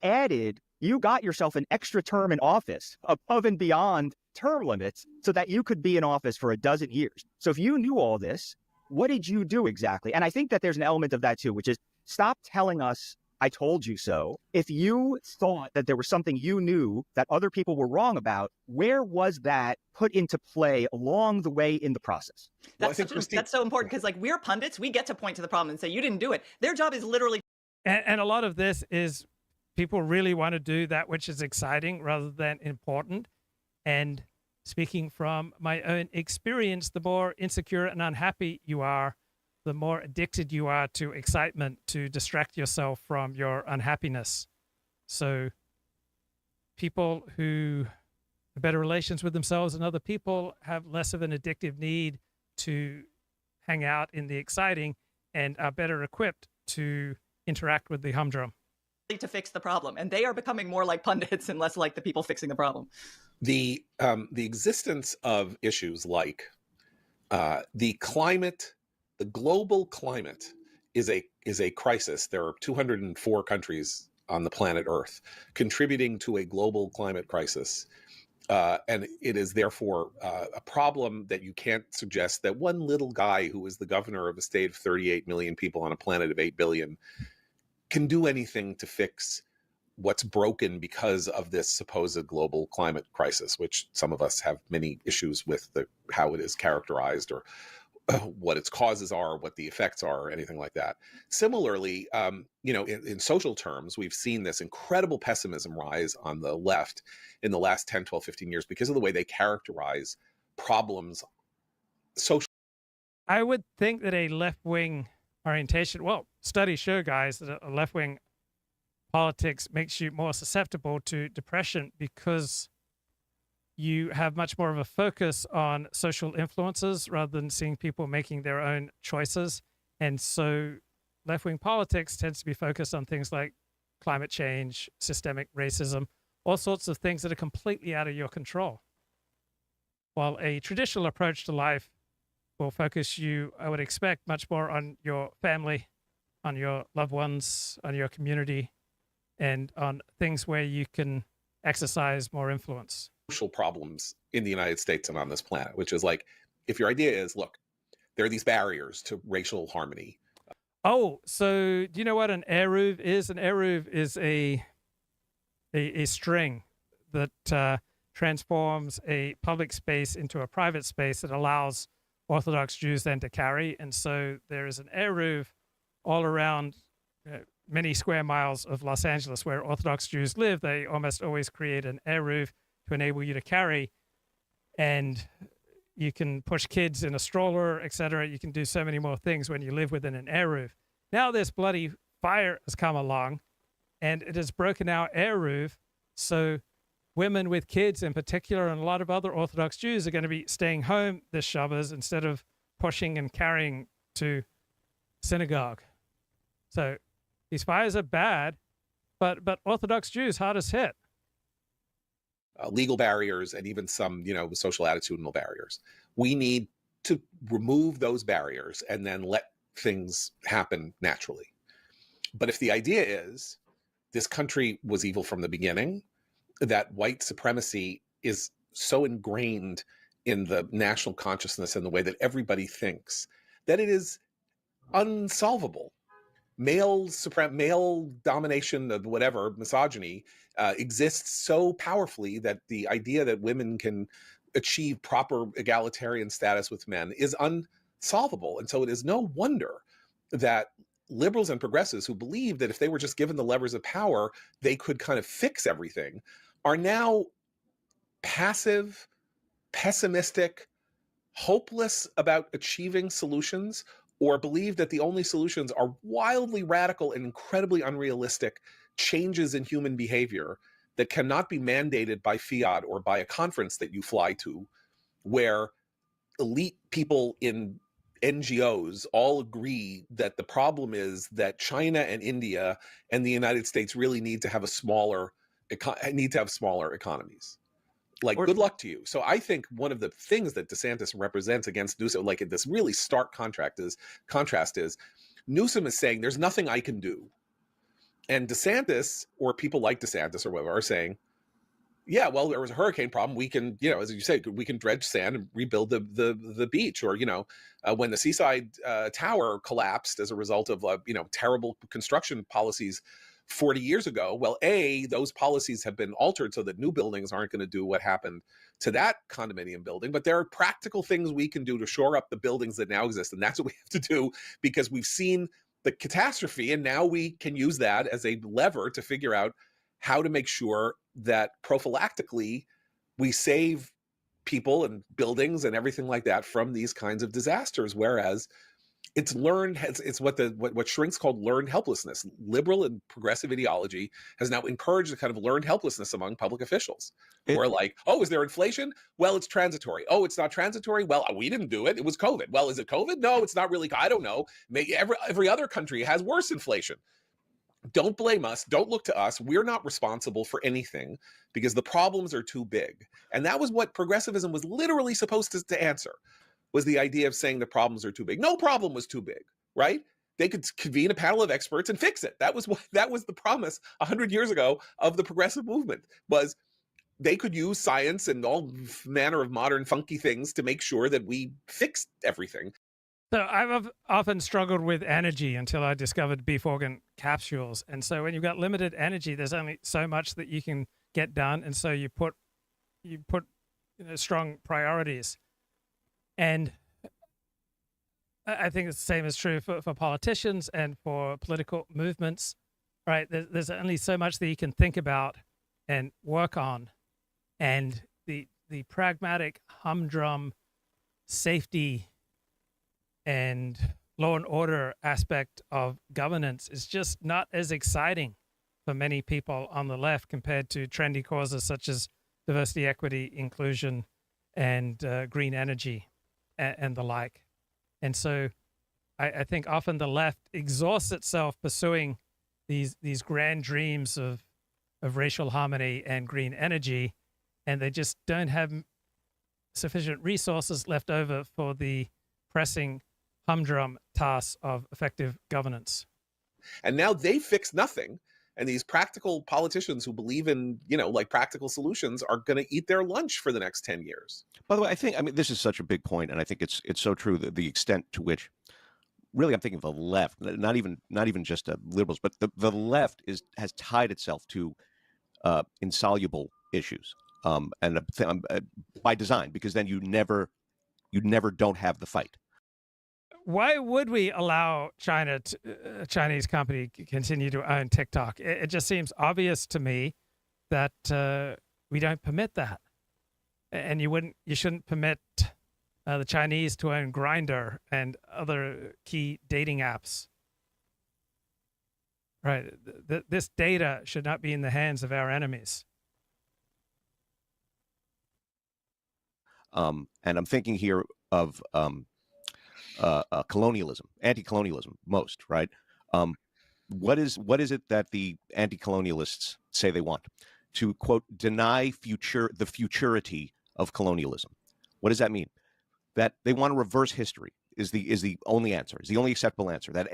got yourself an extra term in office above and beyond term limits so that you could be in office for a dozen years. So if you knew all this, what did you do exactly? And I think that there's an element of that too, which is stop telling us, I told you so. If you thought that there was something you knew that other people were wrong about, where was that put into play along the way in the process? That's so important because, we're pundits. We get to point to the problem and say, you didn't do it. Their job is literally. And a lot of this is people really want to do that which is exciting rather than important. And speaking from my own experience, the more insecure and unhappy you are, the more addicted you are to excitement to distract yourself from your unhappiness. So people who have better relations with themselves and other people have less of an addictive need to hang out in the exciting and are better equipped to interact with the humdrum. To fix the problem. And they are becoming more like pundits and less like the people fixing the problem. The existence of issues like the climate, the global climate is a crisis. There are 204 countries on the planet Earth contributing to a global climate crisis. And it is therefore a problem that you can't suggest that one little guy who is the governor of a state of 38 million people on a planet of 8 billion can do anything to fix what's broken because of this supposed global climate crisis, which some of us have many issues with how it is characterized or what its causes are, what the effects are, or anything like that. Similarly, in social terms, we've seen this incredible pessimism rise on the left in the last 10, 12, 15 years because of the way they characterize problems socially. I would think that a left-wing orientation, studies show, guys, that a left-wing politics makes you more susceptible to depression because you have much more of a focus on social influences rather than seeing people making their own choices. And so left-wing politics tends to be focused on things like climate change, systemic racism, all sorts of things that are completely out of your control. While a traditional approach to life will focus you, I would expect, much more on your family, on your loved ones, on your community, and on things where you can exercise more influence. Social problems in the United States and on this planet, which is like, if your idea is, look, there are these barriers to racial harmony. Oh, so do you know what an eruv is? An eruv is a string that transforms a public space into a private space that allows Orthodox Jews then to carry. And so there is an eruv all around many square miles of Los Angeles where Orthodox Jews live. They almost always create an eruv to enable you to carry, and you can push kids in a stroller, etc. You can do so many more things when you live within an eruv. Now this bloody fire has come along, and it has broken our eruv. So women with kids in particular, and a lot of other Orthodox Jews are going to be staying home this Shabbos instead of pushing and carrying to synagogue. So these fires are bad, but Orthodox Jews hardest hit. Legal barriers and even some, social attitudinal barriers. We need to remove those barriers and then let things happen naturally. But if the idea is this country was evil from the beginning, that white supremacy is so ingrained in the national consciousness and the way that everybody thinks that it is unsolvable. Male domination of whatever, misogyny, exists so powerfully that the idea that women can achieve proper egalitarian status with men is unsolvable. And so it is no wonder that liberals and progressives who believe that if they were just given the levers of power, they could kind of fix everything, are now passive, pessimistic, hopeless about achieving solutions, or believe that the only solutions are wildly radical and incredibly unrealistic changes in human behavior that cannot be mandated by fiat or by a conference that you fly to, where elite people in NGOs all agree that the problem is that China and India and the United States really need to have smaller economies. Like, good luck to you. So I think one of the things that DeSantis represents against Newsom, like this really stark contrast is Newsom is saying there's nothing I can do. And DeSantis, or people like DeSantis or whatever, are saying, yeah, well, there was a hurricane problem. We can, as you say, we can dredge sand and rebuild the beach. Or, when the Seaside Tower collapsed as a result of, terrible construction policies 40 years ago, well, those policies have been altered so that new buildings aren't going to do what happened to that condominium building. But there are practical things we can do to shore up the buildings that now exist. And that's what we have to do, because we've seen the catastrophe. And now we can use that as a lever to figure out how to make sure that prophylactically we save people and buildings and everything like that from these kinds of disasters. Whereas it's what shrinks called learned helplessness. Liberal and progressive ideology has now encouraged a kind of learned helplessness among public officials who are like, oh, is there inflation? Well, it's transitory. Oh, it's not transitory. Well, we didn't do it. It was COVID. Well, is it COVID? No, it's not really. I don't know. Maybe every other country has worse inflation. Don't blame us. Don't look to us. We're not responsible for anything because the problems are too big. And that was what progressivism was literally supposed to answer, was the idea of saying the problems are too big. No problem was too big, right? They could convene a panel of experts and fix it. That was the promise 100 years ago of the progressive movement, was they could use science and all manner of modern funky things to make sure that we fixed everything. So I've often struggled with energy until I discovered beef organ capsules. And so when you've got limited energy, there's only so much that you can get done. And so you put strong priorities. And I think the same is true for politicians and for political movements, right? There's only so much that you can think about and work on. And the pragmatic, humdrum safety and law and order aspect of governance is just not as exciting for many people on the left compared to trendy causes such as diversity, equity, inclusion, and green energy and the like. And so I think often the left exhausts itself pursuing these grand dreams of racial harmony and green energy, and they just don't have sufficient resources left over for the pressing humdrum tasks of effective governance. And now they fix nothing. And these practical politicians who believe in, like practical solutions are going to eat their lunch for the next 10 years. By the way, this is such a big point, and I think it's so true that the extent to which, really, I'm thinking of the left, not even just liberals, but the left has tied itself to insoluble issues, and by design, because then you never don't have the fight. Why would we allow a Chinese company to continue to own TikTok? It just seems obvious to me that we don't permit that, and you shouldn't permit the Chinese to own Grindr and other key dating apps. Right, this data should not be in the hands of our enemies. And I'm thinking here of colonialism, anti-colonialism, most, right? What is it that the anti-colonialists say they want? To, quote, deny the futurity of colonialism. What does that mean? That they want to reverse history is the only answer, is the only acceptable answer. That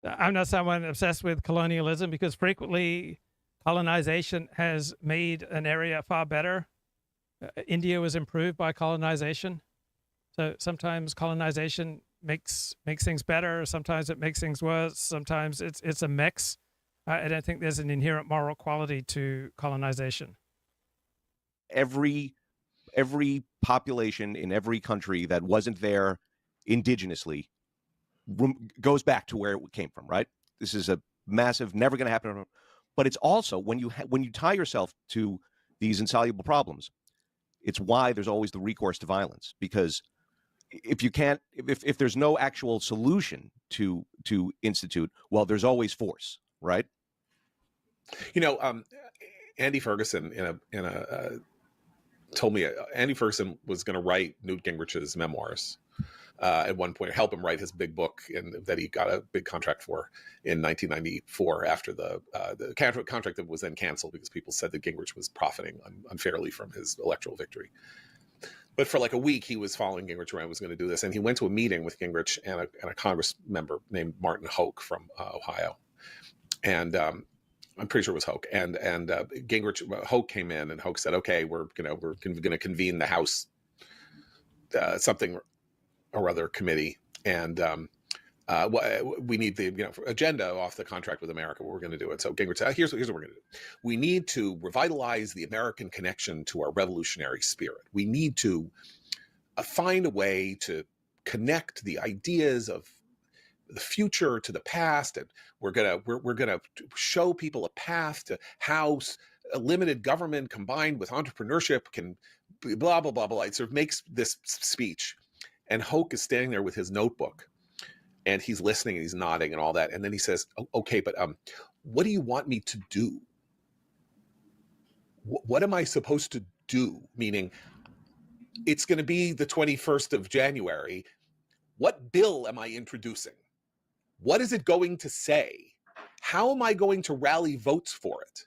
I'm not someone obsessed with colonialism, because frequently colonization has made an area far better. India was improved by colonization. So sometimes colonization makes things better. Sometimes it makes things worse. Sometimes it's a mix. I don't think there's an inherent moral quality to colonization. Every population in every country that wasn't there indigenously goes back to where it came from, right? This is a massive, never going to happen. But it's also when you tie yourself to these insoluble problems, it's why there's always the recourse to violence, because if there's no actual solution to institute, well, there's always force, right? Andy Ferguson in a told me Andy Ferguson was going to write Newt Gingrich's memoirs at one point, help him write his big book that he got a big contract for in 1994 after the contract that was then canceled because people said that Gingrich was profiting unfairly from his electoral victory. But for like a week, he was following Gingrich around, was going to do this. And he went to a meeting with Gingrich and a Congress member named Martin Hoke from Ohio. And I'm pretty sure it was Hoke. And Gingrich, Hoke came in, and Hoke said, okay, we're going to convene the House something or other committee. And we need the agenda off the contract with America. We're going to do it. So Gingrich said, here's what we're going to do. We need to revitalize the American connection to our revolutionary spirit. We need to find a way to connect the ideas of the future to the past, and we're gonna show people a path to how a limited government combined with entrepreneurship can blah blah blah blah. It sort of makes this speech, and Hoke is standing there with his notebook. And he's listening and he's nodding and all that. And then he says, okay, but what do you want me to do? What am I supposed to do? Meaning, it's going to be the 21st of January. What bill am I introducing? What is it going to say? How am I going to rally votes for it?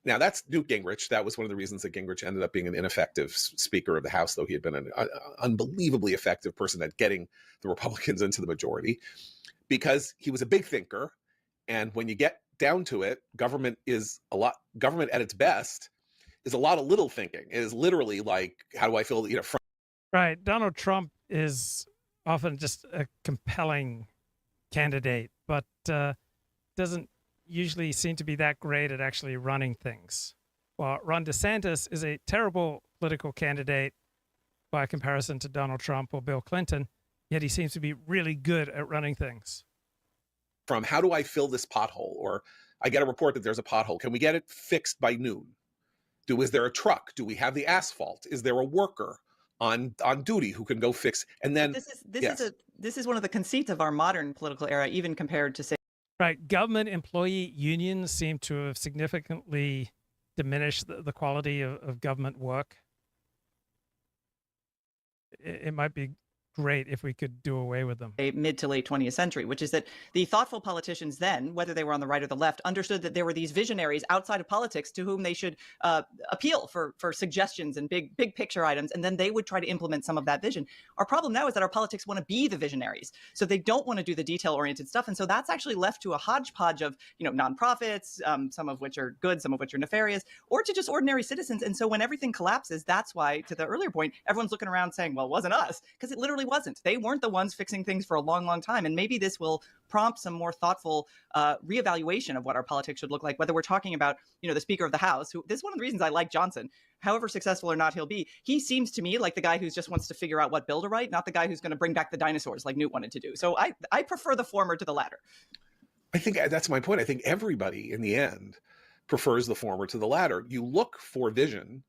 Now, that's Newt Gingrich. That was one of the reasons that Gingrich ended up being an ineffective Speaker of the House, though he had been an unbelievably effective person at getting the Republicans into the majority, because he was a big thinker. And when you get down to it, government at its best is a lot of little thinking. It is literally like, how do I feel, Right. Donald Trump is often just a compelling candidate, but doesn't usually seem to be that great at actually running things. While Ron DeSantis is a terrible political candidate by comparison to Donald Trump or Bill Clinton, yet he seems to be really good at running things. From how do I fill this pothole? Or I get a report that there's a pothole. Can we get it fixed by noon? Is there a truck? Do we have the asphalt? Is there a worker on duty who can go fix? And then this is one of the conceits of our modern political era, even compared to, say, right, government employee unions seem to have significantly diminished the quality of government work. It might be great if we could do away with them. A mid to late 20th century, which is that the thoughtful politicians then, whether they were on the right or the left, understood that there were these visionaries outside of politics to whom they should appeal for suggestions and big picture items, and then they would try to implement some of that vision. Our problem now is that our politics want to be the visionaries, so they don't want to do the detail-oriented stuff, and so that's actually left to a hodgepodge of nonprofits, some of which are good, some of which are nefarious, or to just ordinary citizens. And so when everything collapses, that's why, to the earlier point, everyone's looking around saying, well, it wasn't us, because it literally wasn't. They weren't the ones fixing things for a long, long time. And maybe this will prompt some more thoughtful reevaluation of what our politics should look like, whether we're talking about, the Speaker of the House, who, this is one of the reasons I like Johnson. However successful or not he'll be, he seems to me like the guy who just wants to figure out what bill to write, not the guy who's going to bring back the dinosaurs like Newt wanted to do. So I prefer the former to the latter. I think that's my point. I think everybody in the end prefers the former to the latter. You look for vision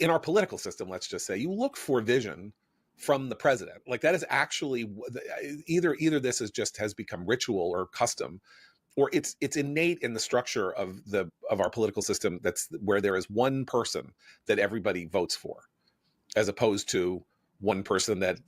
in our political system, let's just say, you look for vision from the president. Like, that is actually either this has become ritual or custom, or it's innate in the structure of our political system. That's where there is one person that everybody votes for, as opposed to one person that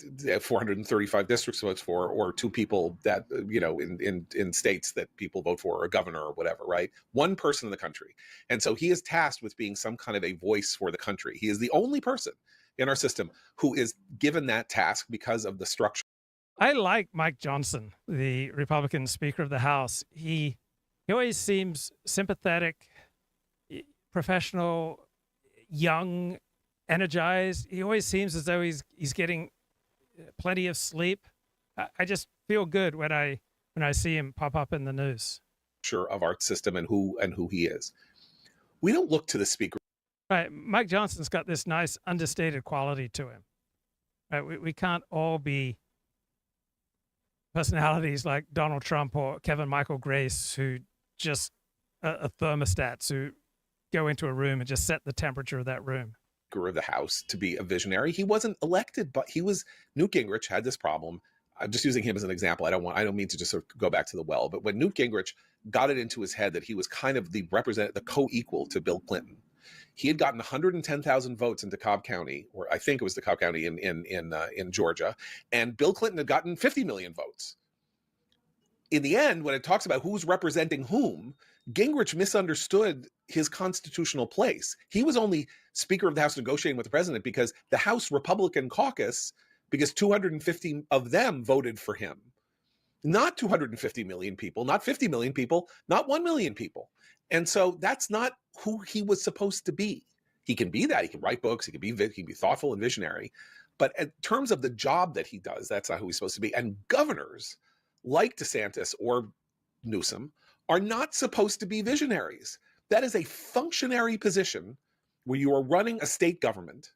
435 districts votes for, or two people that in states that people vote for, or a governor or whatever, right? One person in the country. And so he is tasked with being some kind of a voice for the country. He is the only person in our system who is given that task because of the structure. I like Mike Johnson, the Republican Speaker of the House. He always seems sympathetic, professional, young, energized. He always seems as though he's getting plenty of sleep. I just feel good when I see him pop up in the news. Sure, of our system and who he is. We don't look to the Speaker. Right, Mike Johnson's got this nice understated quality to him. Right, we can't all be personalities like Donald Trump or Kevin Michael Grace, who just are thermostats who go into a room and just set the temperature of that room. Of the House to be a visionary. He wasn't elected, but Newt Gingrich had this problem. I'm just using him as an example. I don't mean to just sort of go back to the but when Newt Gingrich got it into his head that he was kind of the co-equal to Bill Clinton, He had gotten 110,000 votes in DeKalb County, or I think it was DeKalb County in Georgia, and Bill Clinton had gotten 50 million votes. In the end, when it talks about who's representing whom, Gingrich misunderstood his constitutional place. He was only Speaker of the House negotiating with the president because the House Republican caucus, because 250 of them voted for him. Not 250 million people, not 50 million people, not 1 million people. And so that's not who he was supposed to be. He can be that. He can write books. He can be thoughtful and visionary. But in terms of the job that he does, that's not who he's supposed to be. And governors like DeSantis or Newsom are not supposed to be visionaries. That is a functionary position where you are running a state government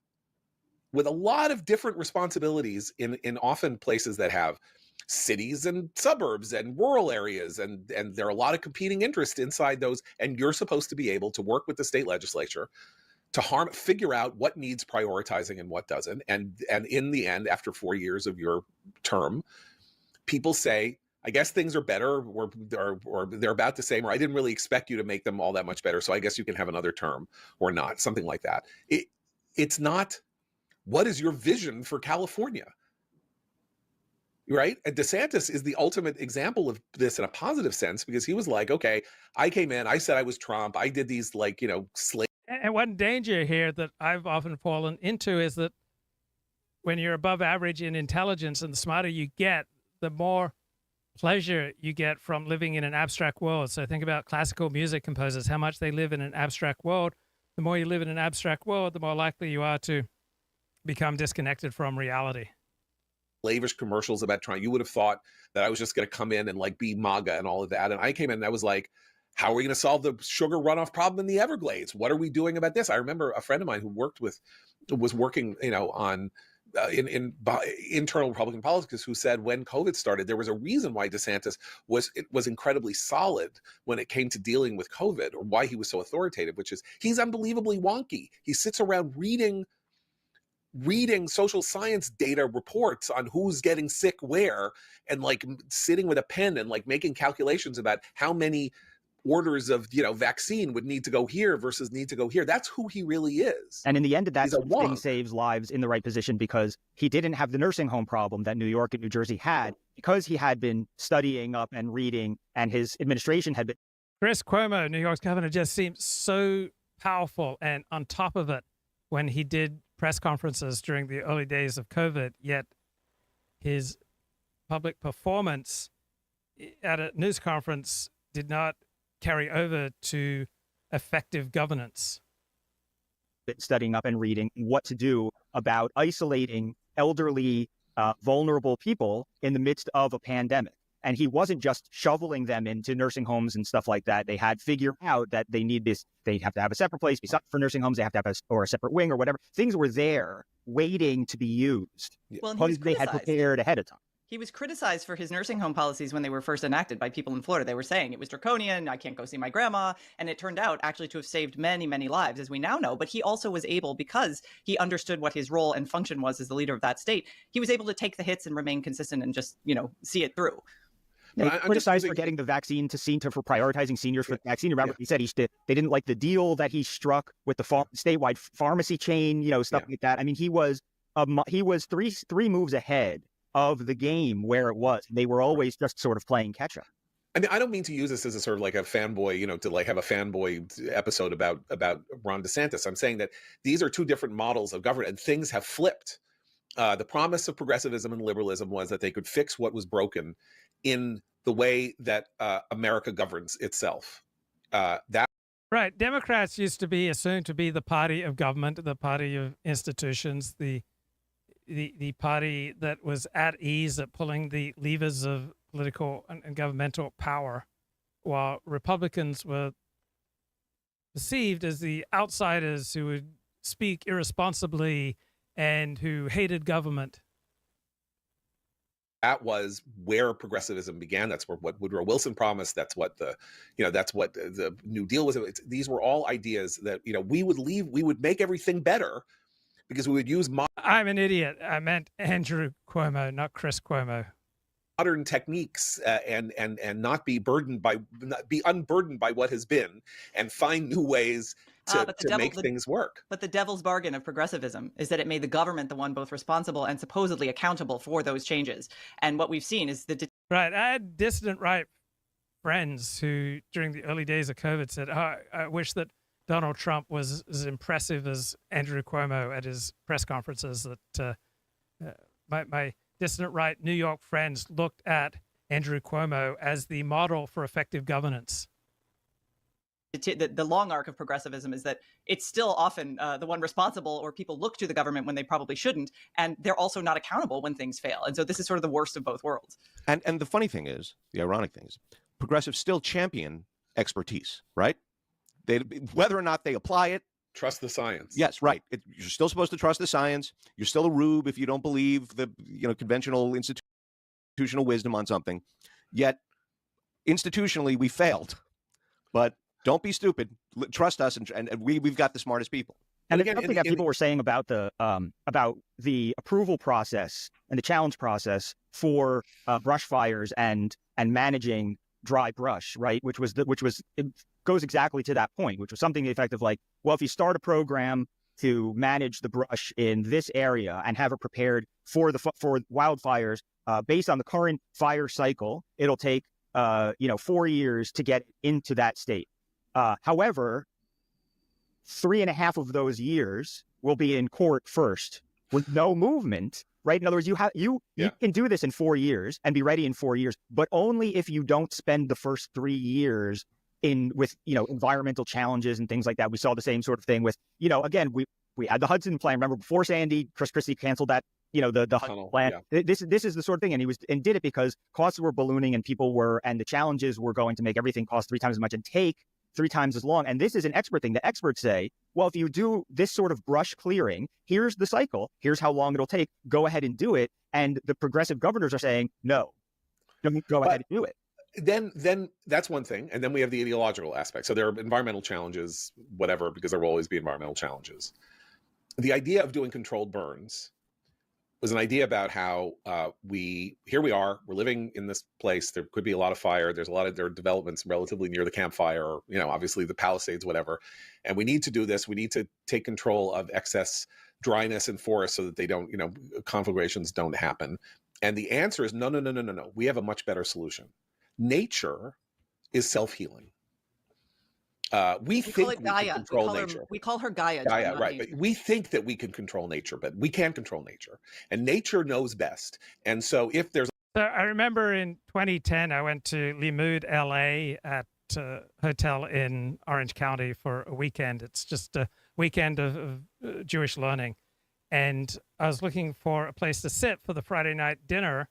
with a lot of different responsibilities in often places that have cities and suburbs and rural areas, and there are a lot of competing interests inside those, and you're supposed to be able to work with the state legislature to figure out what needs prioritizing and what doesn't. And in the end, after 4 years of your term, people say, I guess things are better, or they're about the same, or I didn't really expect you to make them all that much better, so I guess you can have another term or not, something like that. It's not, what is your vision for California? Right? And DeSantis is the ultimate example of this in a positive sense, because he was like, okay, I came in, I said I was Trump, I did these slave. And one danger here that I've often fallen into is that when you're above average in intelligence and the smarter you get, the more pleasure you get from living in an abstract world. So think about classical music composers, how much they live in an abstract world. The more you live in an abstract world, the more likely you are to become disconnected from reality. Slavish commercials about trying. You would have thought that I was just going to come in and be MAGA and all of that. And I came in and I was like, how are we going to solve the sugar runoff problem in the Everglades? What are we doing about this? I remember a friend of mine who was working, on in internal Republican politics, who said when COVID started, there was a reason why DeSantis was incredibly solid when it came to dealing with COVID, or why he was so authoritative, which is he's unbelievably wonky. He sits around reading social science data reports on who's getting sick where, and sitting with a pen and making calculations about how many orders of vaccine would need to go here versus need to go here. That's who he really is. And in the end, that thing saves lives in the right position, because he didn't have the nursing home problem that New York and New Jersey had, because he had been studying up and reading, and his administration had been. Chris Cuomo, New York's governor, just seems so powerful and on top of it when he did press conferences during the early days of COVID, yet his public performance at a news conference did not carry over to effective governance. Studying up and reading what to do about isolating elderly, vulnerable people in the midst of a pandemic. And he wasn't just shoveling them into nursing homes and stuff like that. They had figured out that they need this. They have to have a separate place for nursing homes. They have to have a separate wing or whatever. Things were there waiting to be used because they had prepared ahead of time. He was criticized for his nursing home policies when they were first enacted by people in Florida. They were saying it was draconian, I can't go see my grandma. And it turned out actually to have saved many, many lives, as we now know. But he also was able, because he understood what his role and function was as the leader of that state, he was able to take the hits and remain consistent and just, see it through. They criticized for getting the vaccine for prioritizing seniors for the vaccine. Remember, he said they didn't like the deal that he struck with the statewide pharmacy chain, stuff like that. I mean, he was three moves ahead of the game where it was. They were always just sort of playing catch up. I mean, I don't mean to use this as a sort of a fanboy, to have a fanboy episode about Ron DeSantis. I'm saying that these are two different models of government, and things have flipped. The promise of progressivism and liberalism was that they could fix what was broken in the way that America governs itself. Right. Democrats used to be assumed to be the party of government, the party of institutions, the party that was at ease at pulling the levers of political and governmental power, while Republicans were perceived as the outsiders who would speak irresponsibly and who hated government. That was where progressivism began. That's what Woodrow Wilson promised. That's what the New Deal was. These were all ideas that we would make everything better because we would use. I'm an idiot. I meant Andrew Cuomo, not Chris Cuomo. Modern techniques and not be unburdened by what has been, and find new ways to make things work. But the devil's bargain of progressivism is that it made the government the one both responsible and supposedly accountable for those changes. And what we've seen is right. I had dissident right friends who, during the early days of COVID, said, "Oh, I wish that Donald Trump was as impressive as Andrew Cuomo at his press conferences." That my dissident right New York friends looked at Andrew Cuomo as the model for effective governance. The long arc of progressivism is that it's still often the one responsible, or people look to the government when they probably shouldn't, and they're also not accountable when things fail. And so this is sort of the worst of both worlds. And the funny thing is, the ironic thing is, progressives still champion expertise, right? Whether or not they apply it. Trust the science. Yes, right. You're still supposed to trust the science. You're still a rube if you don't believe the conventional institutional wisdom on something. Yet, institutionally, we failed. But don't be stupid. Trust us, and we've got the smartest people. And again, something that people were saying about the approval process and the challenge process for brush fires and managing dry brush, right? Which it goes exactly to that point, which was something effective like, well, if you start a program to manage the brush in this area and have it prepared for wildfires based on the current fire cycle, it'll take 4 years to get into that state. However, 3.5 of those years will be in court first with no movement, right? In other words, you can do this in 4 years and be ready in 4 years, but only if you don't spend the first 3 years with environmental challenges and things like that. We saw the same sort of thing with, again, we had the Hudson plan. Remember, before Sandy, Chris Christie canceled that, the Hudson plan. Yeah. This is the sort of thing, and did it because costs were ballooning and and the challenges were going to make everything cost 3 times as much and take 3 times as long. And this is an expert thing. The experts say, well, if you do this sort of brush clearing, here's the cycle, here's how long it'll take, go ahead and do it. And the progressive governors are saying, no, don't go ahead and do it. Then that's one thing. And then we have the ideological aspect. So there are environmental challenges, whatever, because there will always be environmental challenges. The idea of doing controlled burns was an idea about how here we are, we're living in this place. There could be a lot of fire. There are developments relatively near the campfire, or, obviously the Palisades, whatever. And we need to do this. We need to take control of excess dryness in forests so that they don't, conflagrations don't happen. And the answer is no. We have a much better solution. Nature is self-healing. We think we can control nature. We call her Gaia. Gaia, right. But we think that we can control nature, but we can't control nature. And nature knows best. And so if there's... So I remember in 2010, I went to Limud, LA at a hotel in Orange County for a weekend. It's just a weekend of Jewish learning. And I was looking for a place to sit for the Friday night dinner.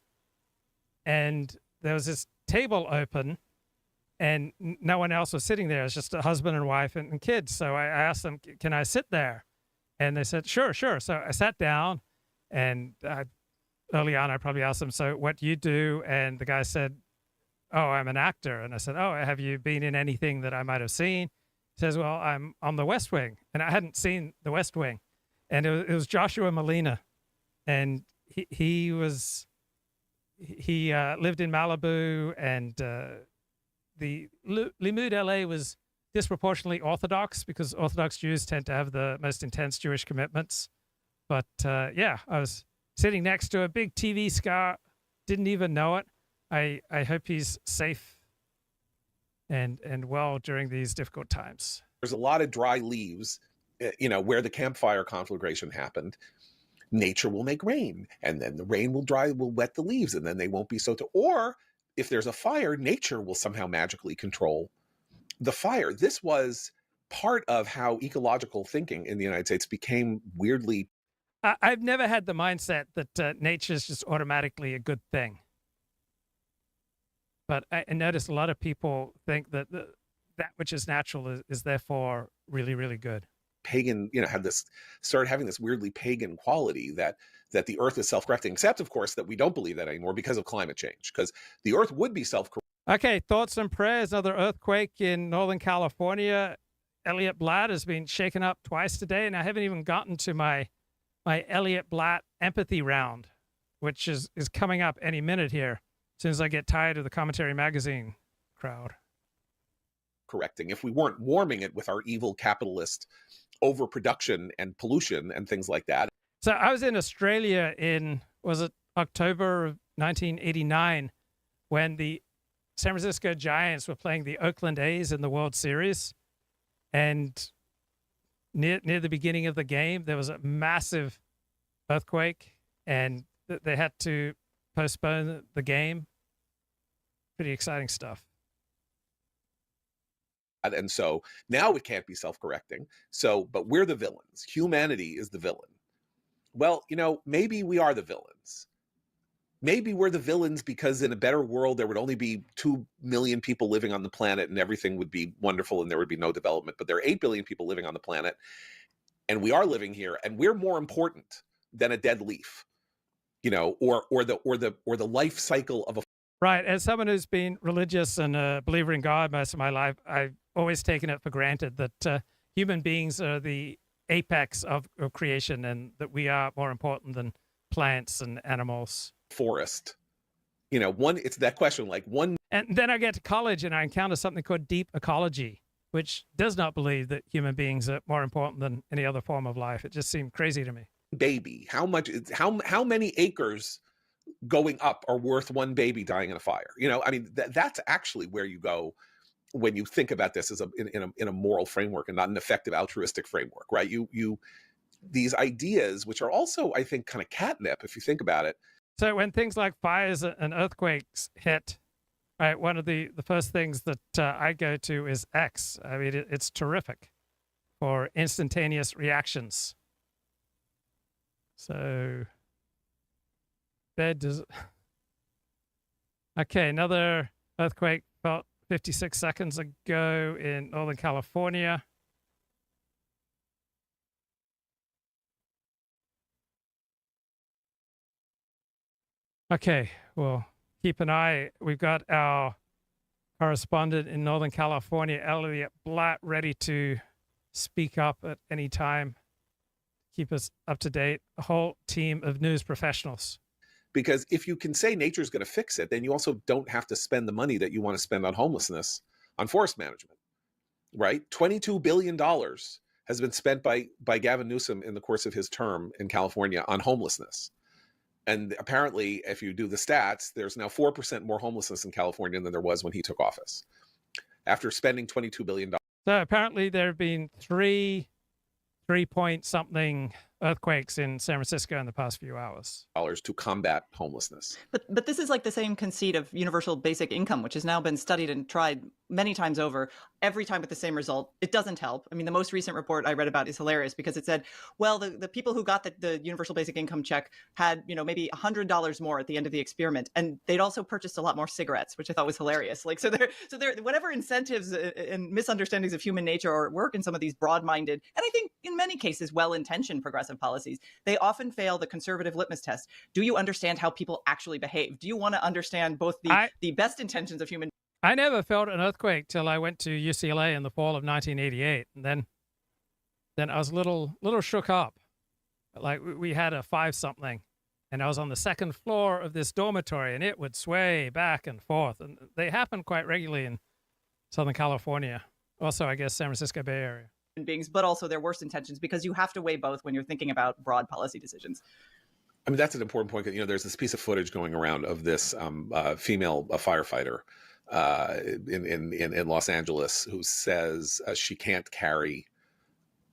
And there was this table open, and no one else was sitting there. It was just a husband and wife and kids. So I asked them, can I sit there? And they said, sure. So I sat down, and early on, I probably asked them, so what do you do? And the guy said, oh, I'm an actor. And I said, oh, have you been in anything that I might have seen? He says, well, I'm on The West Wing. And I hadn't seen The West Wing. And it was Joshua Molina. And he lived in Malibu, and the Limud LA was disproportionately Orthodox because Orthodox Jews tend to have the most intense Jewish commitments. But I was sitting next to a big TV star, didn't even know it. I hope he's safe and well during these difficult times. There's a lot of dry leaves, where the campfire conflagration happened. Nature will make rain, and then the rain will wet the leaves, and then they won't be so. Or if there's a fire, nature will somehow magically control the fire. This was part of how ecological thinking in the United States became weirdly. I've never had the mindset that nature is just automatically a good thing. But I notice a lot of people think that that which is natural is therefore really, really good. Pagan, started having this weirdly pagan quality that the earth is self-correcting, except of course that we don't believe that anymore because of climate change, because the earth would be self-correcting. Okay, thoughts and prayers. Another earthquake in Northern California. Elliott Blatt has been shaken up twice today, and I haven't even gotten to my Elliott Blatt empathy round, which is coming up any minute here, as soon as I get tired of the Commentary Magazine crowd. self-correcting if we weren't warming it with our evil capitalist overproduction and pollution and things like that. So I was in Australia in, was it October of 1989, when the San Francisco Giants were playing the Oakland A's in the World Series. And near the beginning of the game, there was a massive earthquake, and they had to postpone the game. Pretty exciting stuff. And so now it can't be self-correcting. So, but we're the villains. Humanity is the villain. Well, you know, maybe we are the villains. Maybe we're the villains because in a better world, there would only be 2 million people living on the planet and everything would be wonderful and there would be no development. But there are 8 billion people living on the planet and we are living here and we're more important than a dead leaf, you know, or the life cycle of a. Right. As someone who's been religious and a believer in God most of my life, I've always taken it for granted that human beings are the apex of creation and that we are more important than plants and animals. Forest, you know, it's that question, like one. And then I get to college and I encounter something called deep ecology, which does not believe that human beings are more important than any other form of life. It just seemed crazy to me. Baby, how many acres going up are worth one baby dying in a fire? You know, I mean, that's actually where you go when you think about this as in a moral framework and not an effective altruistic framework, right? These ideas, which are also, I think, kind of catnip if you think about it. So when things like fires and earthquakes hit, right, one of the first things that I go to is X. I mean, it's terrific for instantaneous reactions. So okay, another earthquake felt 56 seconds ago in Northern California. Okay, well, keep an eye. We've got our correspondent in Northern California, Elliott Blatt, ready to speak up at any time. Keep us up to date. A whole team of news professionals. Because if you can say nature's going to fix it, then you also don't have to spend the money that you want to spend on homelessness, on forest management, right? $22 billion has been spent by Gavin Newsom in the course of his term in California on homelessness. And apparently, if you do the stats, there's now 4% more homelessness in California than there was when he took office, after spending $22 billion. So apparently there have been 3-point-something earthquakes in San Francisco in the past few hours. To combat homelessness. But this is like the same conceit of universal basic income, which has now been studied and tried many times over, every time with the same result. It doesn't help. I mean, the most recent report I read about is hilarious because it said, well, the people who got the universal basic income check had, you know, maybe $100 more at the end of the experiment. And they'd also purchased a lot more cigarettes, which I thought was hilarious. Like, so there, whatever incentives and misunderstandings of human nature are at work in some of these broad-minded, and I think in many cases, well-intentioned progressive policies, they often fail the conservative litmus test. Do you understand how people actually behave? Do you want to understand both the best intentions of human? I never felt an earthquake till I went to UCLA in the fall of 1988, and then I was a little shook up. Like we had a 5-something, and I was on the second floor of this dormitory, and it would sway back and forth, and they happen quite regularly in Southern California. Also, I guess San Francisco Bay Area. Beings, but also their worst intentions, because you have to weigh both when you're thinking about broad policy decisions. I mean, that's an important point. You know, there's this piece of footage going around of this female firefighter in Los Angeles who says she can't carry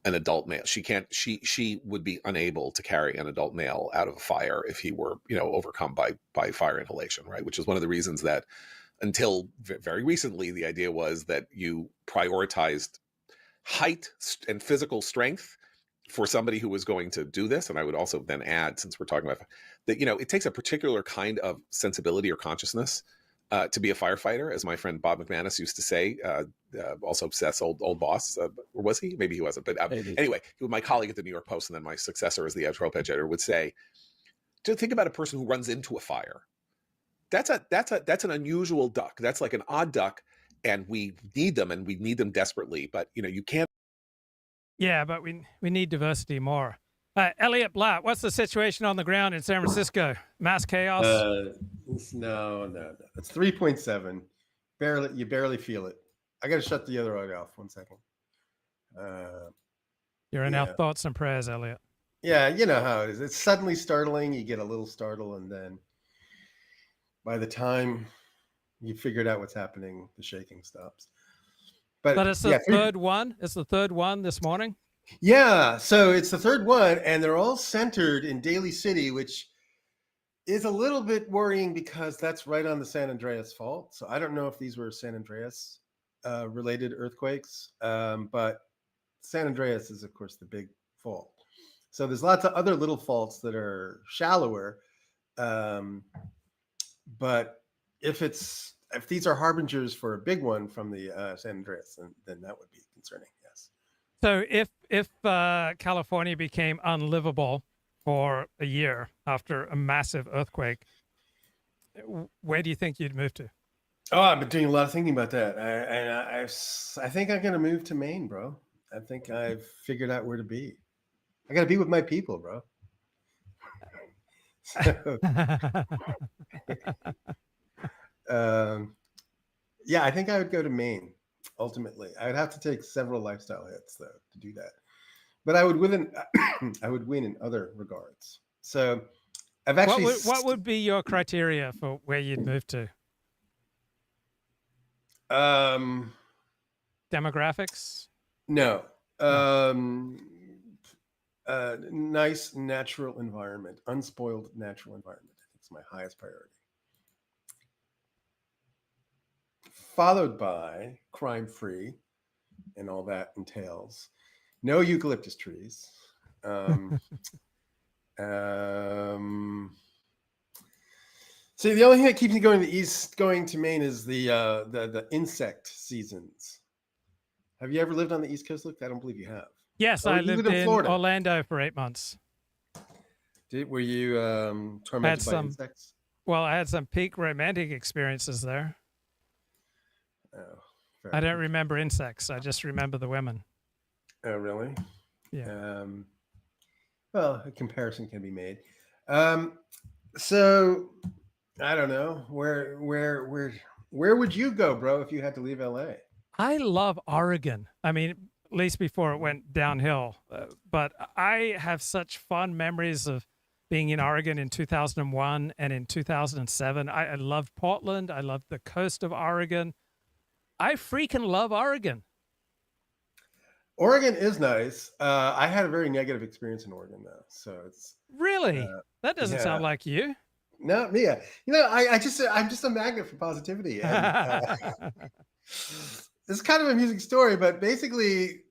an adult male. She would be unable to carry an adult male out of a fire if he were, you know, overcome by fire inhalation, right? Which is one of the reasons that until very recently, the idea was that you prioritized height and physical strength for somebody who was going to do this. And I would also then add, since we're talking about that, you know, it takes a particular kind of sensibility or consciousness to be a firefighter, as my friend Bob McManus used to say, also Seth's old boss, or was he? Maybe he wasn't. But anyway, he was my colleague at the New York Post, and then my successor as the trope editor would say, to think about a person who runs into a fire. That's an unusual duck. That's like an odd duck. And we need them, and we need them desperately. But, you know, you can't. Yeah, but we need diversity more. Elliott Blatt, what's the situation on the ground in San Francisco? Mass chaos? No. It's 3.7. You barely feel it. I got to shut the other audio off. 1 second. You're in our thoughts and prayers, Elliott. Yeah, you know how it is. It's suddenly startling. You get a little startle, and then by the time you figured out what's happening, the shaking stops. But it's the third one. It's the third one this morning. Yeah, so it's the third one, and they're all centered in Daly City, which is a little bit worrying because that's right on the San Andreas Fault. So I don't know if these were San Andreas related earthquakes, but San Andreas is, of course, the big fault. So there's lots of other little faults that are shallower, but if these are harbingers for a big one from the San Andreas, then that would be concerning. Yes. So if California became unlivable for a year after a massive earthquake, where do you think you'd move to? Oh, I've been doing a lot of thinking about that. I think I'm going to move to Maine, bro. I think I've figured out where to be. I got to be with my people, bro. So, yeah, I think I would go to Maine. Ultimately, I would have to take several lifestyle hits though to do that, but I would win. I would win in other regards. So, I've actually. What would be your criteria for where you'd move to? Demographics? No. Nice natural environment, unspoiled natural environment. I think it's my highest priority. Followed by crime-free, and all that entails. No eucalyptus trees. See, the only thing that keeps me going to the east, going to Maine, is the insect seasons. Have you ever lived on the East Coast, Luke? I don't believe you have. Yes, I lived in Florida. Orlando for 8 months. Were you tormented by insects? Well, I had some peak romantic experiences there. Oh, I don't remember insects. I just remember the women. Oh, really? Yeah. Well, a comparison can be made. So I don't know where would you go, bro, if you had to leave LA? I love Oregon. I mean, at least before it went downhill. But I have such fond memories of being in Oregon in 2001 and in 2007. I loved Portland. I loved the coast of Oregon. I freaking love Oregon. Oregon is nice. I had a very negative experience in Oregon, though. So it's really that doesn't sound like you. No, Mia. You know, I'm just a magnet for positivity. And, it's kind of an amusing story, but basically,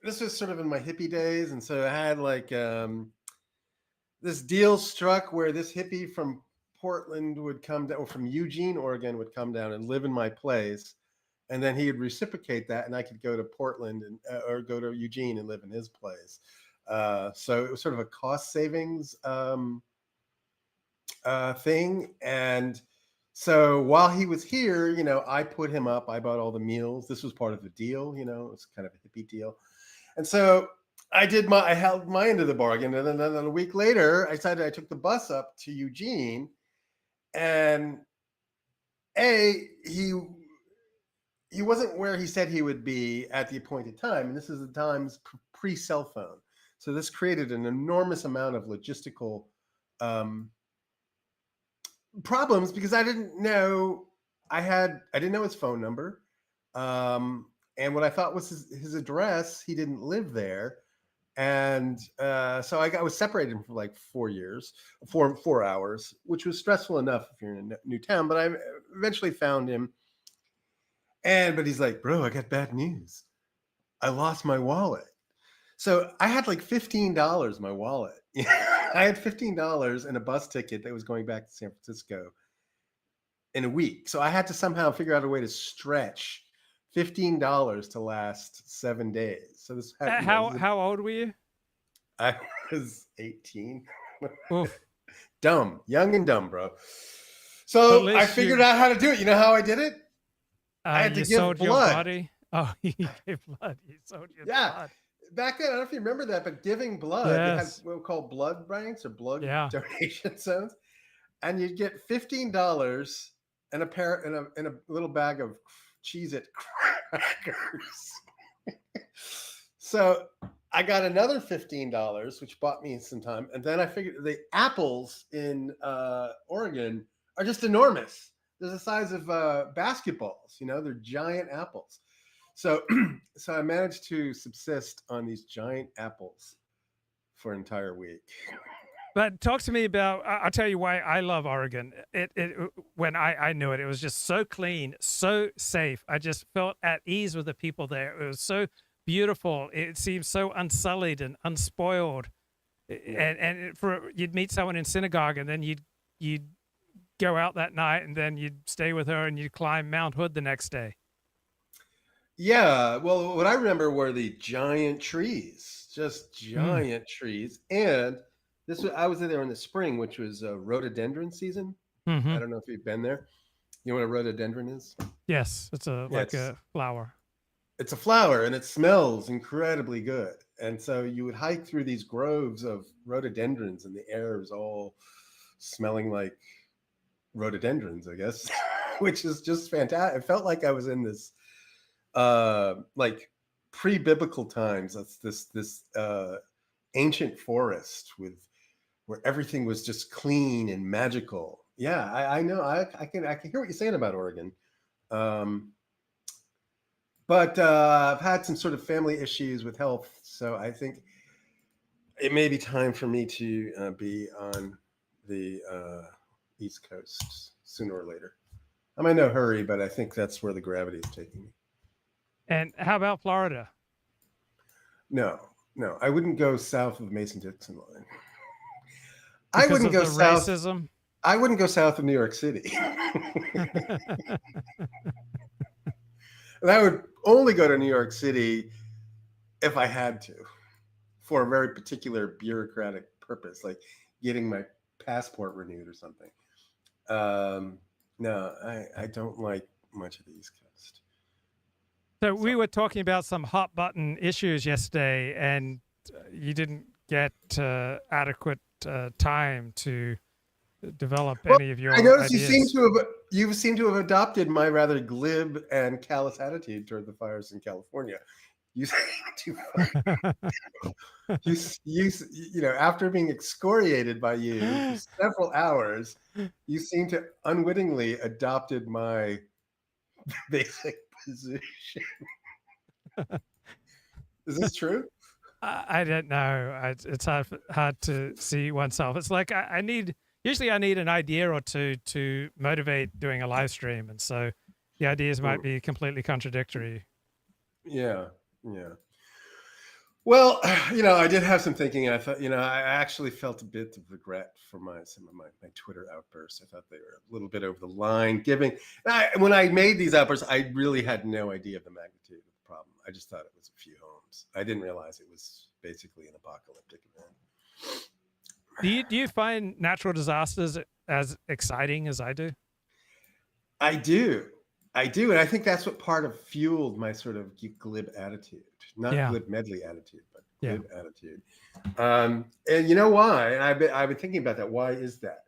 this was sort of in my hippie days, and so I had like this deal struck where this hippie from Portland would come down, or from Eugene, Oregon, would come down and live in my place. And then he would reciprocate that, and I could go to Portland and or go to Eugene and live in his place. So it was sort of a cost savings thing. And so while he was here, you know, I put him up. I bought all the meals. This was part of the deal. You know, it was kind of a hippie deal. And so I held my end of the bargain. And then a week later, I decided I took the bus up to Eugene, and he wasn't where he said he would be at the appointed time. And this is the times pre-cell phone. So this created an enormous amount of logistical problems because I didn't know his phone number. And what I thought was his address, he didn't live there. And so I was separated for like 4 hours, which was stressful enough if you're in a new town, but I eventually found him. But he's like, bro, I got bad news. I lost my wallet. So I had like $15 in my wallet. I had $15 and a bus ticket that was going back to San Francisco in a week. So I had to somehow figure out a way to stretch $15 to last 7 days. So this how old were you? I was 18. Dumb, young and dumb, bro. So I figured out how to do it. You know how I did it? I had to give blood. Your body? Oh, you gave blood. You sold your blood. Back then, I don't know if you remember that, but giving blood, they had what we call blood banks or blood donation zones, and you'd get $15 and a little bag of Cheez-It crackers. So I got another $15, which bought me some time. And then I figured the apples in Oregon are just enormous. They're the size of basketballs, they're giant apples. So, so I managed to subsist on these giant apples for an entire week. But talk to me about, I'll tell you why I love Oregon. When I knew it, it was just so clean, so safe. I just felt at ease with the people there. It was so beautiful. It seemed so unsullied and unspoiled. And you'd meet someone in synagogue, and then you'd go out that night, and then you'd stay with her, and you'd climb Mount Hood the next day. Yeah, well, what I remember were the giant trees, just giant trees. And I was there in the spring, which was rhododendron season. Mm-hmm. I don't know if you've been there. You know what a rhododendron is? Yes, it's a flower. It's a flower, and it smells incredibly good. And so you would hike through these groves of rhododendrons, and the air is all smelling like rhododendrons, I guess, which is just fantastic. It felt like I was in this like pre-biblical times. That's this ancient forest where everything was just clean and magical. Yeah, I know. I can hear what you're saying about Oregon. But I've had some sort of family issues with health, so I think it may be time for me to be on the East Coast sooner or later. I'm in no hurry, but I think that's where the gravity is taking me. And how about Florida? No, I wouldn't go south of Mason-Dixon line. Because I wouldn't of go the south. racism? I wouldn't go south of New York City. And I would only go to New York City if I had to, for a very particular bureaucratic purpose, like getting my passport renewed or something. No, I don't like much of the East Coast. So we were talking about some hot button issues yesterday, and you didn't get adequate time to develop any of your I noticed ideas. you seem to have adopted my rather glib and callous attitude toward the fires in California. You seem to, after being excoriated by you for several hours, you seem to unwittingly adopted my basic position. Is this true? I don't know. It's hard to see oneself. It's like usually I need an idea or two to motivate doing a live stream. And so the ideas might be completely contradictory. Yeah. Well, I did have some thinking. I thought, I actually felt a bit of regret for some of my Twitter outbursts. I thought they were a little bit over the line. When I made these outbursts, I really had no idea of the magnitude of the problem. I just thought it was a few homes. I didn't realize it was basically an apocalyptic event. Do you find natural disasters as exciting as I do? I do. And I think that's what part of fueled my sort of glib attitude, not glib medley attitude, but glib attitude. And you know why? And I've been thinking about that. Why is that?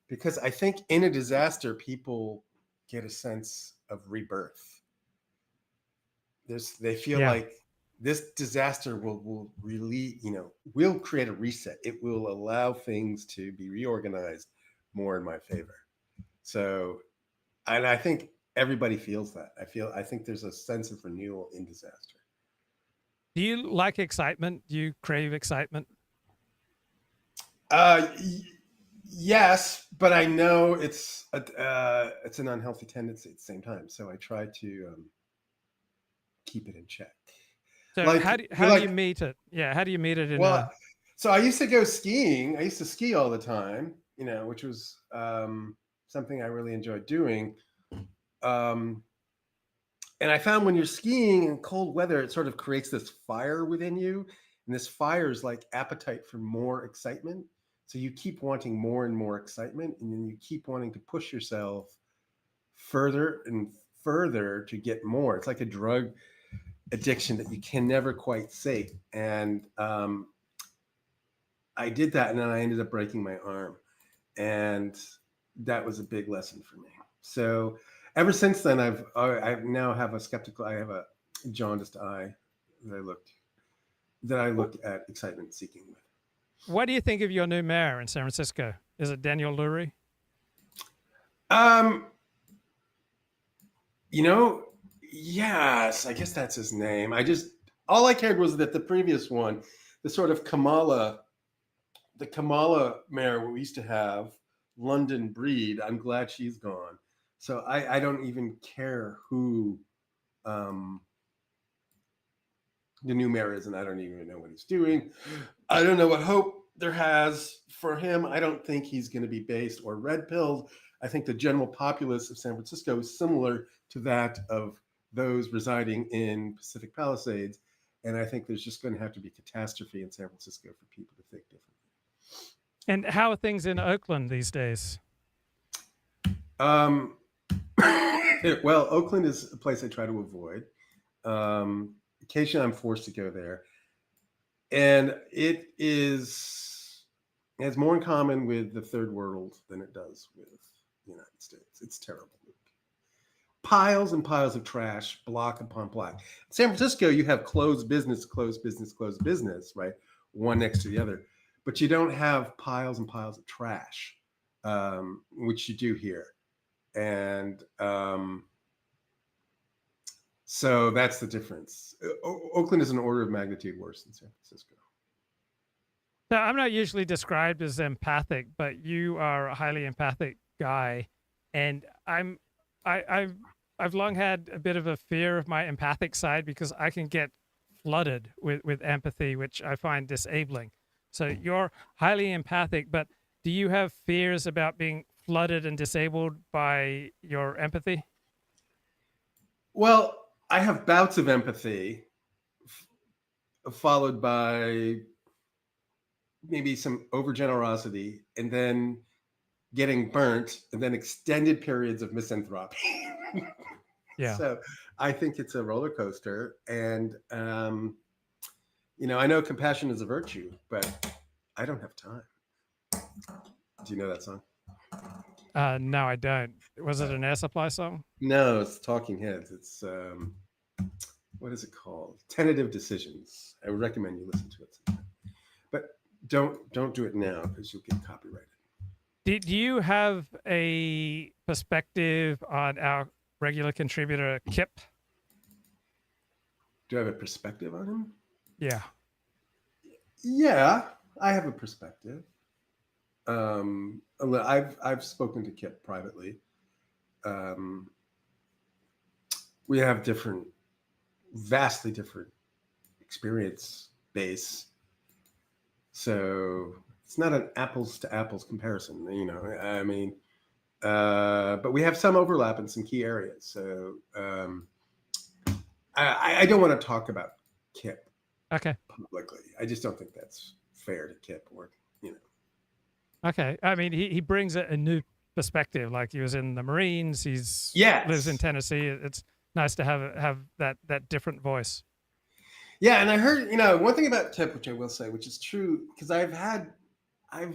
Because I think in a disaster, people get a sense of rebirth. They feel like this disaster will really, will create a reset. It will allow things to be reorganized more in my favor. So, and I think everybody feels that. I think there's a sense of renewal in disaster. Do you like excitement? Do you crave excitement? Yes, but I know it's an unhealthy tendency at the same time. So I try to keep it in check. So how do you meet it? Yeah, how do you meet it? So I used to go skiing. I used to ski all the time, which was something I really enjoyed doing. And I found when you're skiing in cold weather, it sort of creates this fire within you. And this fire is like appetite for more excitement. So you keep wanting more and more excitement, and then you keep wanting to push yourself further and further to get more. It's like a drug addiction that you can never quite sate. And I did that, and then I ended up breaking my arm. And that was a big lesson for me. So, ever since then, I now have a skeptical. I have a jaundiced eye that I look at excitement seeking with. What do you think of your new mayor in San Francisco? Is it Daniel Lurie? Yes, I guess that's his name. All I cared was that the previous one, the sort of Kamala mayor we used to have, London breed, I'm glad she's gone. So I don't even care who the new mayor is, and I don't even know what he's doing. I don't know what hope there has for him. I don't think he's going to be based or red-pilled. I think the general populace of San Francisco is similar to that of those residing in Pacific Palisades. And I think there's just going to have to be catastrophe in San Francisco for people to think differently. And how are things in Oakland these days? Well, Oakland is a place I try to avoid. Occasionally I'm forced to go there. And it has more in common with the third world than it does with the United States. It's terrible. Piles and piles of trash, block upon block. In San Francisco, you have closed business, right? One next to the other. But you don't have piles and piles of trash, which you do here. And so that's the difference. Oakland is an order of magnitude worse than San Francisco. Now, I'm not usually described as empathic, but you are a highly empathic guy. And I've long had a bit of a fear of my empathic side because I can get flooded with empathy, which I find disabling. So you're highly empathic, but do you have fears about being flooded and disabled by your empathy? Well, I have bouts of empathy followed by maybe some overgenerosity and then getting burnt and then extended periods of misanthropy. Yeah. So I think it's a roller coaster. And, I know compassion is a virtue, but I don't have time. Do you know that song? No, I don't. Was it an Air Supply song? No, it's Talking Heads. It's, what is it called? Tentative Decisions. I would recommend you listen to it sometime. But don't do it now because you'll get copyrighted. Do you have a perspective on our regular contributor, Kip? Do I have a perspective on him? Yeah. Yeah, I have a perspective. I've spoken to Kip privately. We have vastly different experience base. So it's not an apples to apples comparison, but we have some overlap in some key areas. So I don't want to talk about Kip publicly. I just don't think that's fair to Kip Okay. I mean, he brings a new perspective. Like he was in the Marines. Lives in Tennessee. It's nice to have that different voice. Yeah, and I heard, one thing about Kip, which I will say, which is true, because I've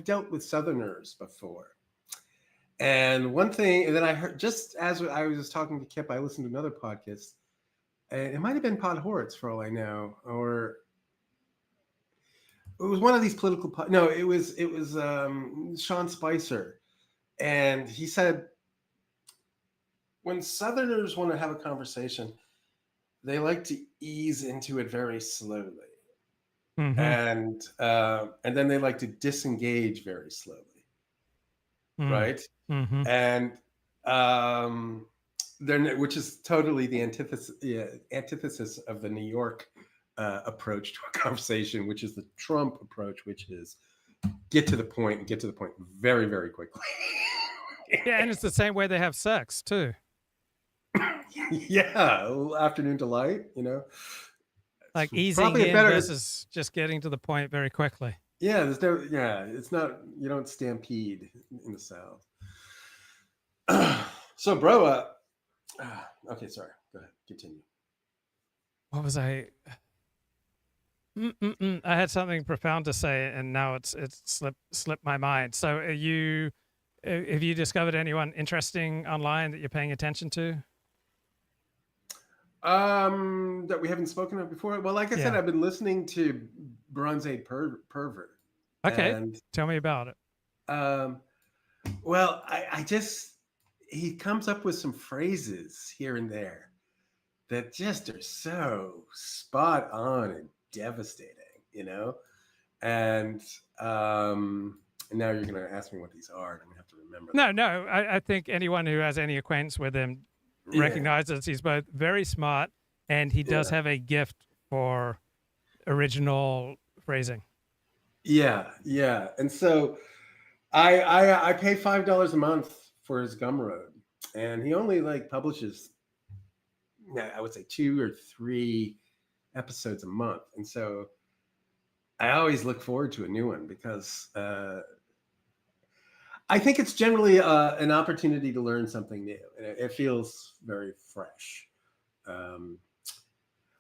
dealt with Southerners before. And one thing, and then I heard, just as I was talking to Kip, I listened to another podcast, and it might have been Pod Horitz for all I know, or it was one of these political, no, it was Sean Spicer. And he said, when Southerners want to have a conversation, they like to ease into it very slowly. Mm-hmm. And then they like to disengage very slowly. Right? Mm-hmm. And which is totally the antithesis of the New York approach to a conversation, which is the Trump approach, which is get to the point very, very quickly. Yeah, and it's the same way they have sex too. Yeah, a little afternoon delight, like easing in versus just getting to the point very quickly. Yeah, it's not, you don't stampede in the South. So, bro, okay, sorry, go ahead, continue. What was I had something profound to say, and now it's slipped my mind. So, have you discovered anyone interesting online that you're paying attention to? That we haven't spoken of before. Well, like I said, Yeah. I've been listening to Bronze Age Pervert. Okay, And, tell me about it. well, I just, he comes up with some phrases here and there that just are so spot on and devastating, you know? And now you're going to ask me what these are, and I'm going to have to remember. No, I think anyone who has any acquaintance with him recognizes he's both very smart and he does have a gift for original phrasing. Yeah. And so I pay $5 a month for his Gumroad, and he only like publishes, I would say 2 or 3 episodes a month. And so I always look forward to a new one because I think it's generally an opportunity to learn something new, and it feels very fresh.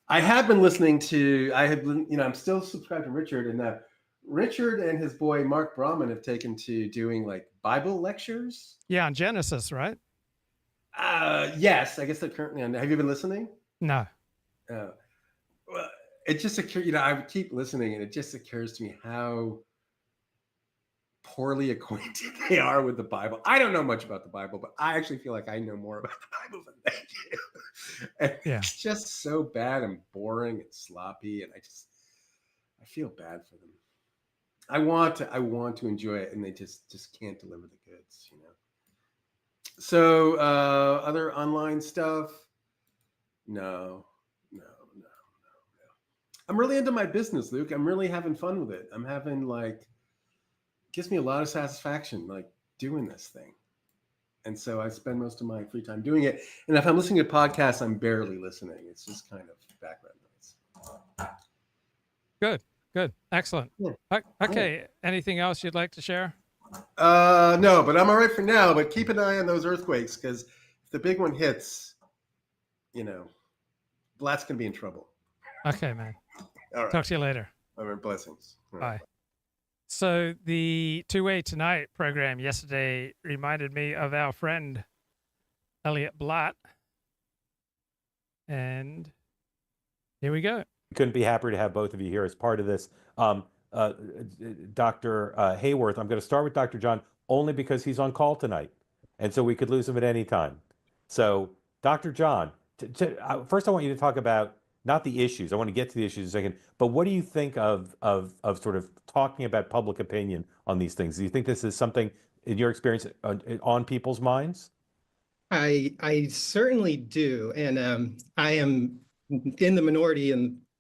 I have been listening to, I'm still subscribed to Richard, and Richard and his boy Mark Brahman have taken to doing like Bible lectures. Yeah, on Genesis, right? Yes, I guess they're currently on. Have you been listening? No. Well, it just occurred, I would keep listening, and it just occurs to me how poorly acquainted they are with the Bible. I don't know much about the Bible, but I actually feel like I know more about the Bible than they do. And it's just so bad and boring and sloppy, and I feel bad for them. I want to enjoy it, and they just can't deliver the goods, you know. So other online stuff, no. I'm really into my business, Luke. I'm really having fun with it. I'm having gives me a lot of satisfaction, like doing this thing. And so I spend most of my free time doing it. And if I'm listening to podcasts, I'm barely listening. It's just kind of background noise. Good. Excellent. Yeah. Okay. Anything else you'd like to share? No, but I'm all right for now. But keep an eye on those earthquakes, because if the big one hits, Blatt's going to be in trouble. Okay, man. All right. Talk to you later. All right, blessings. All Bye. right. So the Two-Way Tonight program yesterday reminded me of our friend Elliott Blatt. And here we go. Couldn't be happier to have both of you here as part of this. Dr. Hayworth, I'm going to start with Dr. John only because he's on call tonight. And so we could lose him at any time. So Dr. John, first I want you to talk about not the issues. I want to get to the issues in a second. But what do you think of sort of talking about public opinion on these things? Do you think this is something, in your experience, on people's minds? I certainly do. And I am in the minority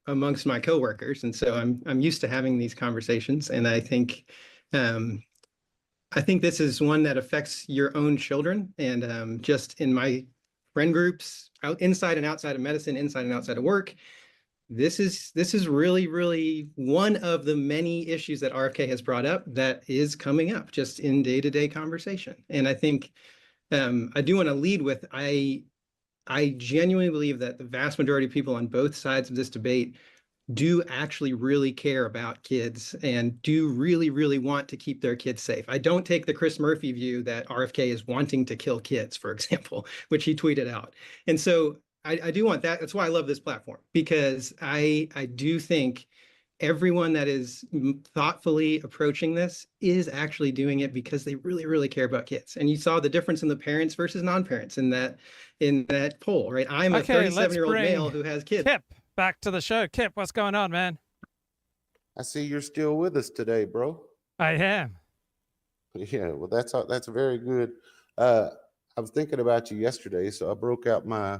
amongst my coworkers. And so I'm used to having these conversations. And I think this is one that affects your own children. And just in my friend groups, inside and outside of medicine, inside and outside of work, this is really, really one of the many issues that RFK has brought up that is coming up just in day-to-day conversation. And I think I do want to lead with, I genuinely believe that the vast majority of people on both sides of this debate do actually really care about kids and do really, really want to keep their kids safe. I don't take the Chris Murphy view that RFK is wanting to kill kids, for example, which he tweeted out. And so I do want that. That's why I love this platform, because I do think everyone that is thoughtfully approaching this is actually doing it because they really, really care about kids. And you saw the difference in the parents versus non-parents in that poll, right? I'm a 37-year-old male who has kids. Kip, back to the show. Kip, what's going on, man? I see you're still with us today, bro. I am. Yeah, well, that's very good. I was thinking about you yesterday, so I broke out my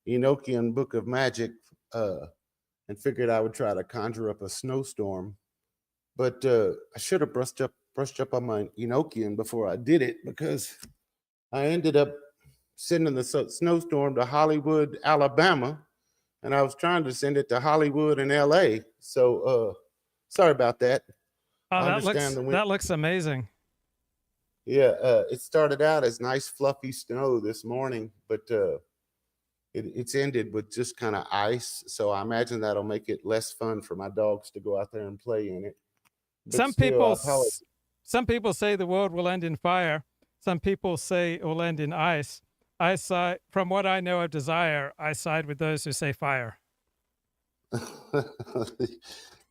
Enochian Book of Magic and figured I would try to conjure up a snowstorm. But I should have brushed up on my Enochian before I did it, because I ended up sending the snowstorm to Hollywood, Alabama, and I was trying to send it to Hollywood and LA. So sorry about that. Oh, that looks amazing. Yeah, it started out as nice fluffy snow this morning, but it's ended with just kind of ice. So I imagine that'll make it less fun for my dogs to go out there and play in it. But Some people say the world will end in fire. some people say it will end in ice. I side, from what I know of desire, I side with those who say fire.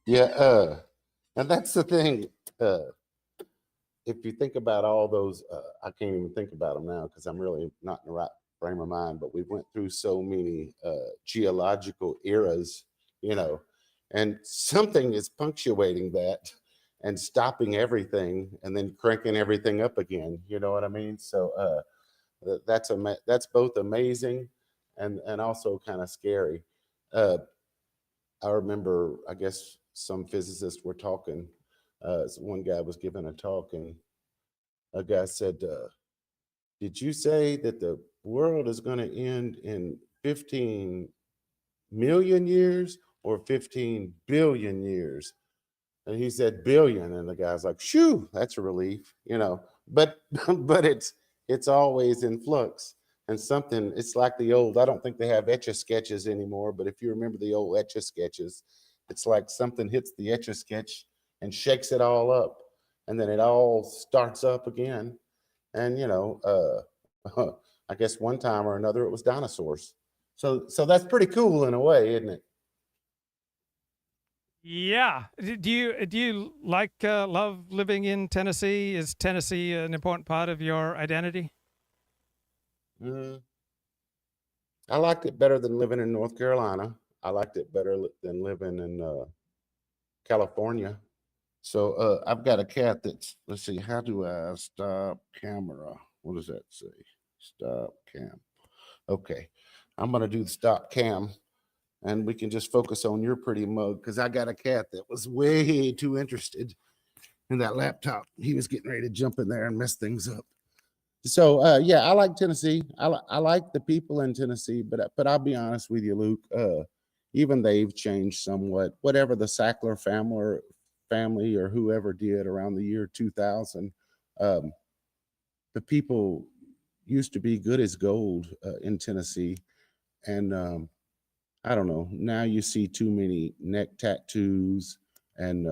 Yeah, and that's the thing. If you think about all those, I can't even think about them now because I'm really not in the right frame of mind. But we went through so many geological eras, you know, and something is punctuating that and stopping everything and then cranking everything up again. You know what I mean? So that's both amazing and also kind of scary. I remember, I guess some physicists were talking. One guy was giving a talk, and a guy said, "Did you say that the world is going to end in 15 million years or 15 billion years?" And he said billion, and the guy's like, "Shoo, that's a relief," you know. But but it's always in flux. And something, it's like the old, I don't think they have Etch-a-Sketches anymore, but if you remember the old Etch-a-Sketches, it's like something hits the Etch-a-Sketch and shakes it all up, and then it all starts up again. And you know, I guess one time or another it was dinosaurs. So that's pretty cool in a way, isn't it? Yeah. Do you like love living in Tennessee? Is Tennessee an important part of your identity? I liked it better than living in North Carolina. I liked it better than living in California. So I've got a cat that's, let's see, how do I stop camera? What does that say? Stop cam. Okay, I'm going to do the stop cam, and we can just focus on your pretty mug because I got a cat that was way too interested in that laptop. He was getting ready to jump in there and mess things up. So yeah, I like Tennessee. I like the people in Tennessee, but I'll be honest with you, Luke. Even they've changed somewhat. Whatever the Sackler family or whoever did around the year 2000, the people used to be good as gold in Tennessee, and I don't know. Now you see too many neck tattoos and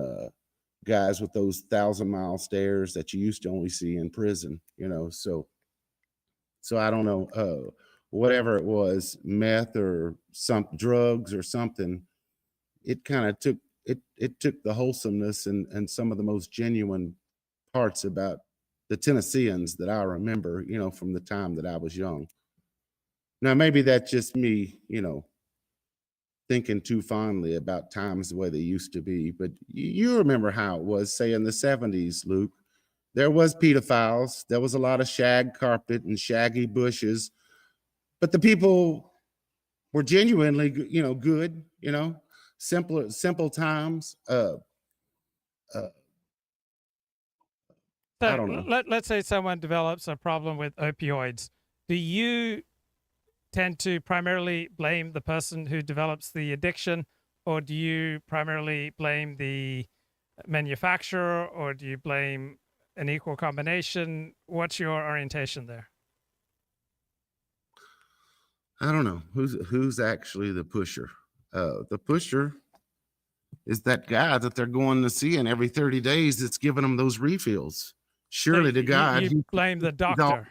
guys with those 1,000-mile stares that you used to only see in prison, you know. So I don't know, whatever it was, meth or some drugs or something, it kind of took took the wholesomeness and some of the most genuine parts about the Tennesseans that I remember, you know, from the time that I was young. Now maybe that's just me, you know, thinking too fondly about times the way they used to be. But you remember how it was, say, in the 70s, Luke. There was pedophiles. There was a lot of shag carpet and shaggy bushes. But the people were genuinely, you know, good, you know, simple times. I don't know. Let's say someone develops a problem with opioids. Do you tend to primarily blame the person who develops the addiction, or do you primarily blame the manufacturer, or do you blame an equal combination? What's your orientation there? I don't know who's actually the pusher. The pusher is that guy that they're going to see in every 30 days that's giving them those refills. Surely So to God, you blame the doctor.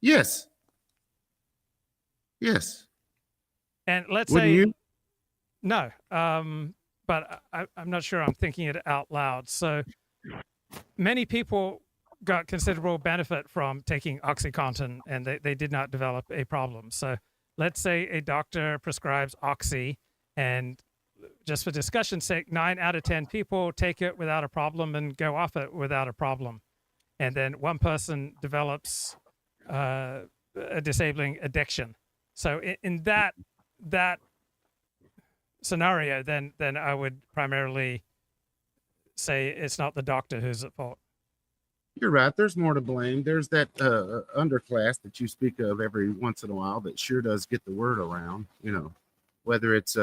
Yes. Yes. And let's Wouldn't say you? no, but I'm not sure I'm thinking it out loud. So many people got considerable benefit from taking OxyContin, and they did not develop a problem. So let's say a doctor prescribes Oxy, and just for discussion's sake, 9 out of 10 people take it without a problem and go off it without a problem. And then one person develops a disabling addiction. So in that scenario, then I would primarily say it's not the doctor who's at fault. You're right. There's more to blame. There's that underclass that you speak of every once in a while that sure does get the word around, you know, whether it's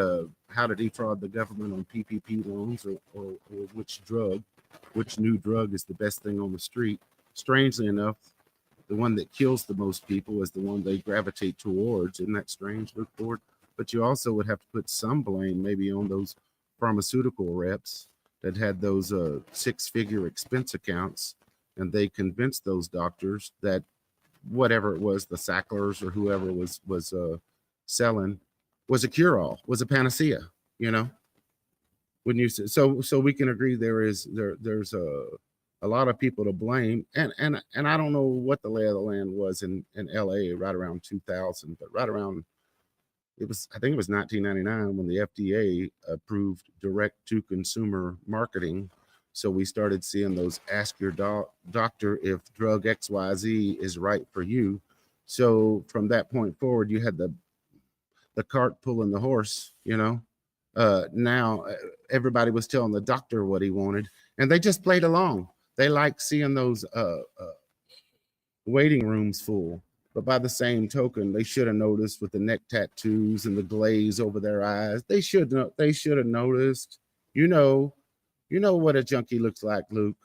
how to defraud the government on PPP loans or which new drug is the best thing on the street. Strangely enough, the one that kills the most people is the one they gravitate towards. Isn't that strange, Luke Ford? But you also would have to put some blame maybe on those pharmaceutical reps that had those 6-figure expense accounts and they convinced those doctors that whatever it was, the Sacklers or whoever was selling, was a cure-all, was a panacea. You know, when you say, so we can agree there's a lot of people to blame, and I don't know what the lay of the land was in LA right around 2000, but right around I think it was 1999 when the FDA approved direct to consumer marketing. So we started seeing those ask your doctor if drug XYZ is right for you. So from that point forward, you had the cart pulling the horse, you know. Now everybody was telling the doctor what he wanted, and they just played along. They like seeing those waiting rooms full. But by the same token, they should have noticed with the neck tattoos and the glaze over their eyes. They should have noticed. You know what a junkie looks like, Luke.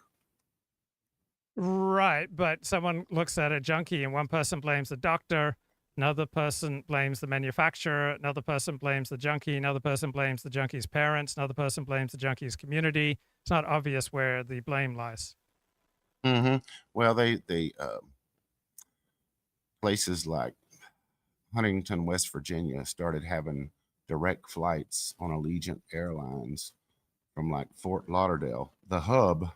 Right, but someone looks at a junkie and one person blames the doctor, another person blames the manufacturer, another person blames the junkie, another person blames the junkie's parents, another person blames the junkie's community. It's not obvious where the blame lies. Mm-hmm. Well, they places like Huntington, West Virginia started having direct flights on Allegiant Airlines from like Fort Lauderdale, the hub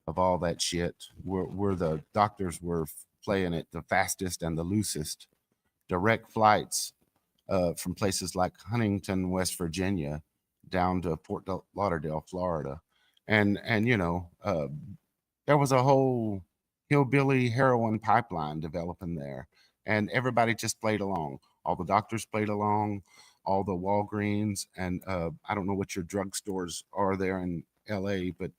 of all that shit, where the doctors were playing it the fastest and the loosest. Direct flights from places like Huntington, West Virginia, down to Fort Lauderdale, Florida, and you know, there was a whole hillbilly heroin pipeline developing there, and everybody just played along. All the doctors played along, all the Walgreens, and I don't know what your drugstores are there in LA, but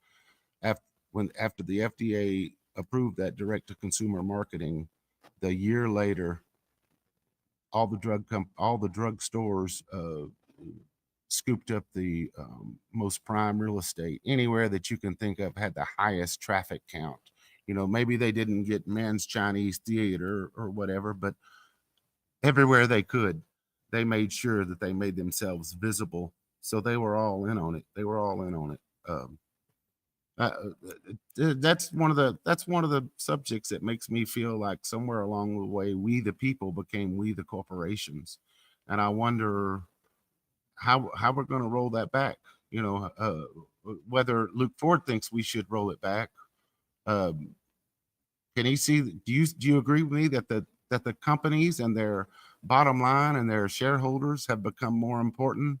after the FDA approved that direct to consumer marketing, the year later, all the drug stores scooped up the most prime real estate anywhere that you can think of had the highest traffic count. You know, maybe they didn't get Men's Chinese Theater or whatever, but everywhere they could, they made sure that they made themselves visible. So they were all in on it. That's one of the subjects that makes me feel like somewhere along the way, we the people became we the corporations, and I wonder how we're going to roll that back. You know, whether Luke Ford thinks we should roll it back. Can he see? Do you agree with me that the companies and their bottom line and their shareholders have become more important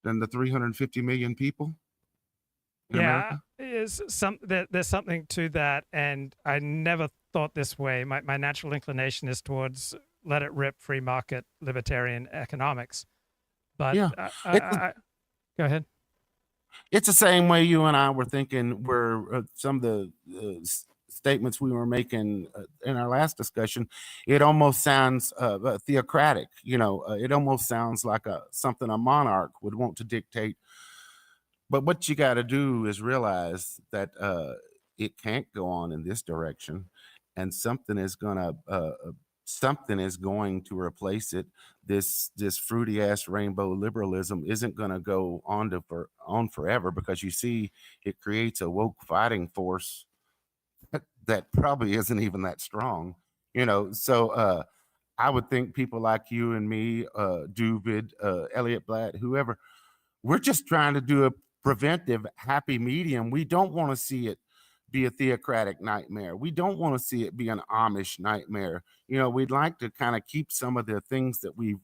than the 350 million people in America? There's something to that, and I never thought this way. My natural inclination is towards let it rip, free market, libertarian economics. But yeah, go ahead. It's the same way you and I were thinking. Where some of the statements we were making in our last discussion, it almost sounds theocratic. You know, it almost sounds like something a monarch would want to dictate. But what you got to do is realize that it can't go on in this direction, and something is going to replace it. This fruity ass rainbow liberalism isn't going to go on forever, because you see, it creates a woke fighting force that probably isn't even that strong. You know, so I would think people like you and me, David, Elliott Blatt, whoever, we're just trying to do a preventive happy medium. We don't want to see it be a theocratic nightmare. We don't want to see it be an Amish nightmare. You know, we'd like to kind of keep some of the things that we've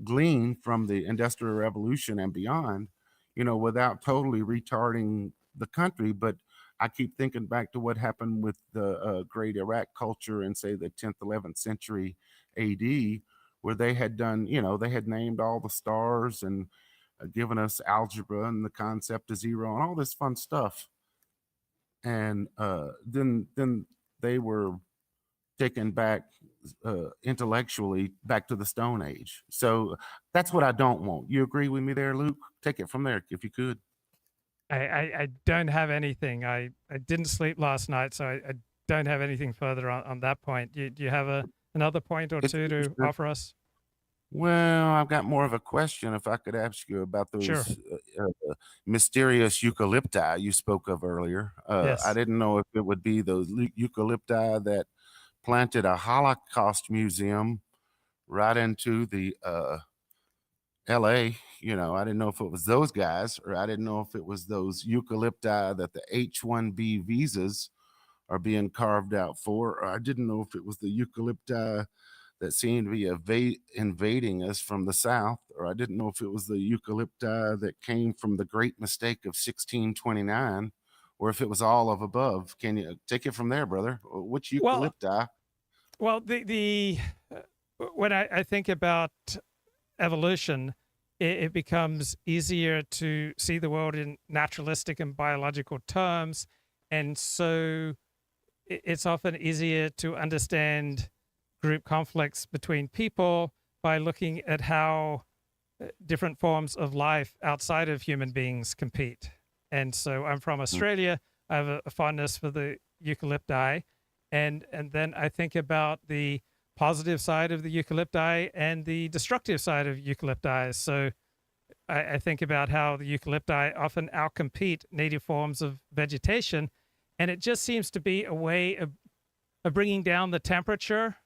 gleaned from the Industrial Revolution and beyond, you know, without totally retarding the country. But I keep thinking back to what happened with the great Iraq culture in, say, the 10th, 11th century AD, where they had done, you know, they had named all the stars and given us algebra and the concept of zero and all this fun stuff. And then they were taken back intellectually back to the Stone Age. So that's what I don't want. You agree with me there, Luke? Take it from there if you could. I don't have anything. I didn't sleep last night, so I don't have anything further on that point. Do you have another point or two to offer us? Well, I've got more of a question. If I could ask you about Sure. those mysterious eucalypti you spoke of earlier. I Yes. didn't know if it would be those eucalypti that planted a Holocaust museum right into the LA. I didn't know if it was those guys, or I didn't know if it was those eucalypti that the H-1B visas are being carved out for, or I didn't know if it was the eucalypti that seemed to be invading us from the south, or I didn't know if it was the eucalypti that came from the great mistake of 1629, or if it was all of above. Can you take it from there, brother? Which Well, eucalypti? well, when I think about evolution, it becomes easier to see the world in naturalistic and biological terms, and so it's often easier to understand group conflicts between people by looking at how different forms of life outside of human beings compete. And so I'm from Australia. I have a fondness for the eucalypti, and then I think about the positive side of the eucalypti and the destructive side of eucalypti. So I think about how the eucalypti often outcompete native forms of vegetation, and it just seems to be a way of bringing down the temperature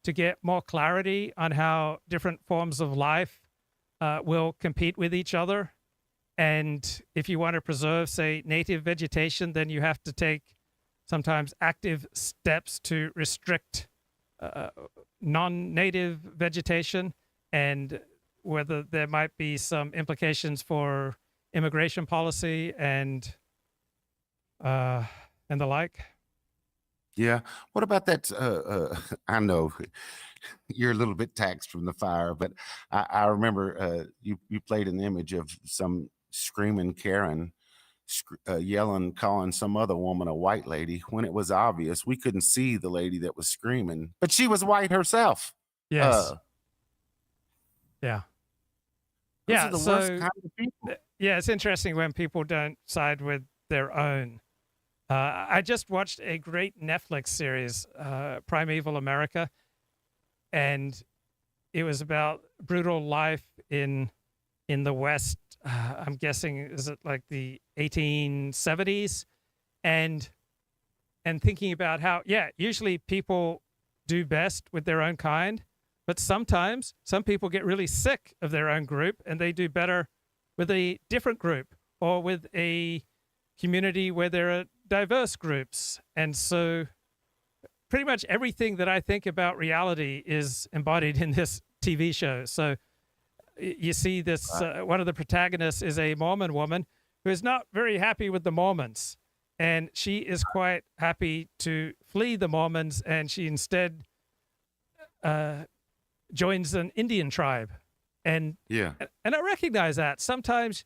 to get more clarity on how different forms of life will compete with each other. And if you want to preserve, say, native vegetation, then you have to take sometimes active steps to restrict non-native vegetation, and whether there might be some implications for immigration policy and the like. Yeah. What about that? I know you're a little bit taxed from the fire, but I remember you played an image of some screaming Karen yelling, calling some other woman a white lady, when it was obvious we couldn't see the lady that was screaming, but she was white herself. Yes. Yeah. Those Yeah. are the So worst kind of people. yeah, it's interesting when people don't side with their own. I just watched a great Netflix series, Primeval America, and it was about brutal life in the West. I'm guessing, is it like the 1870s? And thinking about how, yeah, usually people do best with their own kind, but sometimes some people get really sick of their own group and they do better with a different group or with a community where there are diverse groups. And so pretty much everything that I think about reality is embodied in this TV show. So you see this, one of the protagonists is a Mormon woman who is not very happy with the Mormons. And she is quite happy to flee the Mormons, and she instead joins an Indian tribe. And yeah, and I recognize that sometimes,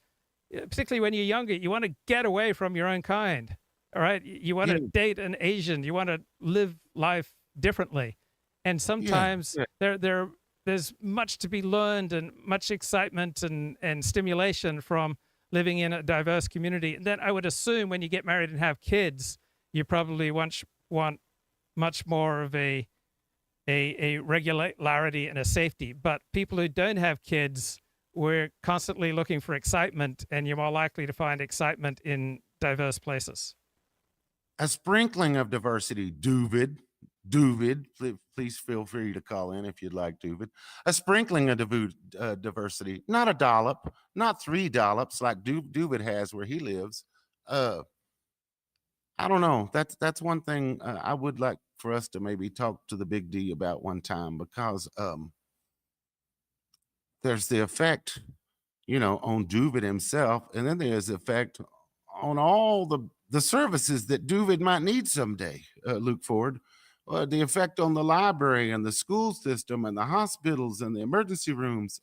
particularly when you're younger, you want to get away from your own kind. All right, you want to date an Asian, you want to live life differently, and sometimes there's much to be learned and much excitement and stimulation from living in a diverse community. And then I would assume when you get married and have kids, you probably want much more of a regularity and a safety. But people who don't have kids, we're constantly looking for excitement, and you're more likely to find excitement in diverse places. A sprinkling of diversity, Duvid, please feel free to call in if you'd like, Duvid. A sprinkling of diversity, not a dollop, not 3 dollops like Duvid has where he lives. I don't know. That's one thing I would like for us to maybe talk to the Big D about one time, because there's the effect, on Duvid himself, and then there's the effect on all the services that Duvid might need someday, Luke Ford. The effect on the library and the school system and the hospitals and the emergency rooms,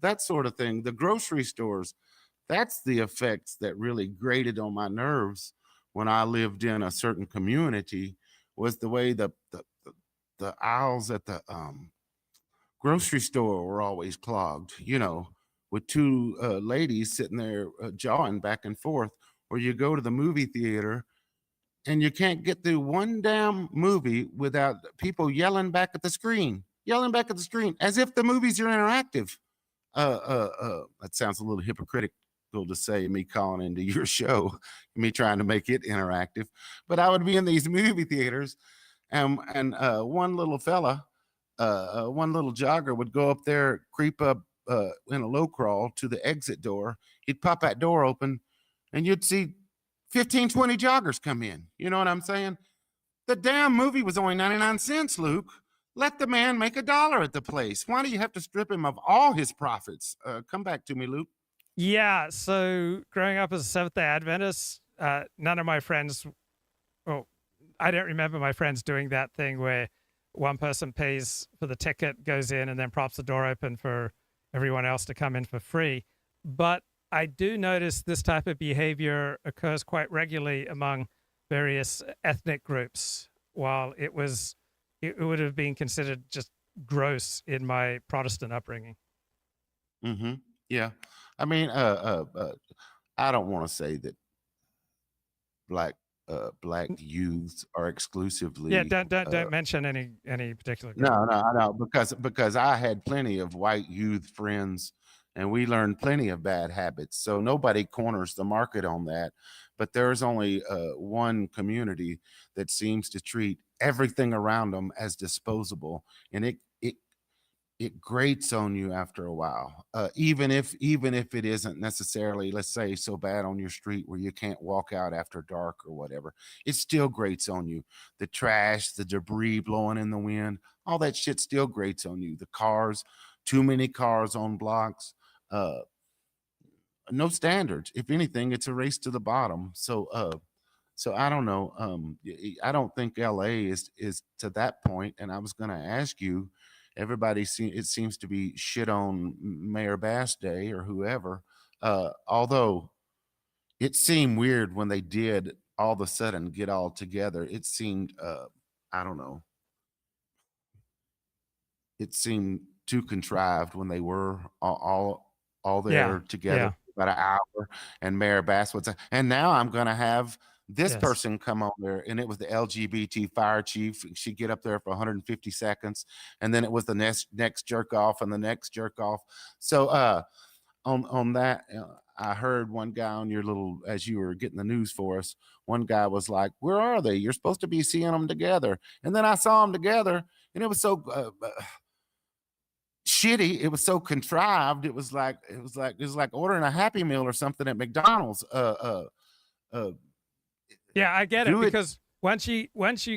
that sort of thing, the grocery stores. That's the effects that really grated on my nerves when I lived in a certain community, was the way the aisles at the grocery store were always clogged, with 2 ladies sitting there jawing back and forth, or you go to the movie theater and you can't get through one damn movie without people yelling back at the screen. yelling back at the screen as if the movies are interactive. That sounds a little hypocritical to say, me calling into your show, me trying to make it interactive. But I would be in these movie theaters, and one little fella, one little jogger would go up there, creep up in a low crawl to the exit door. He'd pop that door open, and you'd see 15, 20 joggers come in. You know what I'm saying? The damn movie was only 99 cents, Luke. Let the man make $1 at the place. Why do you have to strip him of all his profits? Come back to me, Luke. Yeah, so growing up as a Seventh-day Adventist, none of my friends, I don't remember my friends doing that thing where one person pays for the ticket, goes in, and then props the door open for everyone else to come in for free. But I do notice this type of behavior occurs quite regularly among various ethnic groups, while it would have been considered just gross in my Protestant upbringing. Mm-hmm. Yeah. I mean, I don't want to say that black youths are exclusively. Yeah, don't mention any particular group. No, because I had plenty of white youth friends, and we learned plenty of bad habits. So nobody corners the market on that. But there's only one community that seems to treat everything around them as disposable, and it grates on you after a while, even if it isn't necessarily, let's say, so bad on your street where you can't walk out after dark or whatever. It still grates on you. The trash, the debris blowing in the wind, all that shit still grates on you. The cars, too many cars on blocks, no standards. If anything, it's a race to the bottom. So I don't know. I don't think LA is to that point. And I was going to ask you, everybody it seems to be shit on Mayor Bass Day or whoever. Although it seemed weird when they did all of a sudden get all together. It seemed, I don't know. It seemed too contrived when they were all there together about an hour, and Mayor Bass would say, and now I'm going to have this person come on there, and it was the LGBT fire chief. She'd get up there for 150 seconds, and then it was the next jerk off and the next jerk off. So on that, I heard one guy on your little, as you were getting the news for us, one guy was like, where are they? You're supposed to be seeing them together. And then I saw them together, and it was so shitty. It was so contrived. It was like ordering a Happy Meal or something at McDonald's. Yeah, I get it, because once you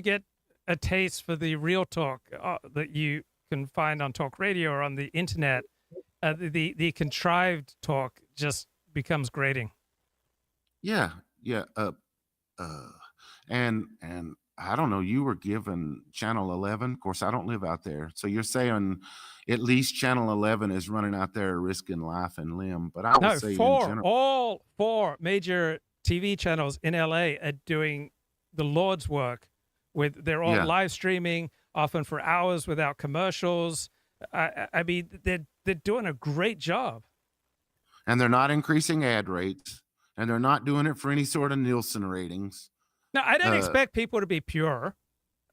get a taste for the real talk that you can find on talk radio or on the internet, the contrived talk just becomes grating. Yeah. And I don't know, you were given Channel 11. Of course, I don't live out there. So you're saying at least Channel 11 is running out there risking life and limb. But I would say all four major TV channels in LA are doing the Lord's work. They're all live streaming, often for hours without commercials. I mean, they're doing a great job. And they're not increasing ad rates, and they're not doing it for any sort of Nielsen ratings. No, I don't expect people to be pure.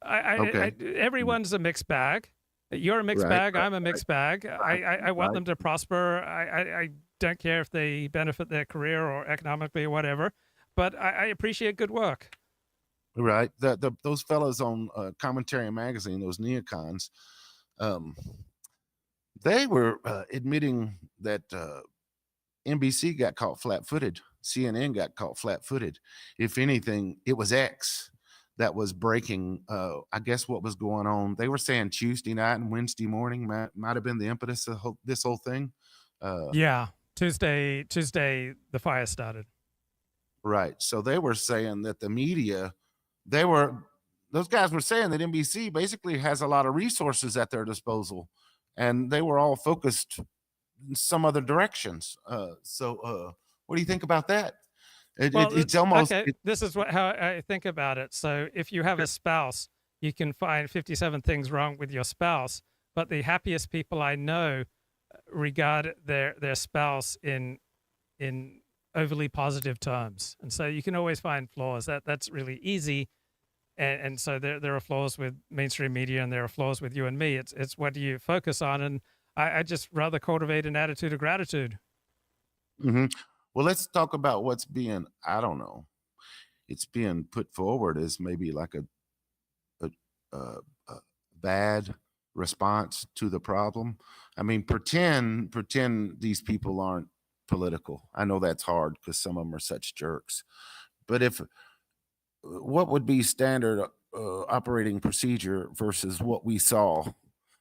Everyone's a mixed bag. You're a mixed bag. I'm a mixed bag. I want them to prosper. I don't care if they benefit their career or economically or whatever, but I appreciate good work. Right. Those fellows on Commentary Magazine, those neocons, they were admitting that NBC got caught flat-footed. CNN got caught flat-footed. If anything, it was X that was breaking, I guess, what was going on. They were saying Tuesday night and Wednesday morning might have been the impetus of this whole thing. Tuesday, the fire started. Right. So they were saying that the media, those guys were saying that NBC basically has a lot of resources at their disposal, and they were all focused in some other directions. So what do you think about that? It's almost okay. This is how I think about it. So if you have a spouse, you can find 57 things wrong with your spouse, but the happiest people I know regard their spouse in overly positive terms, and so you can always find flaws. That's really easy. And so there are flaws with mainstream media, and there are flaws with you and me. It's what do you focus on? And I just rather cultivate an attitude of gratitude. Hmm. Well, let's talk about what's being, I don't know, it's being put forward as maybe like a bad response to the problem. I mean, pretend these people aren't political. I know that's hard because some of them are such jerks. But if what would be standard operating procedure versus what we saw?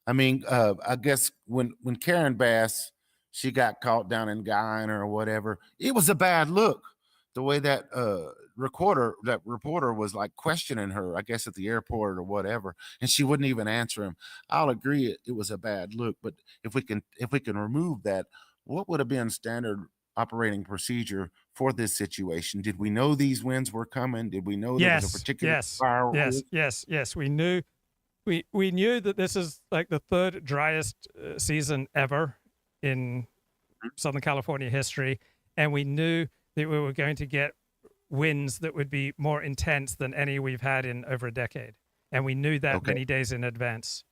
I mean, I guess when Karen Bass, she got caught down in Guyana or whatever, it was a bad look. The way that reporter was like questioning her, I guess at the airport or whatever, and she wouldn't even answer him. I'll agree it was a bad look, but if we can remove that, what would have been standard operating procedure for this situation? Did we know these winds were coming? Did we know there was a particular fire? Yes. We knew that this is like the third driest season ever in Southern California history, and we knew that we were going to get winds that would be more intense than any we've had in over a decade, and we knew that many days in advance.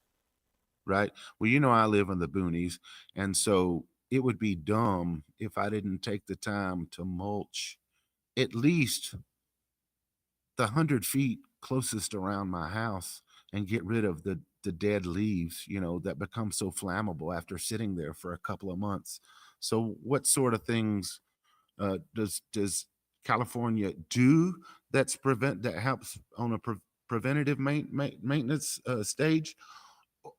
Right. Well, I live in the boonies, and so it would be dumb if I didn't take the time to mulch at least the 100 feet closest around my house and get rid of the dead leaves, that become so flammable after sitting there for a couple of months. So what sort of things does California do that helps on a preventative maintenance stage?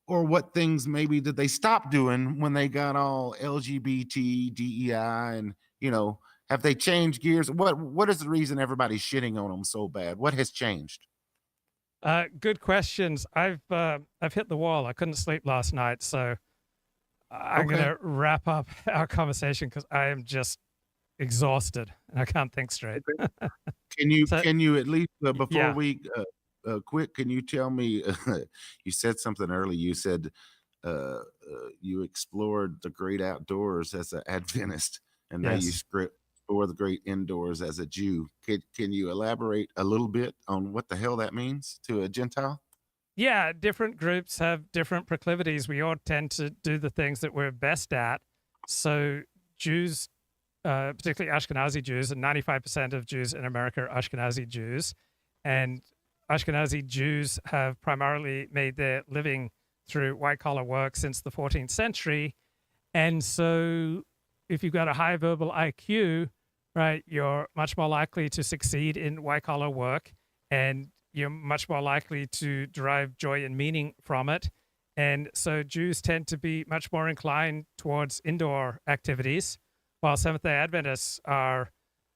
Or what things maybe did they stop doing when they got all LGBT, DEI, and have they changed gears? What is the reason everybody's shitting on them so bad? What has changed? Good questions. I've hit the wall. I couldn't sleep last night, so I'm gonna wrap up our conversation because I am just exhausted and I can't think straight. Can you at least before we quit, can you tell me? You said something early. You said you explored the great outdoors as an Adventist, and now you explore the great indoors as a Jew. Can you elaborate a little bit on what the hell that means to a Gentile? Yeah, different groups have different proclivities. We all tend to do the things that we're best at. So Jews, particularly Ashkenazi Jews, and 95% of Jews in America are Ashkenazi Jews, and Ashkenazi Jews have primarily made their living through white-collar work since the 14th century. And so if you've got a high verbal IQ, right, you're much more likely to succeed in white-collar work, and you're much more likely to derive joy and meaning from it. And so Jews tend to be much more inclined towards indoor activities, while Seventh-day Adventists are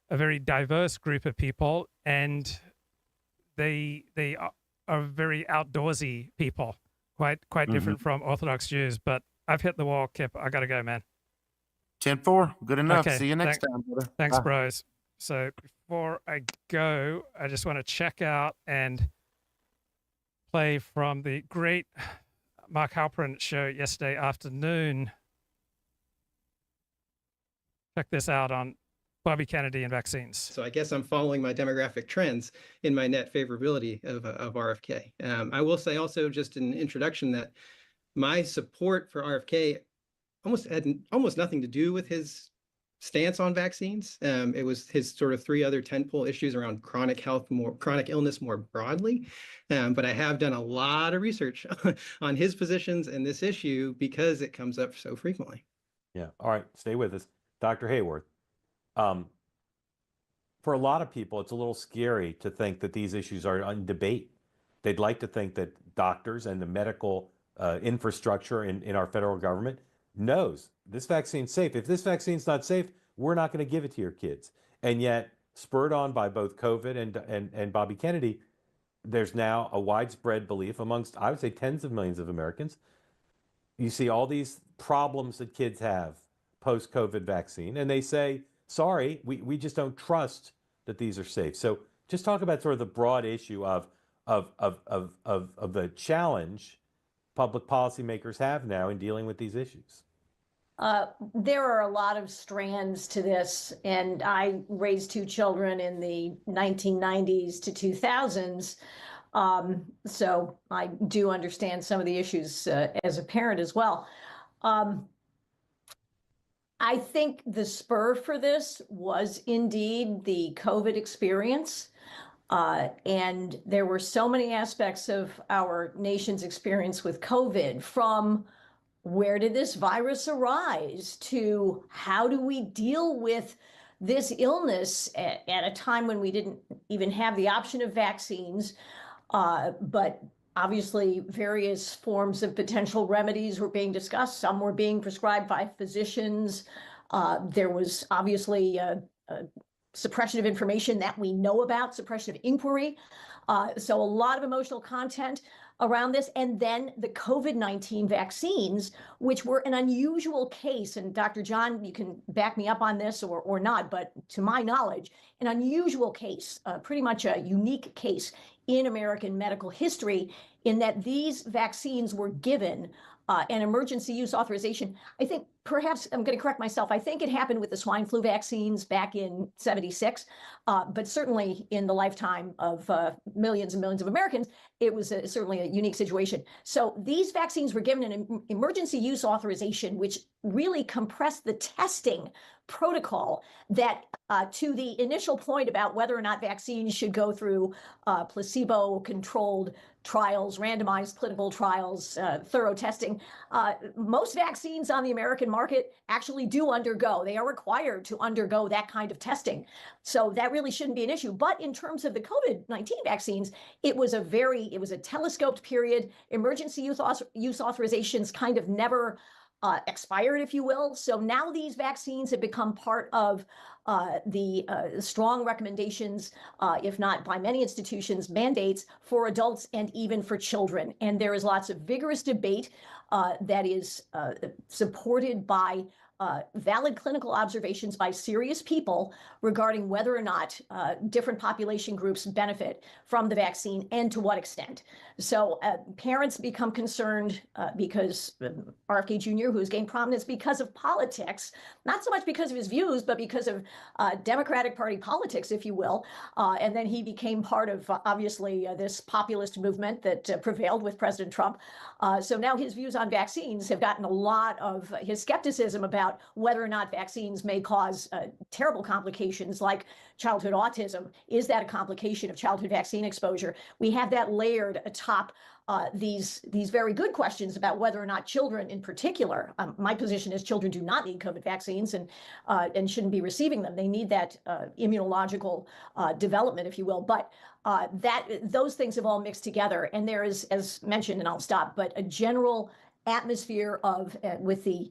a very diverse group of people, and they are very outdoorsy people, quite different from Orthodox Jews. But I've hit the wall, Kip. I got to go, man. 10-4. Good enough. Okay, See you next time, brother. Thanks, Bye. bros. So before I go, I just want to check out and play from the great Mark Halperin show yesterday afternoon. Check this out on Bobby Kennedy and vaccines. So I guess I'm following my demographic trends in my net favorability of RFK. I will say also just an introduction that my support for RFK had almost nothing to do with his stance on vaccines. It was his sort of three other tentpole issues around chronic illness more broadly. But I have done a lot of research on his positions in this issue because it comes up so frequently. Yeah. All right. Stay with us. Dr. Hayworth. For a lot of people, it's a little scary to think that these issues are on debate. They'd like to think that doctors and the medical infrastructure in our federal government knows this vaccine's safe. If this vaccine's not safe, we're not going to give it to your kids. And yet, spurred on by both COVID and Bobby Kennedy, there's now a widespread belief amongst, I would say, tens of millions of Americans. You see all these problems that kids have post-COVID vaccine, and they say, sorry, we just don't trust that these are safe. So just talk about sort of the broad issue of the challenge public policymakers have now in dealing with these issues. There are a lot of strands to this, and I raised two children in the 1990s to 2000s. So I do understand some of the issues as a parent as well. I think the spur for this was indeed the COVID experience. And there were so many aspects of our nation's experience with COVID, from where did this virus arise to how do we deal with this illness at a time when we didn't even have the option of vaccines, but obviously various forms of potential remedies were being discussed. Some were being prescribed by physicians. There was obviously suppression of information that we know about, suppression of inquiry. So a lot of emotional content around this. And then the COVID-19 vaccines, which were an unusual case. And Dr. John, you can back me up on this or not, but to my knowledge, an unusual case, pretty much a unique case in American medical history, in that these vaccines were given an emergency use authorization. I think perhaps I'm going to correct myself. I think it happened with the swine flu vaccines back in '76, but certainly in the lifetime of millions and millions of Americans, it was certainly a unique situation. So these vaccines were given an emergency use authorization, which really compressed the testing protocol that to the initial point about whether or not vaccines should go through placebo-controlled trials, randomized clinical trials, thorough testing. Most vaccines on the American market actually do undergo. They are required to undergo that kind of testing. So that really shouldn't be an issue. But in terms of the COVID-19 vaccines, it was a telescoped period. Emergency use authorizations kind of never expired, if you will. So now these vaccines have become part of the strong recommendations, if not by many institutions, mandates for adults and even for children. And there is lots of vigorous debate that is supported by valid clinical observations by serious people regarding whether or not different population groups benefit from the vaccine and to what extent. So parents become concerned because RFK Jr., who has gained prominence because of politics, not so much because of his views, but because of Democratic Party politics, if you will. And then he became part of, obviously, this populist movement that prevailed with President Trump. So now his views on vaccines have gotten a lot of his skepticism about whether or not vaccines may cause terrible complications like childhood autism. Is that a complication of childhood vaccine exposure? We have that layered atop these very good questions about whether or not children in particular, my position is children do not need COVID vaccines and shouldn't be receiving them. They need that immunological development, if you will. But those things have all mixed together. And there is, as mentioned, and I'll stop, but a general atmosphere of, with the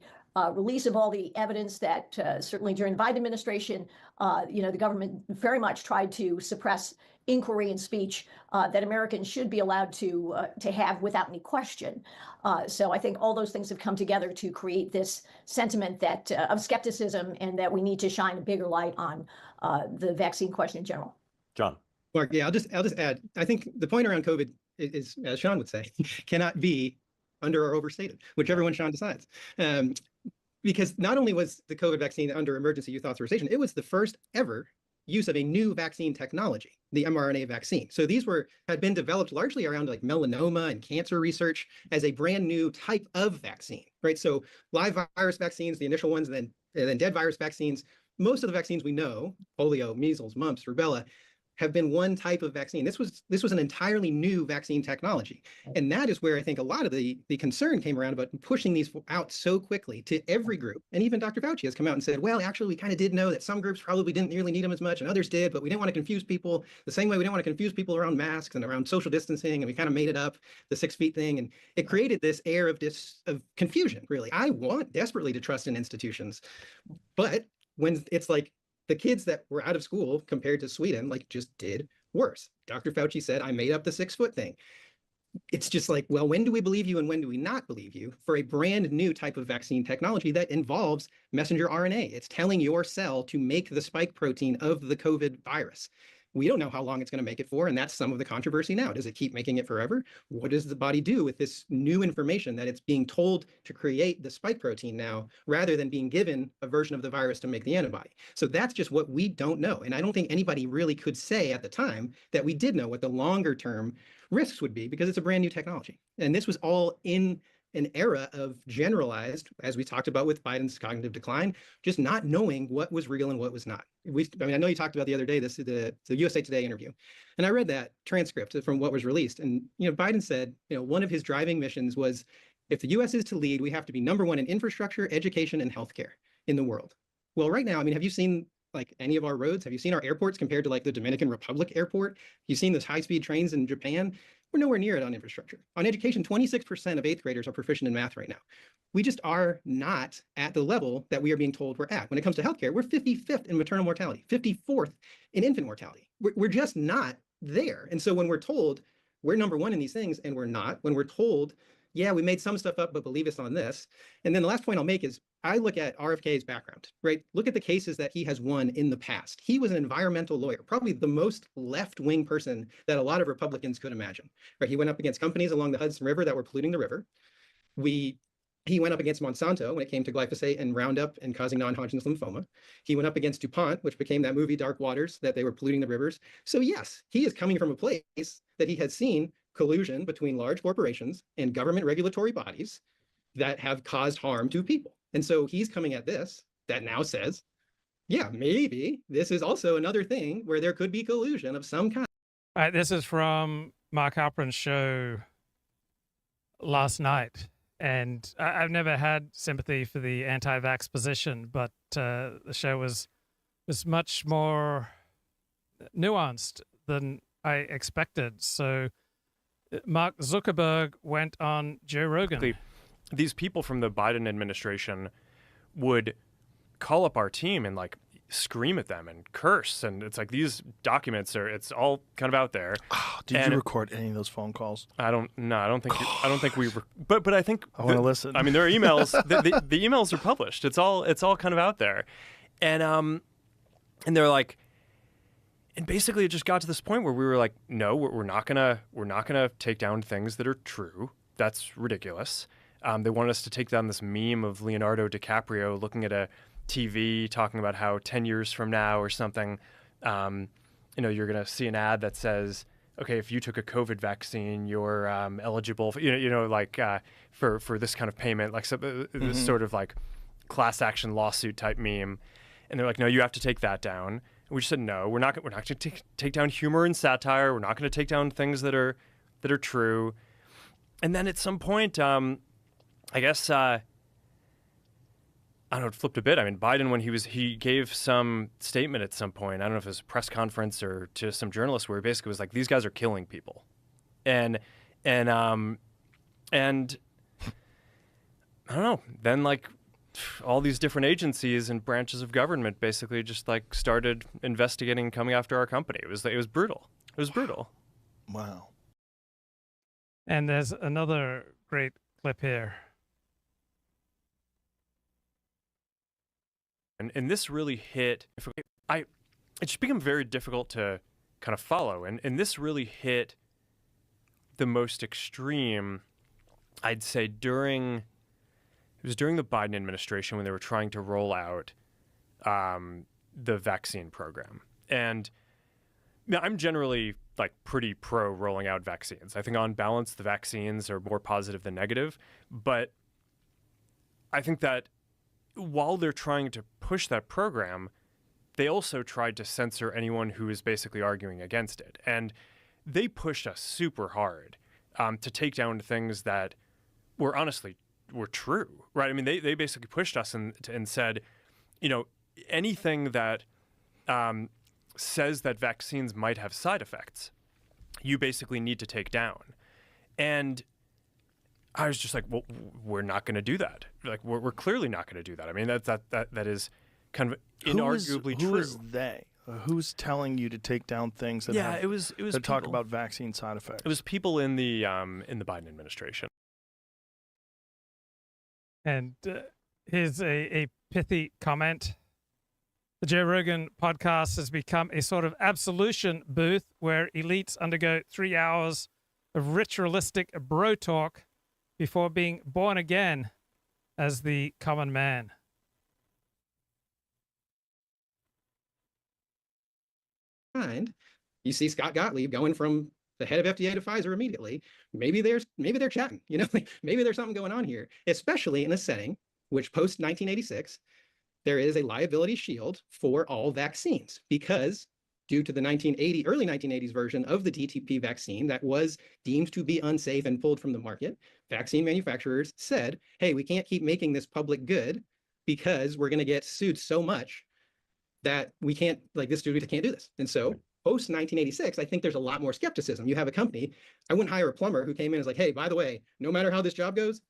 release of all the evidence that certainly during the Biden administration, the government very much tried to suppress inquiry and speech that Americans should be allowed to have without any question. So I think all those things have come together to create this sentiment that of skepticism, and that we need to shine a bigger light on the vaccine question in general. John. Mark, yeah, I'll just add, I think the point around COVID is, as Sean would say, cannot be under or overstated, whichever one Sean decides. Because not only was the COVID vaccine under emergency use authorization, it was the first ever use of a new vaccine technology, the mRNA vaccine. So these had been developed largely around like melanoma and cancer research as a brand new type of vaccine, right? So live virus vaccines, the initial ones, and then dead virus vaccines. Most of the vaccines we know, polio, measles, mumps, rubella, have been one type of vaccine. This was an entirely new vaccine technology. And that is where I think a lot of the concern came around about pushing these out so quickly to every group. And even Dr. Fauci has come out and said, well, actually, we kind of did know that some groups probably didn't really need them as much and others did, but we didn't want to confuse people the same way we didn't want to confuse people around masks and around social distancing. And we kind of made it up, the 6 feet thing. And it created this air of confusion, really. I want desperately to trust in institutions, but when it's like, the kids that were out of school compared to Sweden, just did worse. Dr. Fauci said, I made up the 6 foot thing. It's just like, well, when do we believe you and when do we not believe you for a brand new type of vaccine technology that involves messenger RNA? It's telling your cell to make the spike protein of the COVID virus. We don't know how long it's going to make it for, and that's some of the controversy now. Does it keep making it forever? What does the body do with this new information that it's being told to create the spike protein now, rather than being given a version of the virus to make the antibody? So that's just what we don't know. And I don't think anybody really could say at the time that we did know what the longer term risks would be, because it's a brand new technology. And this was all in an era of generalized, as we talked about with Biden's cognitive decline, just not knowing what was real and what was not. I mean, I know you talked about the other day, the USA Today interview, and I read that transcript from what was released. And, Biden said, one of his driving missions was, if the US is to lead, we have to be #1 in infrastructure, education, and healthcare in the world. Well, right now, I mean, have you seen any of our roads? Have you seen our airports compared to the Dominican Republic airport? You've seen those high-speed trains in Japan? We're nowhere near it on infrastructure. On education, 26% of 8th graders are proficient in math right now. We just are not at the level that we are being told we're at. When it comes to healthcare, we're 55th in maternal mortality, 54th in infant mortality. We're just not there. And so when we're told we're #1 in these things and we're not, when we're told, yeah, we made some stuff up, but believe us on this. And then the last point I'll make is I look at RFK's background, right? Look at the cases that he has won in the past. He was an environmental lawyer, probably the most left-wing person that a lot of Republicans could imagine, right? He went up against companies along the Hudson River that were polluting the river. He went up against Monsanto when it came to glyphosate and Roundup and causing non-Hodgkin's lymphoma. He went up against DuPont, which became that movie Dark Waters, that they were polluting the rivers. So yes, he is coming from a place that he has seen collusion between large corporations and government regulatory bodies that have caused harm to people. And so he's coming at this that now says, yeah, maybe this is also another thing where there could be collusion of some kind. All right, this is from Mark Halperin's show last night. And I've never had sympathy for the anti-vax position, but the show was much more nuanced than I expected. So Mark Zuckerberg went on Joe Rogan. These people from the Biden administration would call up our team and scream at them and curse, and it's these documents it's all kind of out there. Oh, did you record any of those phone calls? I don't think we but I think I want to listen. I mean, there are emails. the emails are published. It's all kind of out there, and they're and basically it just got to this point where we were no, we're not gonna take down things that are true. That's ridiculous. They wanted us to take down this meme of Leonardo DiCaprio looking at a TV talking about how 10 years from now or something, you're going to see an ad that says, okay, if you took a COVID vaccine, you're eligible for, for this kind of payment, this sort of class action lawsuit type meme. And they're no, you have to take that down. And we just said, no, we're not going to take down humor and satire. We're not going to take down things that are true. And then at some point, I guess, I don't know, it flipped a bit. I mean, Biden, when he gave some statement at some point, I don't know if it was a press conference or to some journalists, where he basically was these guys are killing people. And I don't know, then all these different agencies and branches of government basically just started investigating and coming after our company. It was brutal. It was brutal. Wow. And there's another great clip here. And this really hit. It just became very difficult to kind of follow, and this really hit the most extreme, I'd say, during the Biden administration when they were trying to roll out the vaccine program. And I'm generally pretty pro rolling out vaccines. I think on balance the vaccines are more positive than negative, but I think that while they're trying to push that program, they also tried to censor anyone who is basically arguing against it. And they pushed us super hard to take down things that were true, right? I mean, they basically pushed us and said, anything that says that vaccines might have side effects, you basically need to take down. And I was just well, we're not going to do that. We're clearly not going to do that. I mean, that is kind of inarguably true. Who is they? Who's telling you to take down things that it was that talk about vaccine side effects? It was people in the Biden administration. And here's a pithy comment. The Joe Rogan podcast has become a sort of absolution booth where elites undergo 3 hours of ritualistic bro talk before being born again as the common man. You see Scott Gottlieb going from the head of FDA to Pfizer immediately. Maybe they're chatting, you know, maybe there's something going on here, especially in a setting which post 1986, there is a liability shield for all vaccines because due to the early 1980s version of the DTP vaccine that was deemed to be unsafe and pulled from the market, vaccine manufacturers said, hey, we can't keep making this public good because we're going to get sued so much that we can't, like, this distributor can't do this. And so post 1986, I think there's a lot more skepticism. You have a company, I wouldn't hire a plumber who came in and was like, hey, by the way, no matter how this job goes,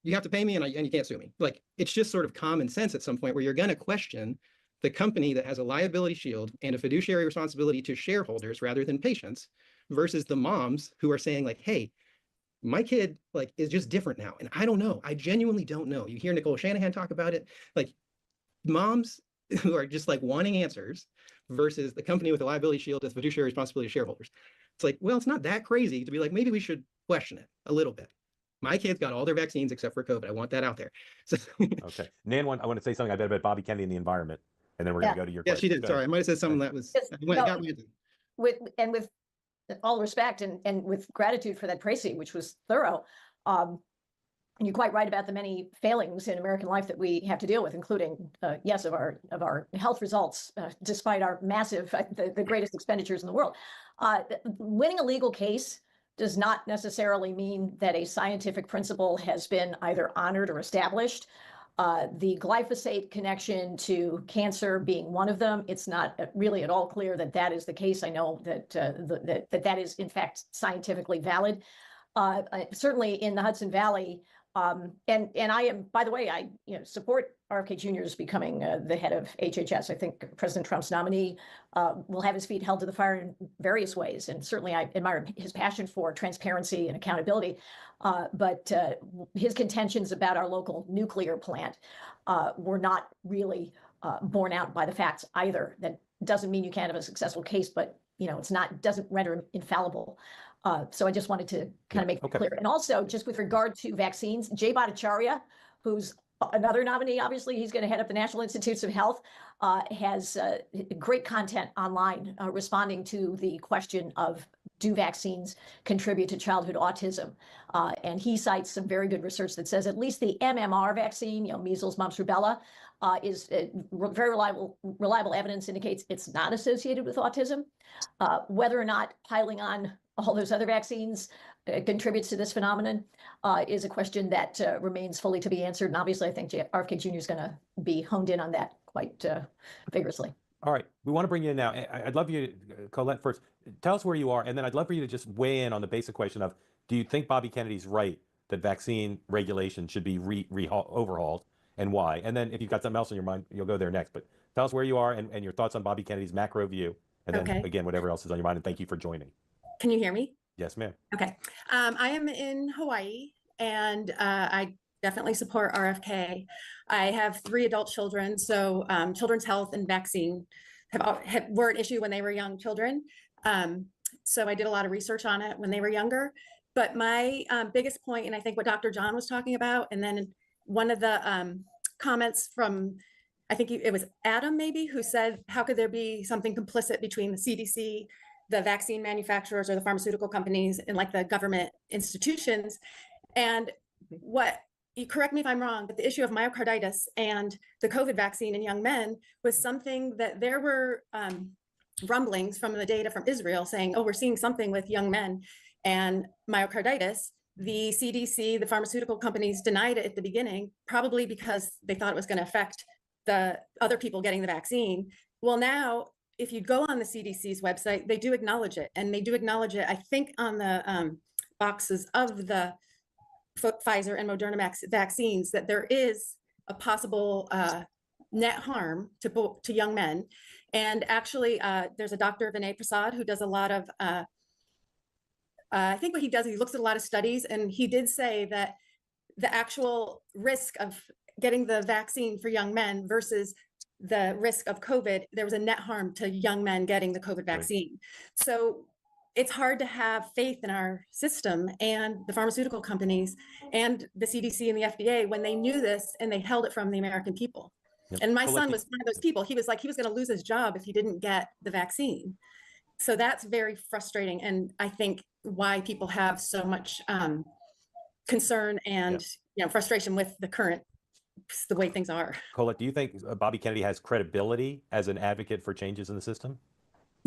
you have to pay me and you can't sue me. Like, it's just sort of common sense at some point where you're going to question the company that has a liability shield and a fiduciary responsibility to shareholders rather than patients versus the moms who are saying like, hey, my kid like is just different now. And I don't know. I genuinely don't know. You hear Nicole Shanahan talk about it, like moms who are just like wanting answers versus the company with a liability shield as fiduciary responsibility to shareholders. It's like, well, it's not that crazy to be like, maybe we should question it a little bit. My kids got all their vaccines except for COVID. I want that out there. So okay. Nan, I want to say something I bet about Bobby Kennedy and the environment, and then we're going to go to your question. Yeah, she did. Sorry, I might have said something that was with all respect and with gratitude for that précis, which was thorough. And you're quite right about the many failings in American life that we have to deal with, including, yes, of our health results, despite our massive, the greatest expenditures in the world. Winning a legal case does not necessarily mean that a scientific principle has been either honored or established. The glyphosate connection to cancer being one of them, it's not really at all clear that that is the case. I know that that is in fact scientifically valid. Certainly in the Hudson Valley, and I am, by the way, I support RFK Jr.'s becoming the head of HHS. I think President Trump's nominee will have his feet held to the fire in various ways, and certainly I admire his passion for transparency and accountability. But his contentions about our local nuclear plant were not really borne out by the facts either. That doesn't mean you can't have a successful case, but doesn't render him infallible. So I just wanted to kind of make it clear. And also, just with regard to vaccines, Jay Bhattacharya, who's another nominee, obviously, he's going to head up the National Institutes of Health, has great content online responding to the question of, do vaccines contribute to childhood autism? And he cites some very good research that says at least the MMR vaccine, measles, mumps, rubella, is very reliable evidence indicates it's not associated with autism. Whether or not piling on all those other vaccines contributes to this phenomenon is a question that remains fully to be answered. And obviously, I think RFK Jr. is going to be honed in on that quite vigorously. All right, we want to bring you in now. I'd love you, Colette, first. Tell us where you are, and then I'd love for you to just weigh in on the basic question of, do you think Bobby Kennedy's right that vaccine regulation should be overhauled, and why? And then if you've got something else in your mind, you'll go there next. But tell us where you are and your thoughts on Bobby Kennedy's macro view, and then, again, whatever else is on your mind, and thank you for joining. Can you hear me? Yes, ma'am. Okay. I am in Hawaii, and I definitely support RFK. I have 3 adult children, so children's health and vaccine were an issue when they were young children. So I did a lot of research on it when they were younger. But my biggest point, and I think what Dr. John was talking about, and then one of the comments from, I think it was Adam maybe, who said, how could there be something complicit between the CDC, the vaccine manufacturers, or the pharmaceutical companies, and like the government institutions? And you correct me if I'm wrong, but the issue of myocarditis and the COVID vaccine in young men was something that there were rumblings from the data from Israel saying, oh, we're seeing something with young men and myocarditis. The CDC, the pharmaceutical companies denied it at the beginning, probably because they thought it was going to affect the other people getting the vaccine. Well, now, if you go on the CDC's website, they do acknowledge it. And they do acknowledge it, I think, on the boxes of the Pfizer and Moderna vaccines, that there is a possible net harm to young men. And actually, there's a Dr. Vinay Prasad who does a lot of, I think what he does, he looks at a lot of studies, and he did say that the actual risk of getting the vaccine for young men versus the risk of COVID, there was a net harm to young men getting the COVID vaccine. So it's hard to have faith in our system and the pharmaceutical companies and the CDC and the FDA when they knew this and they held it from the American people. And my son was one of those people. He was like, he was going to lose his job if he didn't get the vaccine. So that's very frustrating. And I think why people have so much concern and frustration with the way things are. Colette, do you think Bobby Kennedy has credibility as an advocate for changes in the system?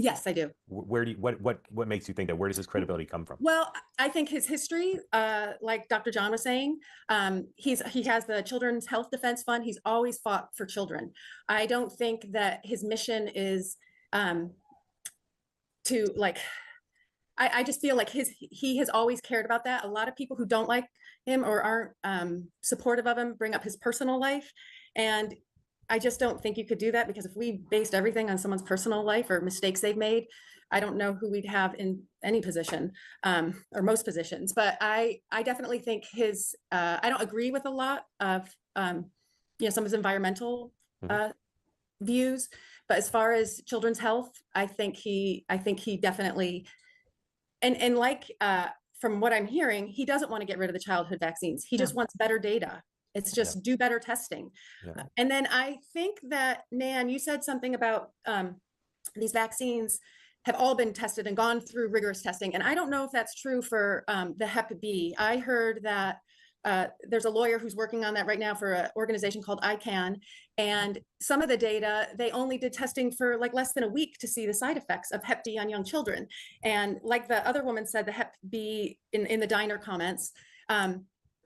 Yes, I do. Where do you, what makes you think that? Where does his credibility come from? Well, I think his history, like Dr. John was saying, he has the Children's Health Defense Fund. He's always fought for children. I don't think that his mission is to like. I just feel like he has always cared about that. A lot of people who don't like him or aren't supportive of him bring up his personal life, and I just don't think you could do that, because if we based everything on someone's personal life or mistakes they've made, I don't know who we'd have in any position or most positions. But I definitely think I don't agree with a lot of some of his environmental views, but as far as children's health, I think he definitely and like from what I'm hearing, he doesn't want to get rid of the childhood vaccines. He just wants better data. It's just do better testing. And then I think that, Nan, you said something about these vaccines have all been tested and gone through rigorous testing. And I don't know if that's true for the Hep B. I heard that there's a lawyer who's working on that right now for an organization called ICANN. And some of the data, they only did testing for like less than a week to see the side effects of Hep D on young children. And like the other woman said, the Hep B in the diner comments,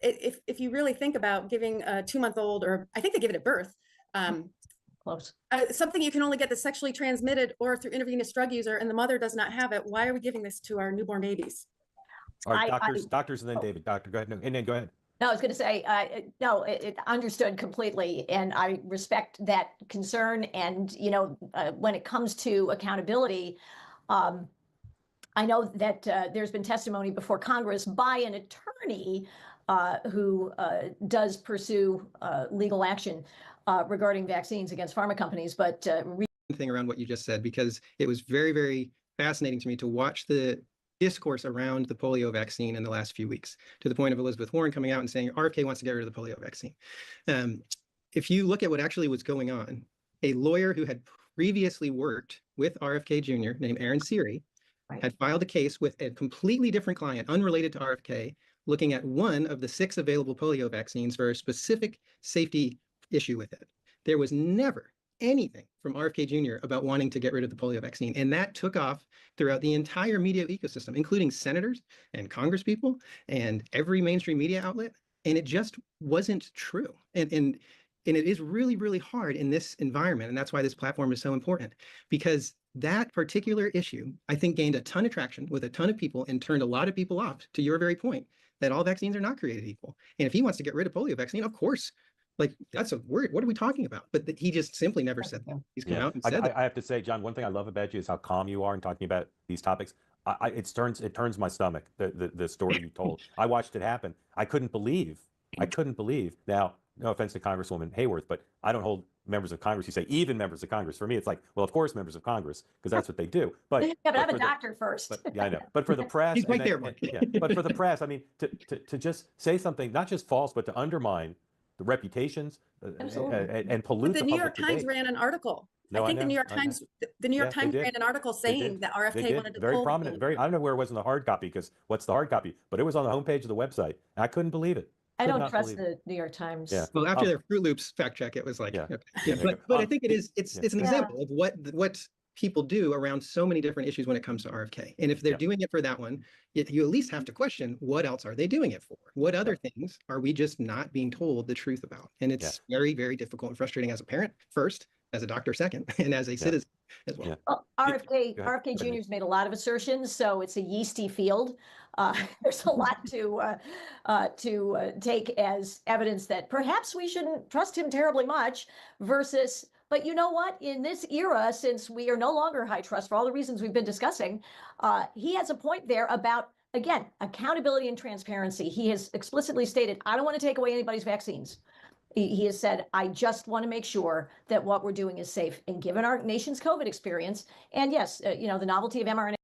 if you really think about giving a 2-month-old, or I think they give it at birth, something you can only get that's sexually transmitted or through intravenous drug user, and the mother does not have it, why are we giving this to our newborn babies? All right, doctors, and then David. Doctor, go ahead. No, and then go ahead. No, I was going to say, no, it understood completely. And I respect that concern. And, when it comes to accountability, I know that there's been testimony before Congress by an attorney who does pursue legal action regarding vaccines against pharma companies. But thing around what you just said, because it was very, very fascinating to me to watch the discourse around the polio vaccine in the last few weeks, to the point of Elizabeth Warren coming out and saying RFK wants to get rid of the polio vaccine. If you look at what actually was going on, a lawyer who had previously worked with RFK Jr. named Aaron Siri had filed a case with a completely different client, unrelated to RFK, looking at one of the 6 available polio vaccines for a specific safety issue with it. There was never anything from RFK Jr. about wanting to get rid of the polio vaccine. And that took off throughout the entire media ecosystem, including senators and congresspeople and every mainstream media outlet. And it just wasn't true. And it is really, really hard in this environment. And that's why this platform is so important, because that particular issue, I think, gained a ton of traction with a ton of people and turned a lot of people off, to your very point, that all vaccines are not created equal. And if he wants to get rid of polio vaccine, of course, like, that's a word. What are we talking about? But he just simply never said that. He's come out and said that. I have to say, John, one thing I love about you is how calm you are in talking about these topics. It turns my stomach, the story you told. I watched it happen. I couldn't believe. Now, no offense to Congresswoman Hayworth, but I don't hold members of Congress. You say even members of Congress. For me, it's like, well, of course, members of Congress, because that's what they do. But but I'm a doctor first. I know. But for the press, he's right there, Mike. But for the press, I mean, to just say something not just false, but to undermine the reputations and pollute the New York Times ran an article. I think the New York Times ran an article saying that RFK wanted to very pull prominent. I don't know where it was in the hard copy, because what's the hard copy? But it was on the homepage of the website. I couldn't believe it. I don't trust the New York Times. Yeah. Well, after their Fruit Loops fact check, it was like, but I think it's an example of what people do around so many different issues when it comes to RFK. And if they're doing it for that one, you at least have to question, what else are they doing it for? What other things are we just not being told the truth about? And it's very, very difficult and frustrating as a parent first, as a doctor second, and as a citizen as well. Well, RFK Jr.'s made a lot of assertions, so it's a yeasty field. There's a lot to take as evidence that perhaps we shouldn't trust him terribly much versus, but you know what? In this era, since we are no longer high trust for all the reasons we've been discussing, he has a point there about, again, accountability and transparency. He has explicitly stated, I don't want to take away anybody's vaccines. He has said, I just want to make sure that what we're doing is safe. And given our nation's COVID experience, and yes, the novelty of mRNA